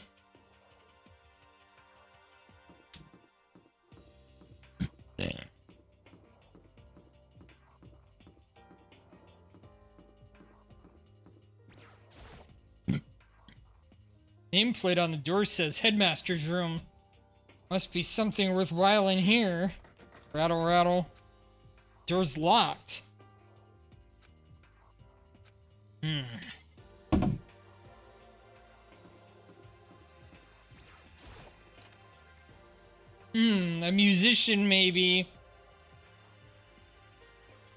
Nameplate on the door says Headmaster's room. Must be something worthwhile in here. Rattle, rattle. Door's locked. A musician maybe.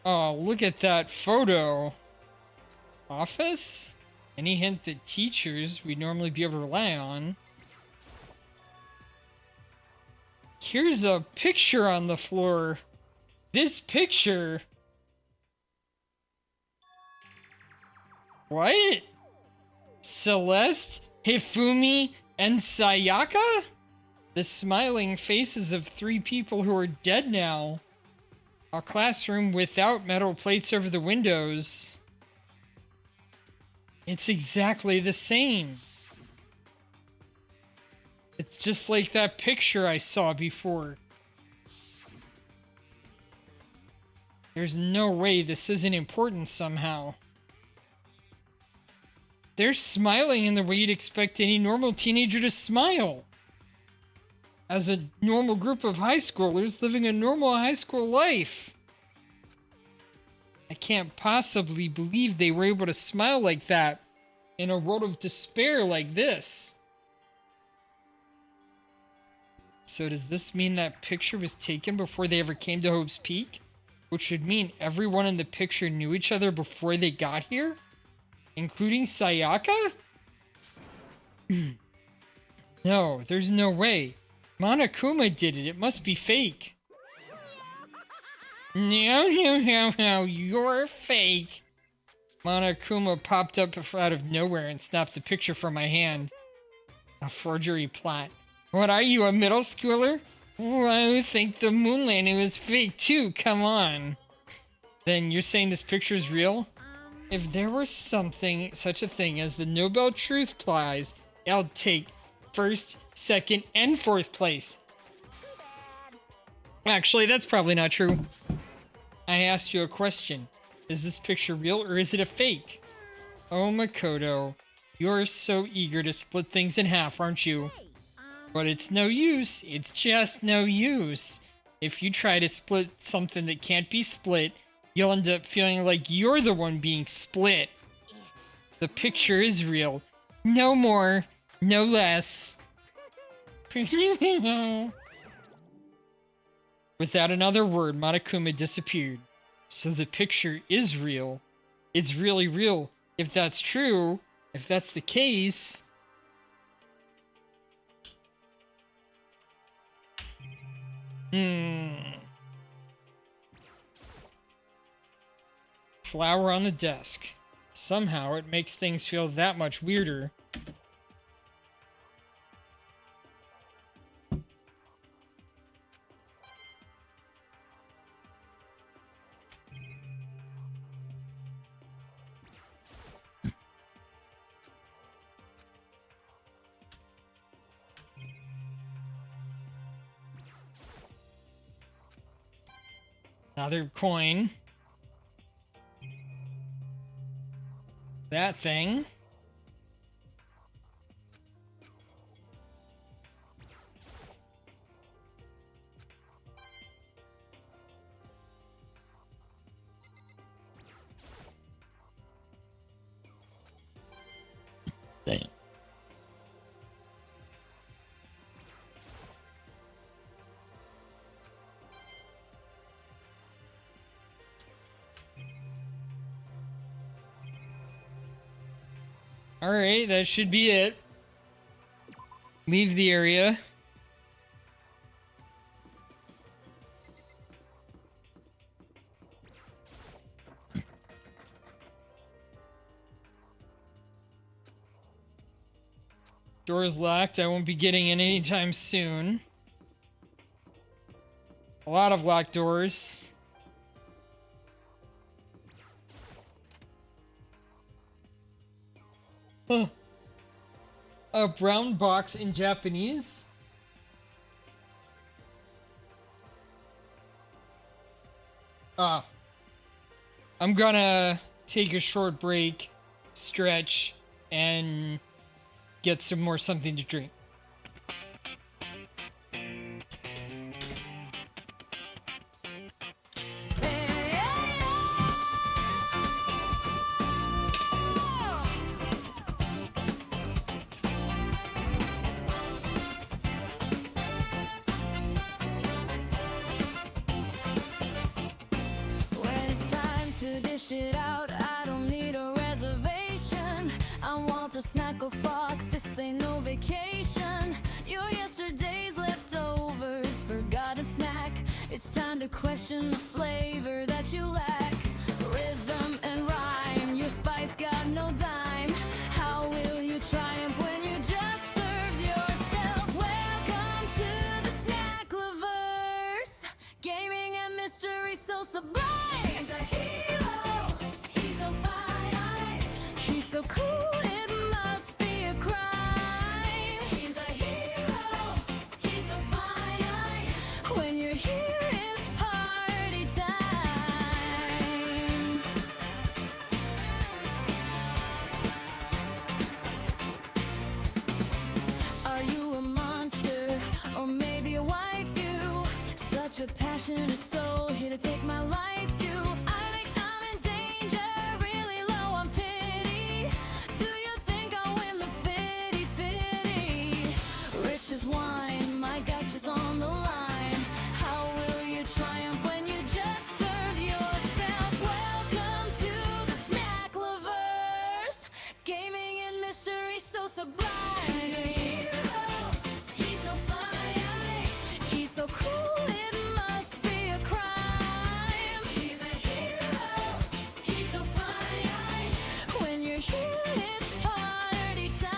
Oh, look at that photo. Office? Any hint that teachers we'd normally be able to rely on? Here's a picture on the floor. This picture. What? Celeste, Hifumi, and Sayaka? The smiling faces of 3 people who are dead now. A classroom without metal plates over the windows. It's exactly the same. It's just like that picture I saw before. There's no way this isn't important somehow. They're smiling in the way you'd expect any normal teenager to smile. As a normal group of high schoolers living a normal high school life. I can't possibly believe they were able to smile like that in a world of despair like this. So does this mean that picture was taken before they ever came to Hope's Peak? Which would mean everyone in the picture knew each other before they got here? Including Sayaka? No, there's no way. Monokuma did it. It must be fake. No, you're fake. Monokuma popped up out of nowhere and snapped the picture from my hand. A forgery plot. What are you, a middle schooler? I think the moon landing was fake too, come on. Then you're saying this picture is real? If there was such a thing as the Nobel Truth Prize, I'll take first, second, and fourth place. Actually, that's probably not true. I asked you a question. Is this picture real or is it a fake? Oh, Makoto, you're so eager to split things in half, aren't you? But it's no use. It's just no use. If you try to split something that can't be split, you'll end up feeling like you're the one being split. The picture is real. No more, no less. Without another word, Monokuma disappeared. So the picture is real. It's really real. If that's true, if that's the case... Flower on the desk. Somehow it makes things feel that much weirder. Another coin. That thing. Damn. Alright, that should be it. Leave the area. Door's locked. I won't be getting in anytime soon. A lot of locked doors. Huh. a brown box in Japanese? I'm gonna take a short break, stretch, and get some more something to drink. When it's time to dish it out, I don't need a reservation. I want a snack or fox, this ain't no vacation. Your yesterday's leftovers, forgotten snack. It's time to question the flavor that you lack. Rhythm and rhyme, your spice got no dime. How will you triumph when you just served yourself? Welcome to the snack lovers, gaming and mystery so sublime. He's a hero, he's so fine, he's so cool, it must be a crime. He's a hero, he's so fine. When you're here, it's party time. Are you a monster or maybe a wife? You such a passionate soul, here to take my life. You, I think I'm in danger, really low on pity. Do you think I'll win the fitty? Rich as wine, my gotcha's on the line. How will you triumph when you just serve yourself? Welcome to the snack lovers, gaming and mystery so sublime. He's a hero, he's so fine, he's so cool, it must be a crime. He's a hero, he's so fine. When you're here, it's party time.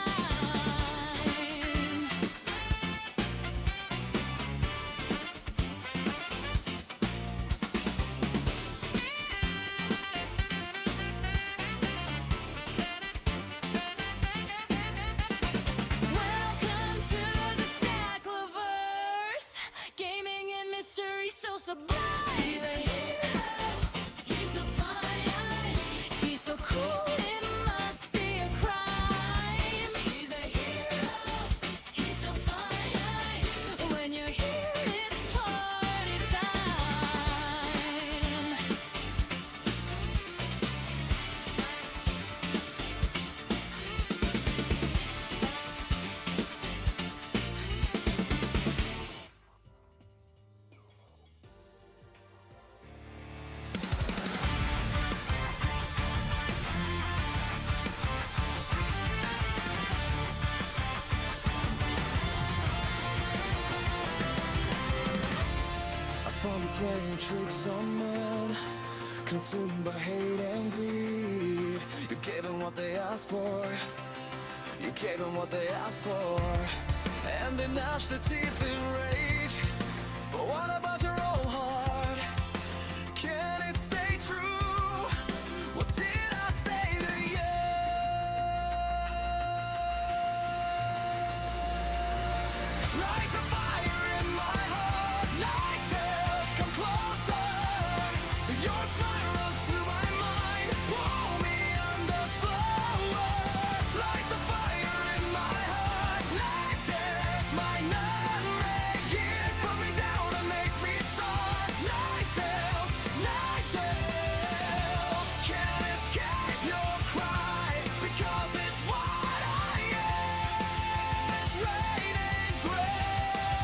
Welcome to the snack lovers, gaming and mystery so sublime. He's a hero, he's so fine, he's so cool, it must be a crime. He's a hero, he's so fine. When you're here, it's party time. I found you playing tricks on men, consumed by hate and greed. You gave them what they asked for, you gave them what they asked for, and they gnashed their teeth in rage. But what about your old heart? Can it stay true? What did I say to you? Light the fire in my heart, night tales come closer. Your smile runs through my mind, pull me under slower. Light the fire in my heart, night tales, my nightmare years put me down and make me start. Night tales, can't escape your cry because it's what I am. It's raining dread.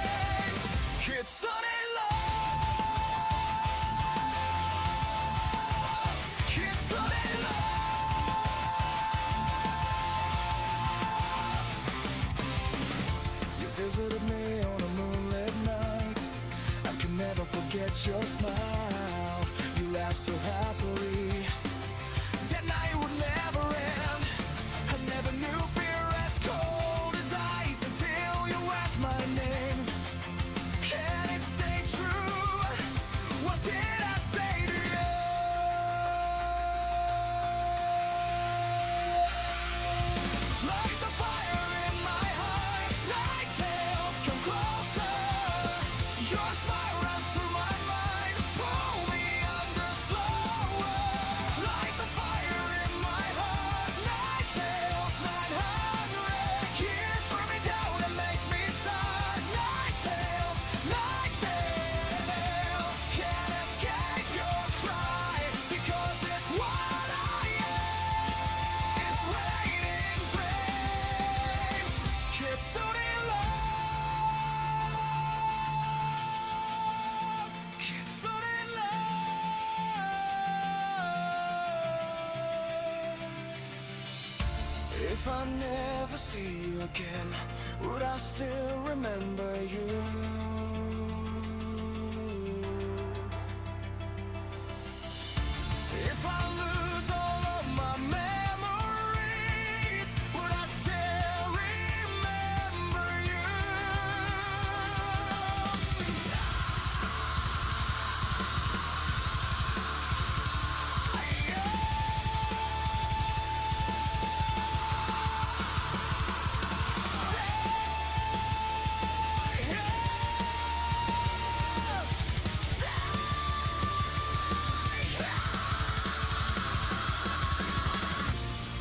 If I never see you again, would I still remember you? If I lose all of my memories, would I still remember you?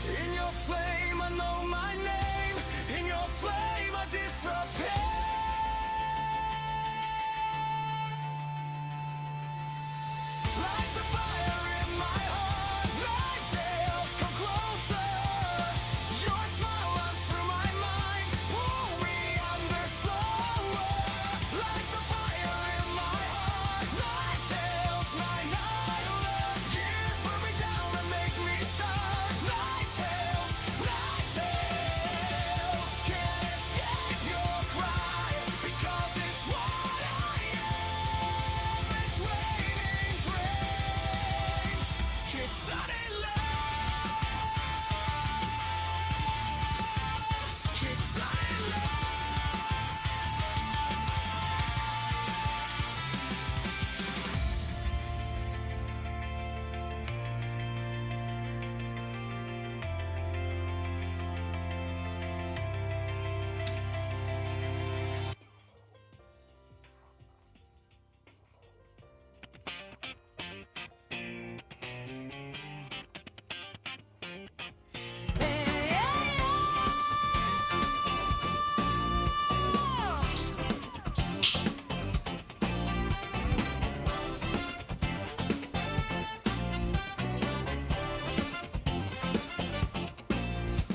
In your flame, I know my name. In your flame, I disappear. Like the fire in my heart, night tales come closer. Your smile runs through my mind, pull me under slower. Like the fire in my heart, night tales, night love. Years burn me down and make me start. Night tales, can't escape your cry because it's what I am. It's raining dreams. It's suddenly it's suddenly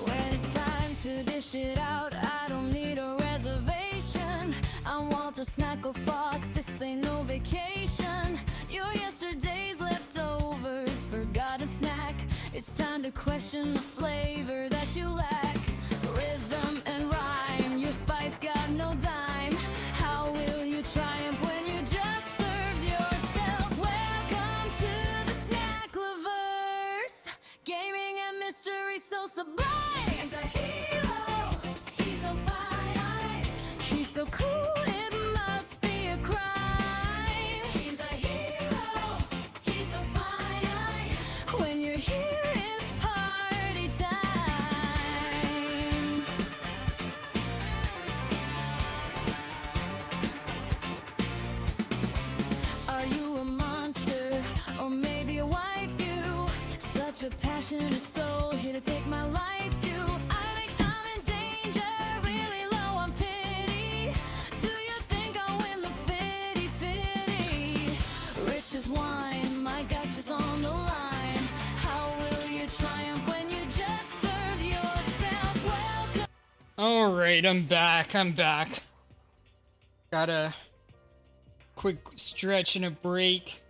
When it's time to dish it out, I don't need a reservation. I want a snack or fox, this ain't no vacation. Your yesterday's leftovers, forgotten snack. It's time to question the flavor that you lack. Rhythm and rhyme, your spice got no dime. How will you triumph when you just served yourself? Welcome to the snack lovers, gaming and mystery so sublime. He's a hero, he's so fine, he's so cool, it must be a crime. He's a hero, he's so fine. When you're here, it's party time. Are you a monster or maybe a wife? You such a passionate soul here to take my life. You, I think I'm in danger, really low on pity. Do you think I'll win the fitty? Rich as wine, my gotcha's on the line. How will you triumph when you just serve yourself? Welcome. All right, I'm back. Got a quick stretch and a break.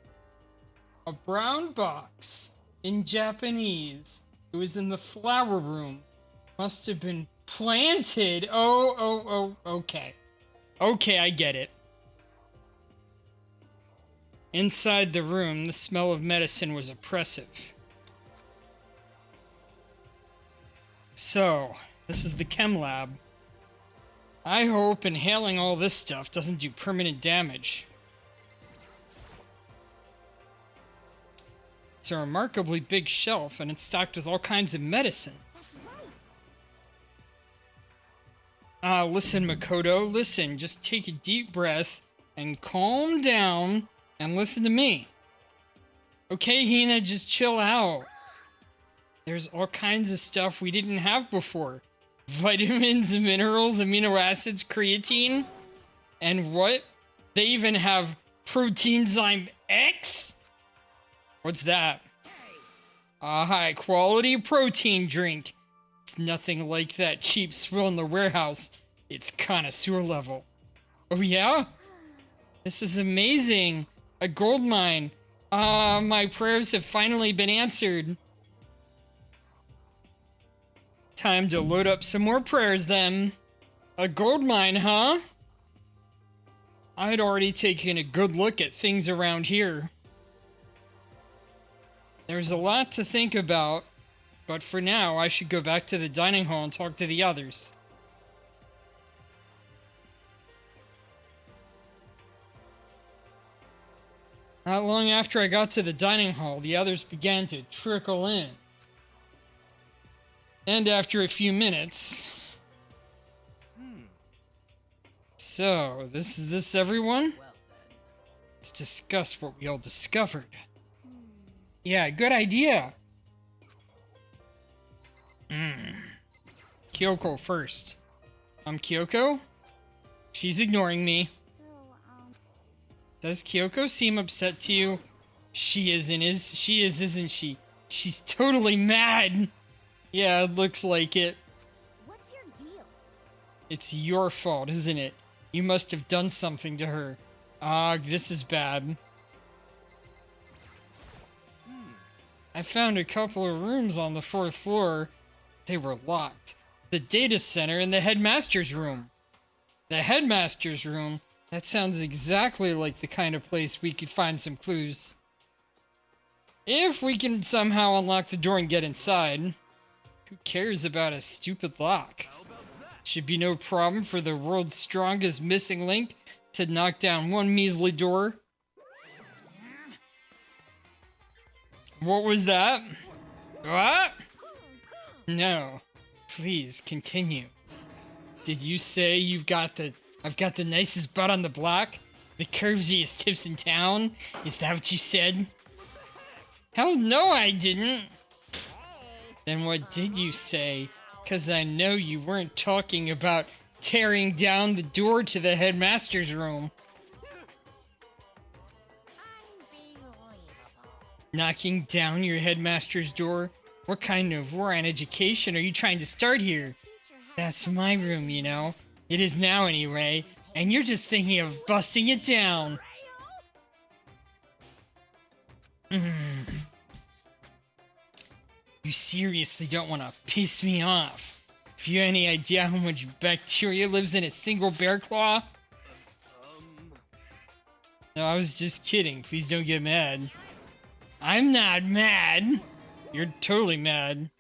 A brown box in Japanese. It was in the flower room. Must have been planted. Okay. Okay, I get it. Inside the room, the smell of medicine was oppressive. So, this is the chem lab. I hope inhaling all this stuff doesn't do permanent damage. It's a remarkably big shelf, and it's stocked with all kinds of medicine. Listen, Makoto, listen. Just take a deep breath and calm down and listen to me. Okay, Hina, just chill out. There's all kinds of stuff we didn't have before. Vitamins, minerals, amino acids, creatine. And what? They even have Proteinzyme X? What's that? A high quality protein drink. It's nothing like that cheap swill in the warehouse. It's connoisseur level. Oh yeah? This is amazing. A gold mine. My prayers have finally been answered. Time to load up some more prayers then. A gold mine, huh? I'd already taken a good look at things around here. There's a lot to think about, but for now, I should go back to the dining hall and talk to the others. Not long after I got to the dining hall, the others began to trickle in. And after a few minutes... So, this is this everyone? Let's discuss what we all discovered. Yeah, good idea. Kyoko first. I'm Kyoko? She's ignoring me. Does Kyoko seem upset to you? She isn't, isn't she? She's totally mad! Yeah, it looks like it. What's your deal? It's your fault, isn't it? You must have done something to her. Ah, this is bad. I found a couple of rooms on the 4th floor. They were locked. The data center and the headmaster's room. The headmaster's room? That sounds exactly like the kind of place we could find some clues. If we can somehow unlock the door and get inside. Who cares about a stupid lock? Should be no problem for the world's strongest missing link to knock down one measly door. What was that? What? No. Please, continue. Did you say I've got the nicest butt on the block? The curviest tips in town? Is that what you said? Hell no, I didn't. Then what did you say? 'Cause I know you weren't talking about tearing down the door to the headmaster's room. Knocking down your headmaster's door? What kind of war on education are you trying to start here? That's my room, you know. It is now anyway, and you're just thinking of busting it down. You seriously don't want to piss me off. Have you any idea how much bacteria lives in a single bear claw? No, I was just kidding. Please don't get mad. I'm not mad. You're totally mad.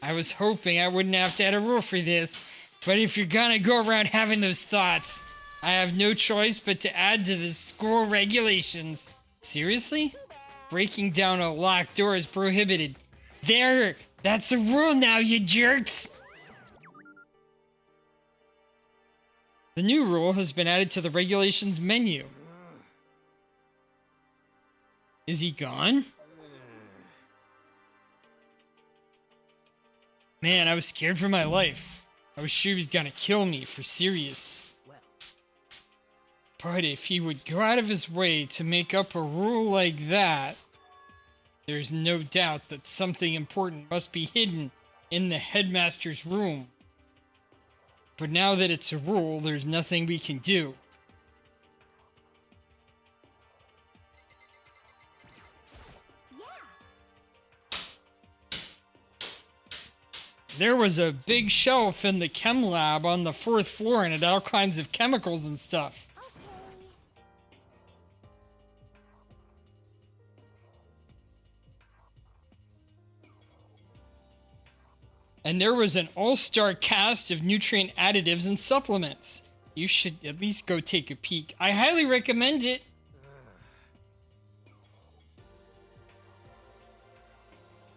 I was hoping I wouldn't have to add a rule for this, but if you're gonna go around having those thoughts, I have no choice but to add to the school regulations. Seriously? Breaking down a locked door is prohibited. There! That's a rule now, you jerks! The new rule has been added to the regulations menu. Is he gone? Man, I was scared for my life. I was sure he was gonna kill me for serious. But if he would go out of his way to make up a rule like that, there's no doubt that something important must be hidden in the headmaster's room. But now that it's a rule, there's nothing we can do. There was a big shelf in the chem lab on the 4th floor and it had all kinds of chemicals and stuff. And there was an all-star cast of nutrient additives and supplements. You should at least go take a peek. I highly recommend it.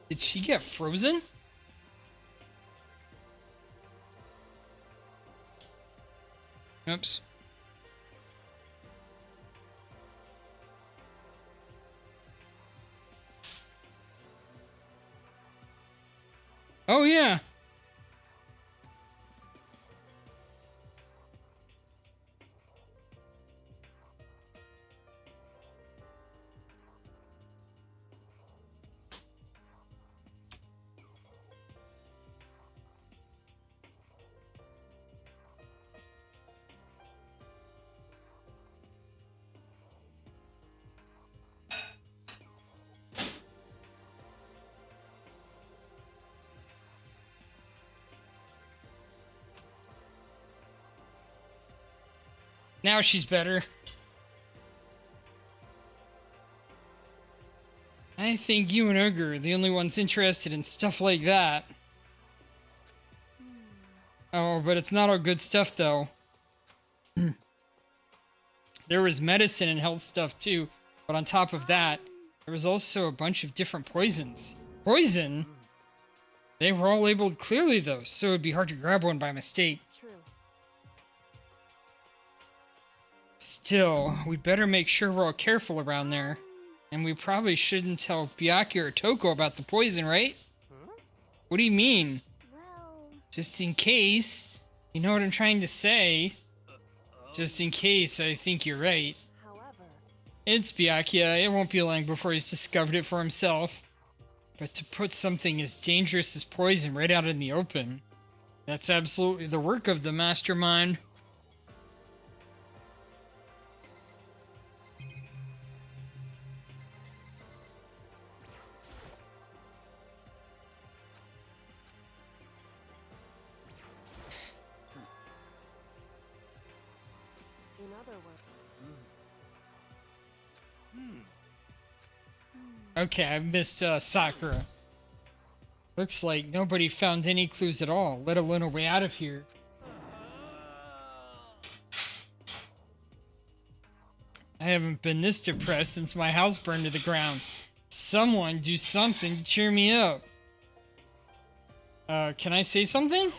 Did she get frozen? Oops. Oh, yeah. Now she's better. I think you and Ugur are the only ones interested in stuff like that. Oh, but it's not all good stuff, though. There was medicine and health stuff, too. But on top of that, there was also a bunch of different poisons. Poison? They were all labeled clearly, though, so it'd be hard to grab one by mistake. Still, we'd better make sure we're all careful around there. And we probably shouldn't tell Byakuya or Toko about the poison, right? What do you mean? Just in case. You know what I'm trying to say? Just in case, I think you're right. It's Byakuya. It won't be long before he's discovered it for himself. But to put something as dangerous as poison right out in the open, that's absolutely the work of the mastermind. In other words. Okay, I missed Sakura. Looks like nobody found any clues at all, let alone a way out of here. I haven't been this depressed since my house burned to the ground. Someone do something to cheer me up. Can I say something?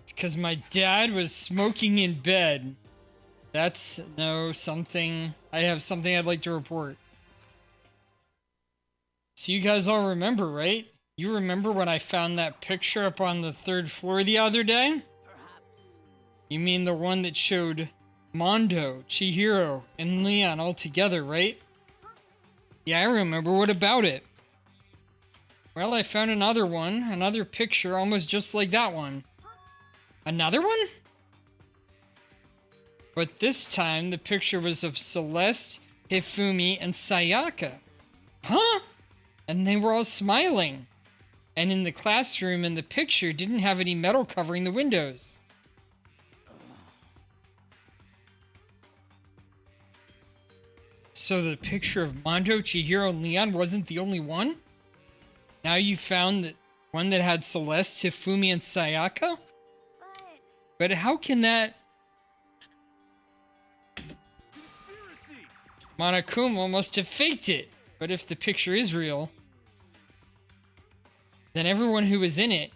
It's because my dad was smoking in bed. That's something. I have something I'd like to report. So you guys all remember, right? You remember when I found that picture up on the 3rd floor the other day? You mean the one that showed Mondo, Chihiro, and Leon all together, right? Yeah, I remember. What about it? Well, I found another picture almost just like that one. Another one? But this time, the picture was of Celeste, Hifumi, and Sayaka. Huh? And they were all smiling. And in the classroom in the picture didn't have any metal covering the windows. So the picture of Mondo, Chihiro, and Leon wasn't the only one? Now you found that one that had Celeste, Hifumi, and Sayaka? But how can that... Monokuma must have faked it. But if the picture is real, then everyone who was in it,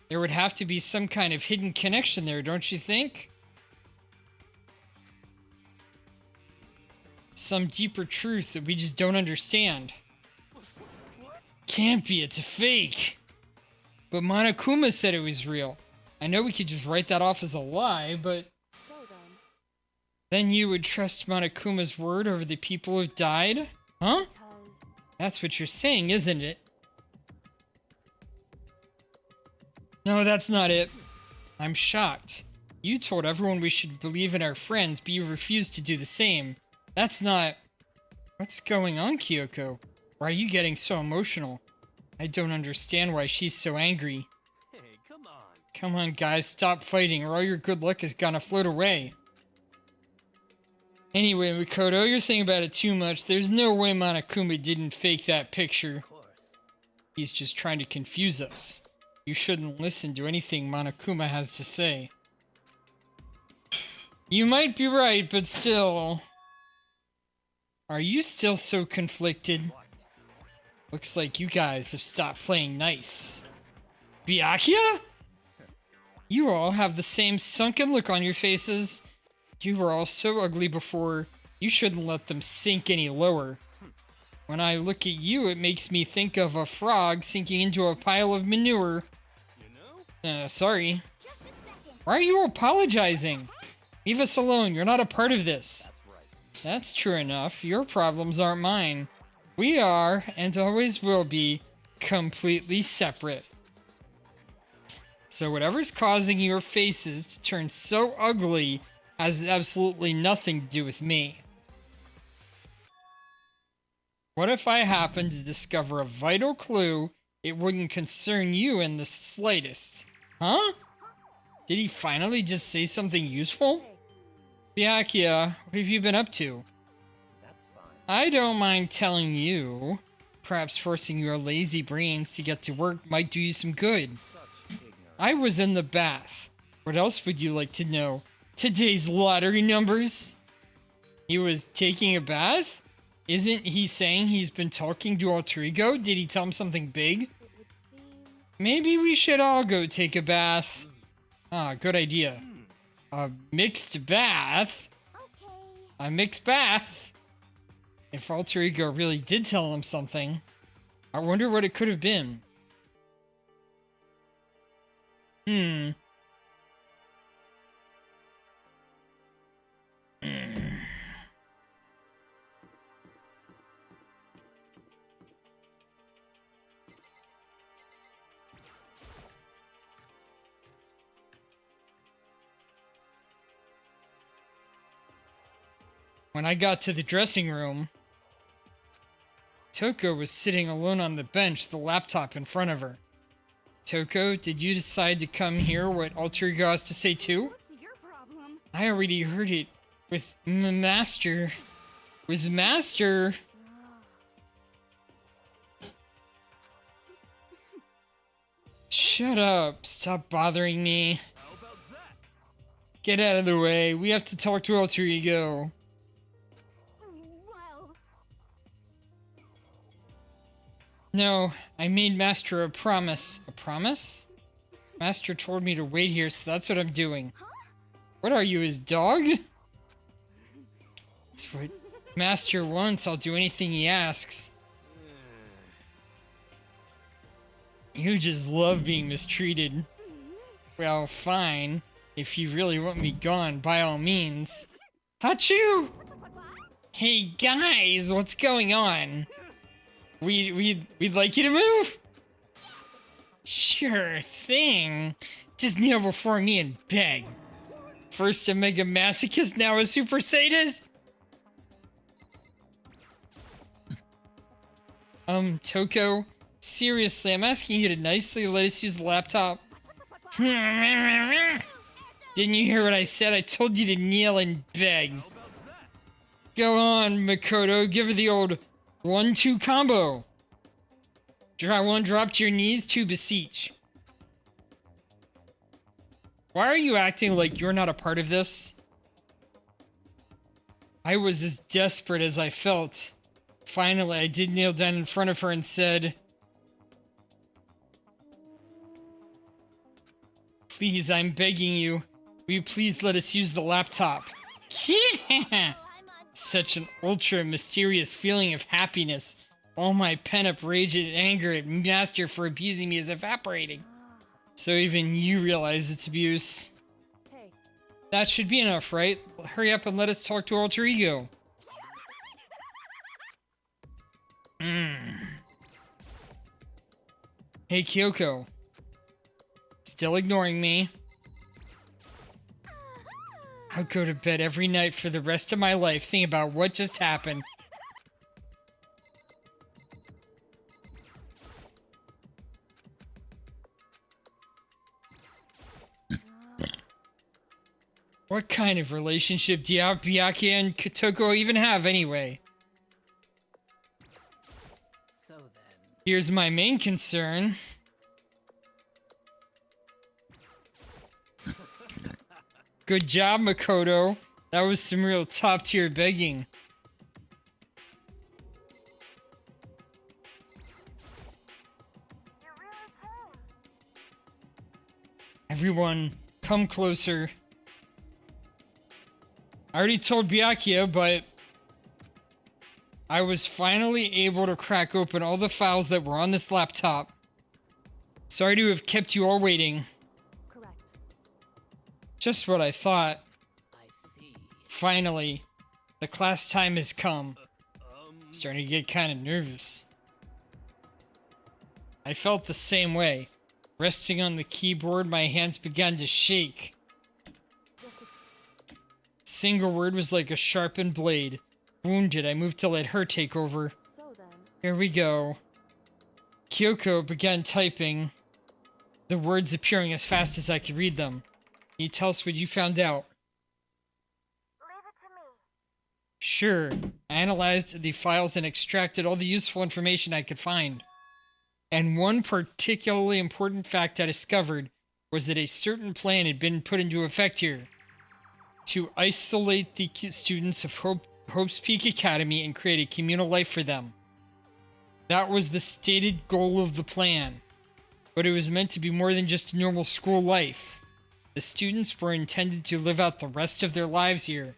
there would have to be some kind of hidden connection there, don't you think? Some deeper truth that we just don't understand. Can't be, it's a fake. But Monokuma said it was real. I know we could just write that off as a lie, but... Then you would trust Monokuma's word over the people who've died? Huh? That's what you're saying, isn't it? No, that's not it. I'm shocked. You told everyone we should believe in our friends, but you refused to do the same. That's not... What's going on, Kyoko? Why are you getting so emotional? I don't understand why she's so angry. Hey, come on. Come on, guys, stop fighting, or all your good luck is gonna float away. Anyway, Mikoto, you're thinking about it too much. There's no way Monokuma didn't fake that picture. He's just trying to confuse us. You shouldn't listen to anything Monokuma has to say. You might be right, but still... Are you still so conflicted? Looks like you guys have stopped playing nice. Byakuya? You all have the same sunken look on your faces. You were all so ugly before. You shouldn't let them sink any lower. When I look at you, it makes me think of a frog sinking into a pile of manure. Sorry. Why are you apologizing? Leave us alone. You're not a part of this. That's true enough. Your problems aren't mine. We are, and always will be, completely separate. So whatever's causing your faces to turn so ugly has absolutely nothing to do with me. What if I happen to discover a vital clue it wouldn't concern you in the slightest? Huh? Did he finally just say something useful? Byakuya, what have you been up to? I don't mind telling you. Perhaps forcing your lazy brains to get to work might do you some good. I was in the bath. What else would you like to know? Today's lottery numbers? He was taking a bath? Isn't he saying he's been talking to Alter Ego? Did he tell him something big? Maybe we should all go take a bath. Ah, good idea. A mixed bath? A mixed bath? If Alter Ego really did tell him something, I wonder what it could have been. When I got to the dressing room, Toko was sitting alone on the bench, the laptop in front of her. Toko, did you decide to come hear what Alter Ego has to say too? What's your problem? I already heard it with Master. With Master. Shut up. Stop bothering me. Get out of the way. We have to talk to Alter Ego. No, I made Master a promise. A promise? Master told me to wait here, so that's what I'm doing. What are you, his dog? That's what Master wants. I'll do anything he asks. You just love being mistreated. Well, fine. If you really want me gone, by all means. Hachu! Hey guys, what's going on? We'd like you to move? Sure thing. Just kneel before me and beg. First a mega masochist, now a super sadist? Toko, seriously, I'm asking you to nicely let us use the laptop. Didn't you hear what I said? I told you to kneel and beg. Go on, Makoto, give her the old 1-2 combo. Draw one, drop to your knees, two, beseech. Why are you acting like you're not a part of this? I was as desperate as I felt. Finally, I did kneel down in front of her and said, please, I'm begging you. Will you please let us use the laptop? Yeah! Such an ultra mysterious feeling of happiness. All my pent-up rage and anger at Master for abusing me is evaporating. So even you realize it's abuse. That should be enough, right? Hurry up and let us talk to Alter Ego. Hey, Kyoko. Still ignoring me? I'll go to bed every night for the rest of my life thinking about what just happened. What kind of relationship do Byakuya and Toko even have anyway? So then. Here's my main concern. Good job, Makoto. That was some real top-tier begging. Everyone, come closer. I already told Byakuya, but I was finally able to crack open all the files that were on this laptop. Sorry to have kept you all waiting. Just what I thought. I see. Finally, the class time has come. Starting to get kind of nervous. I felt the same way. Resting on the keyboard, my hands began to shake. Single word was like a sharpened blade. Wounded, I moved to let her take over. Here we go. Kyoko began typing, the words appearing as fast as I could read them. Can you tell us what you found out? Leave it to me. Sure. I analyzed the files and extracted all the useful information I could find. And one particularly important fact I discovered was that a certain plan had been put into effect here to isolate the students of Hope's Peak Academy and create a communal life for them. That was the stated goal of the plan, but it was meant to be more than just a normal school life. The students were intended to live out the rest of their lives here.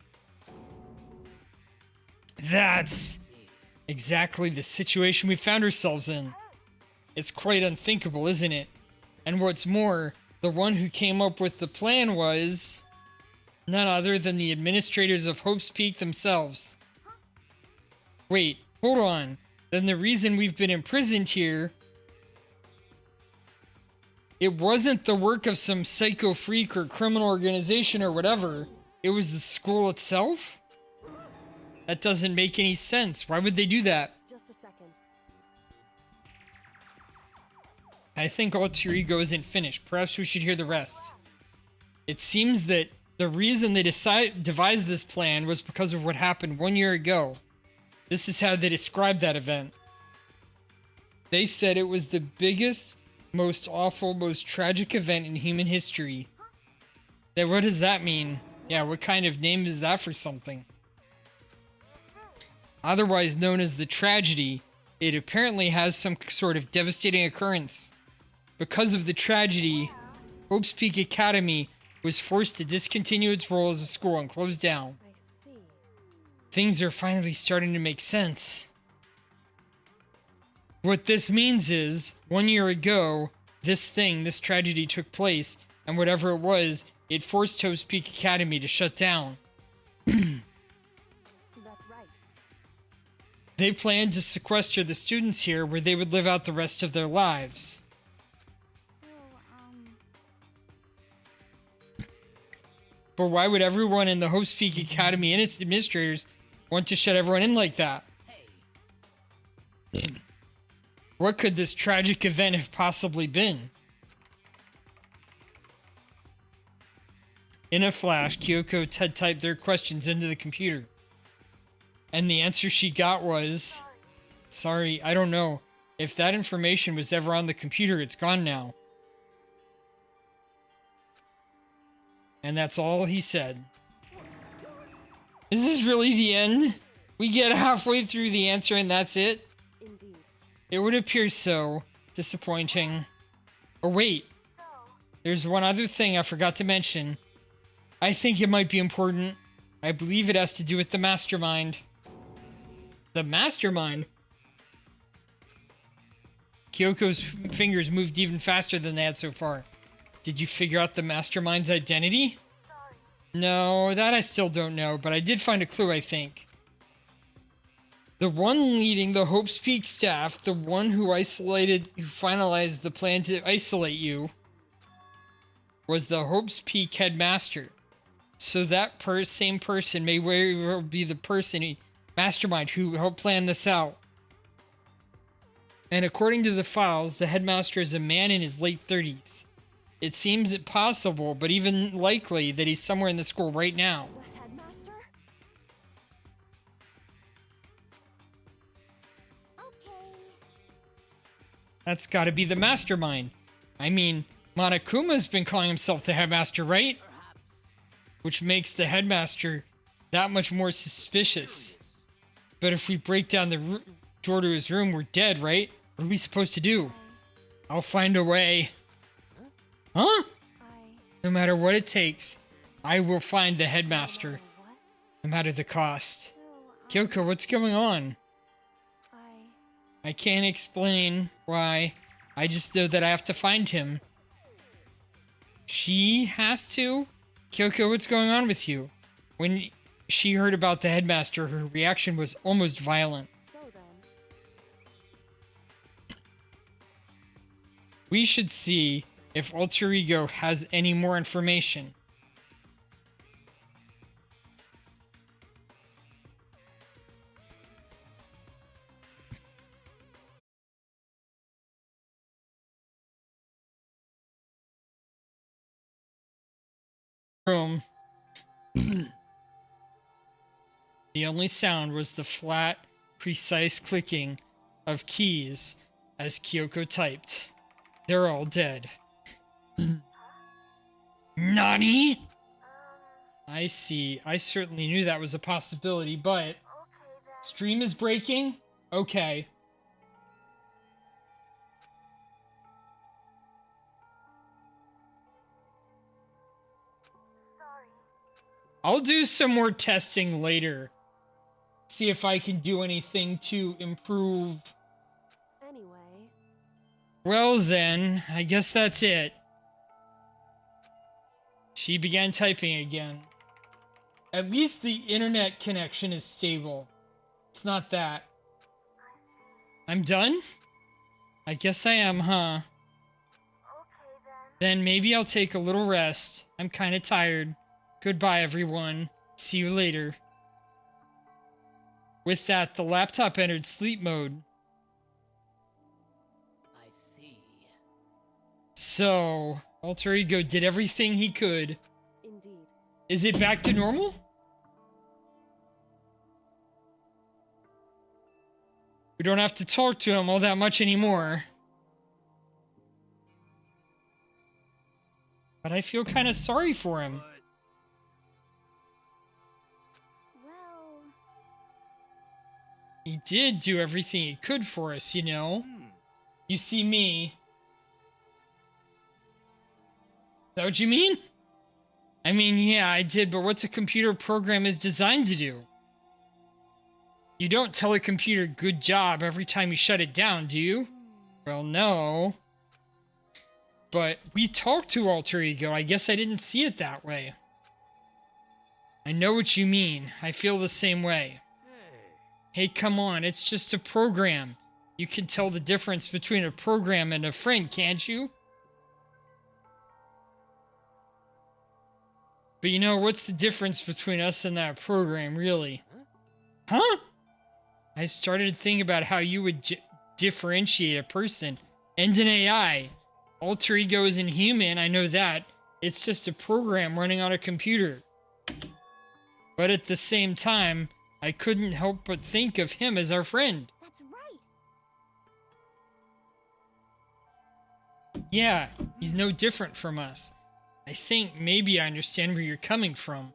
That's exactly the situation we found ourselves in. It's quite unthinkable, isn't it? And what's more, the one who came up with the plan was none other than the administrators of Hope's Peak themselves. Wait, hold on. Then the reason we've been imprisoned here, it wasn't the work of some psycho freak or criminal organization or whatever. It was the school itself? That doesn't make any sense. Why would they do that? Just a second. I think Alter Ego isn't finished. Perhaps we should hear the rest. It seems that the reason they devised this plan was because of what happened 1 year ago. This is how they described that event. They said it was the biggest, most awful, most tragic event in human history. Then what does that mean? Yeah, what kind of name is that for something? Otherwise known as the tragedy, it apparently has some sort of devastating occurrence. Because of the tragedy, Hope's Peak Academy was forced to discontinue its role as a school and close down. I see. Things are finally starting to make sense. What this means is, 1 year ago, this tragedy took place, and whatever it was, it forced Hope's Peak Academy to shut down. That's right. They planned to sequester the students here where they would live out the rest of their lives. But why would everyone in the Hope's Peak Academy and its administrators want to shut everyone in like that? What could this tragic event have possibly been? In a flash, Kyoko had typed their questions into the computer. And the answer she got was, sorry, I don't know. If that information was ever on the computer, it's gone now. And that's all he said. Is this really the end? We get halfway through the answer and that's it? Indeed. It would appear so. Disappointing. Oh wait. There's one other thing I forgot to mention. I think it might be important. I believe it has to do with the mastermind. The mastermind? Kyoko's fingers moved even faster than they had so far. Did you figure out the mastermind's identity? No, that I still don't know, but I did find a clue, I think. The one leading the Hope's Peak staff, the one who finalized the plan to isolate you, was the Hope's Peak headmaster. So that same person may very well be the mastermind who helped plan this out. And according to the files, the headmaster is a man in his late 30s. It seems possible, but even likely, that he's somewhere in the school right now. The headmaster? Okay. That's gotta be the mastermind. I mean, Monokuma's been calling himself the headmaster, right? Which makes the headmaster that much more suspicious. But if we break down the door to his room, we're dead, right? What are we supposed to do? I'll find a way. Huh? No matter what it takes, I will find the headmaster. No matter the cost. Kyoko, what's going on? I can't explain why. I just know that I have to find him. She has to? Kyoko, what's going on with you? When she heard about the headmaster, her reaction was almost violent. So then. We should see if Alter Ego has any more information. room. The only sound was the flat, precise clicking of keys as Kyoko typed. They're all dead. Nani? I see. I certainly knew that was a possibility, but... Stream is breaking? Okay. I'll do some more testing later. See if I can do anything to improve. Anyway. Well then, I guess that's it. She began typing again. At least the internet connection is stable. It's not that. I'm done? I guess I am, huh? Then maybe I'll take a little rest. I'm kinda tired. Goodbye, everyone. See you later. With that, the laptop entered sleep mode. I see. So, Alter Ego did everything he could. Indeed. Is it back to normal? We don't have to talk to him all that much anymore. But I feel kind of sorry for him. Well... He did do everything he could for us, you know? You see me. Is that what you mean? I mean, yeah, I did, but what's a computer program is designed to do? You don't tell a computer good job every time you shut it down, do you? Well, no. But we talked to Alter Ego. I guess I didn't see it that way. I know what you mean. I feel the same way. Hey, come on. It's just a program. You can tell the difference between a program and a friend, can't you? But you know, what's the difference between us and that program, really? Huh? I started to think about how you would differentiate a person and an AI. Alter Ego isn't human, I know that. It's just a program running on a computer. But at the same time, I couldn't help but think of him as our friend. That's right. Yeah, he's no different from us. I think maybe I understand where you're coming from.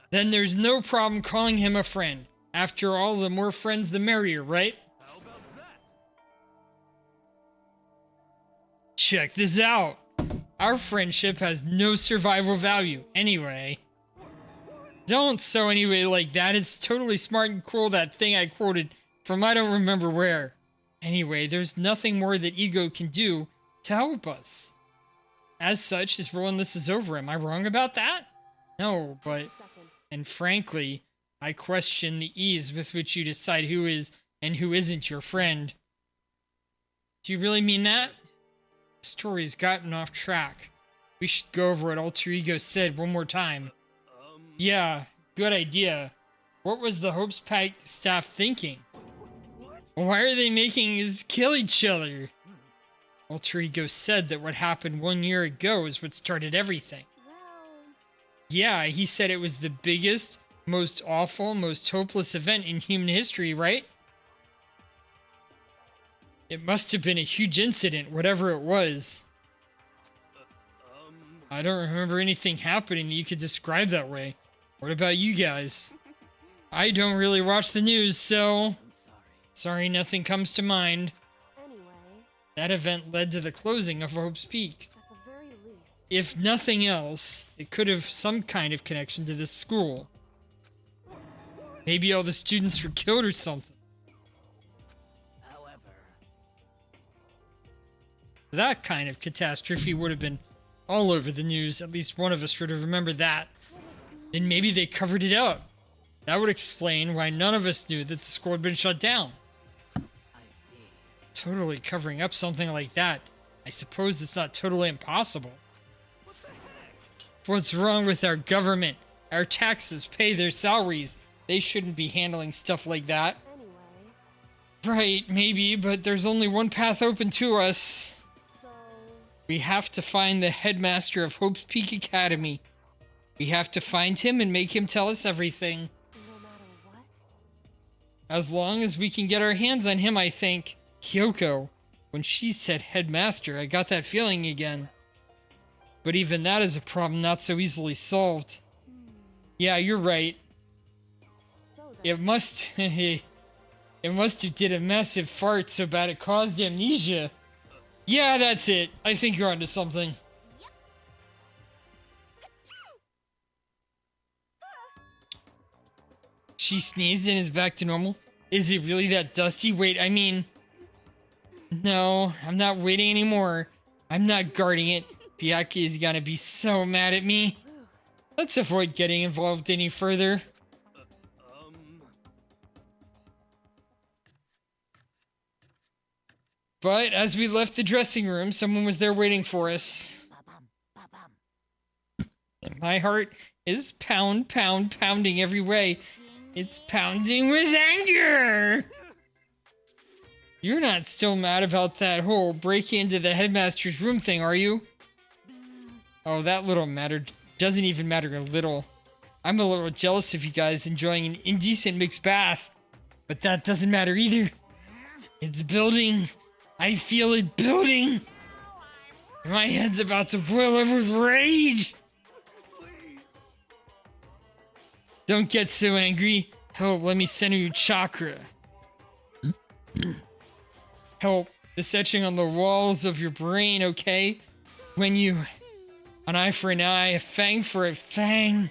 Then there's no problem calling him a friend. After all, the more friends, the merrier, right? How about that? Check this out. Our friendship has no survival value, anyway. Don't so anyway like that. It's totally smart and cool, that thing I quoted from I don't remember where. Anyway, there's nothing more that Ego can do to help us. As such, his role in this is over. Am I wrong about that? No, but... And frankly, I question the ease with which you decide who is and who isn't your friend. Do you really mean that? The story's gotten off track. We should go over what Alter Ego said one more time. Yeah, good idea. What was the Hope's Pack staff thinking? Why are they making us kill each other? Alter Ego said that what happened 1 year ago is what started everything. Yeah, he said it was the biggest, most awful, most hopeless event in human history, right? It must have been a huge incident, whatever it was. I don't remember anything happening that you could describe that way. What about you guys? I don't really watch the news, so... I'm Sorry, nothing comes to mind. Anyway, That event led to the closing of Hope's Peak. at the very least... If nothing else, it could have some kind of connection to this school. Maybe all the students were killed or something. However, That kind of catastrophe would have been all over the news. At least one of us should have remembered that. Then maybe they covered it up. That would explain why none of us knew that the school had been shut down. I see. Totally covering up something like that. I suppose it's not totally impossible. What's wrong with our government? Our taxes pay their salaries. They shouldn't be handling stuff like that. Anyway, Right, maybe, but there's only one path open to us. so... We have to find the headmaster of Hope's Peak Academy. We have to find him and make him tell us everything. No matter what? As long as we can get our hands on him, I think. Kyoko, when she said headmaster, I got that feeling again. But even that is a problem not so easily solved. Yeah, you're right. It must... it must have did a massive fart so bad it caused amnesia. Yeah, that's it. I think you're onto something. She sneezed and is back to normal. Is it really that dusty? Wait, I mean... No, I'm not waiting anymore. I'm not guarding it. Byakuya is gonna be so mad at me. Let's avoid getting involved any further. But as we left the dressing room, someone was there waiting for us. My heart is pounding every way. It's pounding with anger! You're not still mad about that whole break into the headmaster's room thing, are you? Oh, that little matter doesn't even matter a little. I'm a little jealous of you guys enjoying an indecent mixed bath. But that doesn't matter either. It's building. I feel it building. My head's about to boil over with rage. Don't get so angry. Help, let me center your chakra. Help, this etching on the walls of your brain, okay? When you... An eye for an eye, a fang for a fang.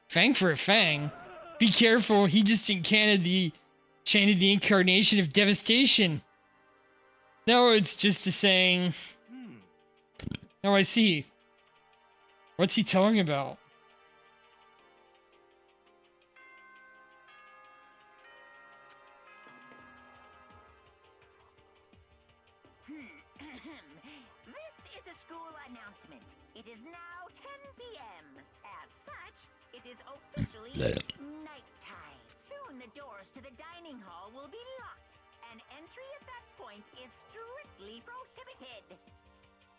Fang for a fang? Be careful, he just chanted the incarnation of devastation. No, it's just a saying. Oh, I see. What's he talking about? This is a school announcement. It is now 10 p.m. As such, it is officially nighttime. Soon the doors to the dining hall will be locked, and entry at that point is strictly prohibited.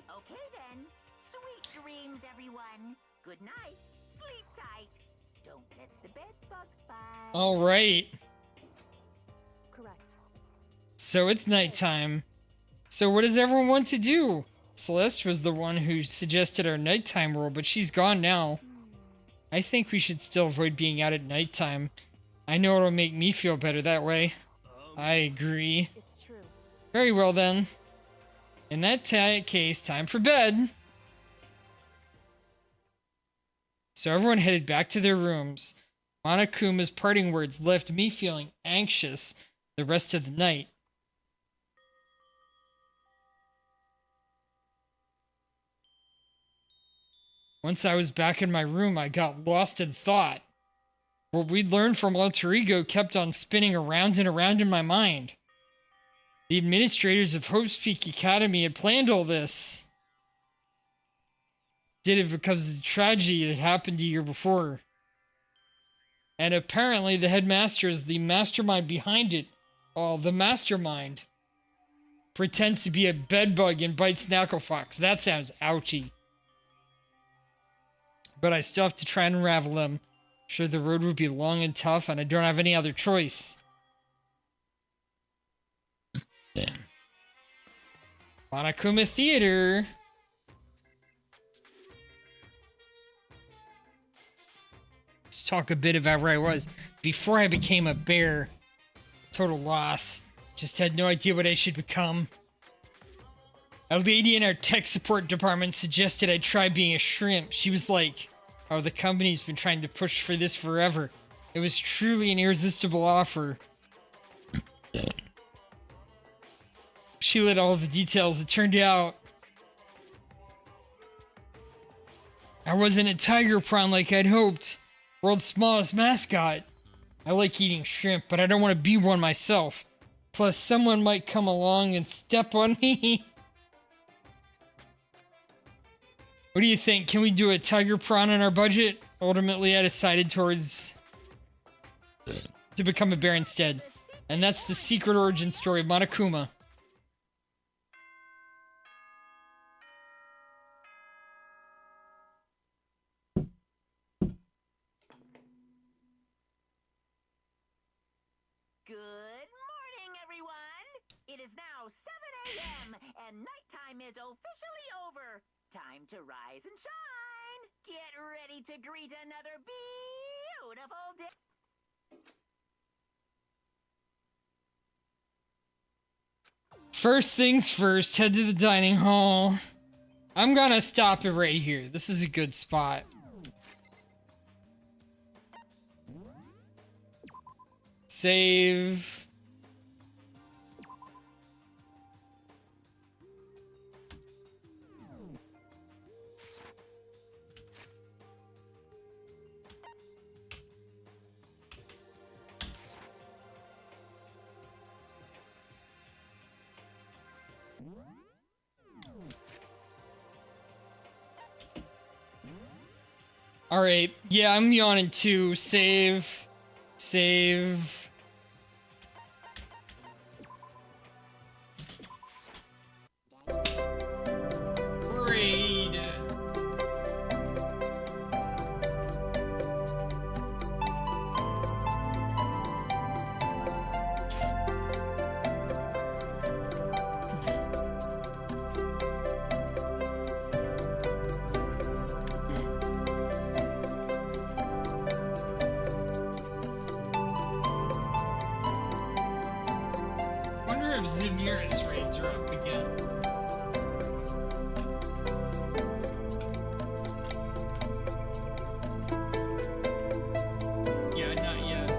Okay then. Sweet dreams, everyone. Good night. Sleep tight. Don't let the bed bugs bite. All right. Correct. So it's nighttime. So what does everyone want to do? Celeste was the one who suggested our nighttime rule, but she's gone now. I think we should still avoid being out at nighttime. I know it'll make me feel better that way. I agree. It's true. Very well then. In that case, time for bed. So everyone headed back to their rooms. Monokuma's parting words left me feeling anxious the rest of the night. Once I was back in my room, I got lost in thought. What we'd learned from Alter Ego kept on spinning around and around in my mind. The administrators of Hope's Peak Academy had planned all this. Did it because of the tragedy that happened a year before. And apparently the headmaster is the mastermind behind it. Oh, the mastermind. Pretends to be a bedbug and bites Knucklefox. That sounds ouchy. But I still have to try and unravel them. Sure, the road would be long and tough, and I don't have any other choice. Monokuma Theater. Let's talk a bit about where I was before I became a bear. Total loss. Just had no idea what I should become. A lady in our tech support department suggested I try being a shrimp. She was like, oh, the company's been trying to push for this forever. It was truly an irresistible offer. She lit all the details. It turned out I wasn't a tiger prawn like I'd hoped. World's smallest mascot. I like eating shrimp, but I don't want to be one myself. Plus, someone might come along and step on me. What do you think? Can we do a tiger prawn on our budget? Ultimately, I decided to become a bear instead. And that's the secret origin story of Monokuma. It is now 7 a.m. and nighttime is officially over. Time to rise and shine. Get ready to greet another beautiful day. First things first, head to the dining hall. I'm gonna stop it right here. This is a good spot. Save. Alright, yeah, I'm yawning too. Save. Save. Raid. Wonder if Zemiris raids are up again. Yeah, not yet.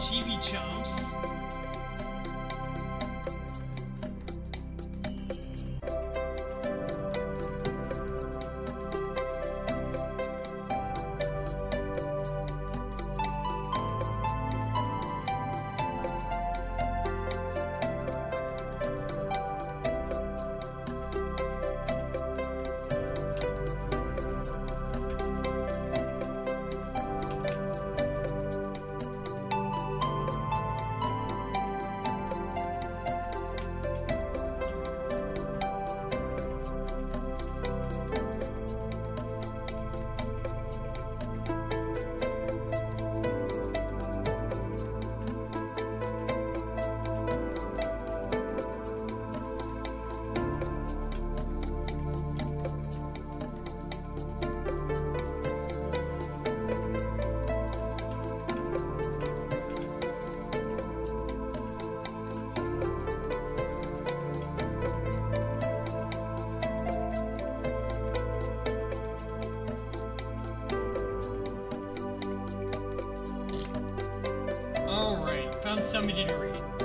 Chibi chomps. Alright, found somebody to read.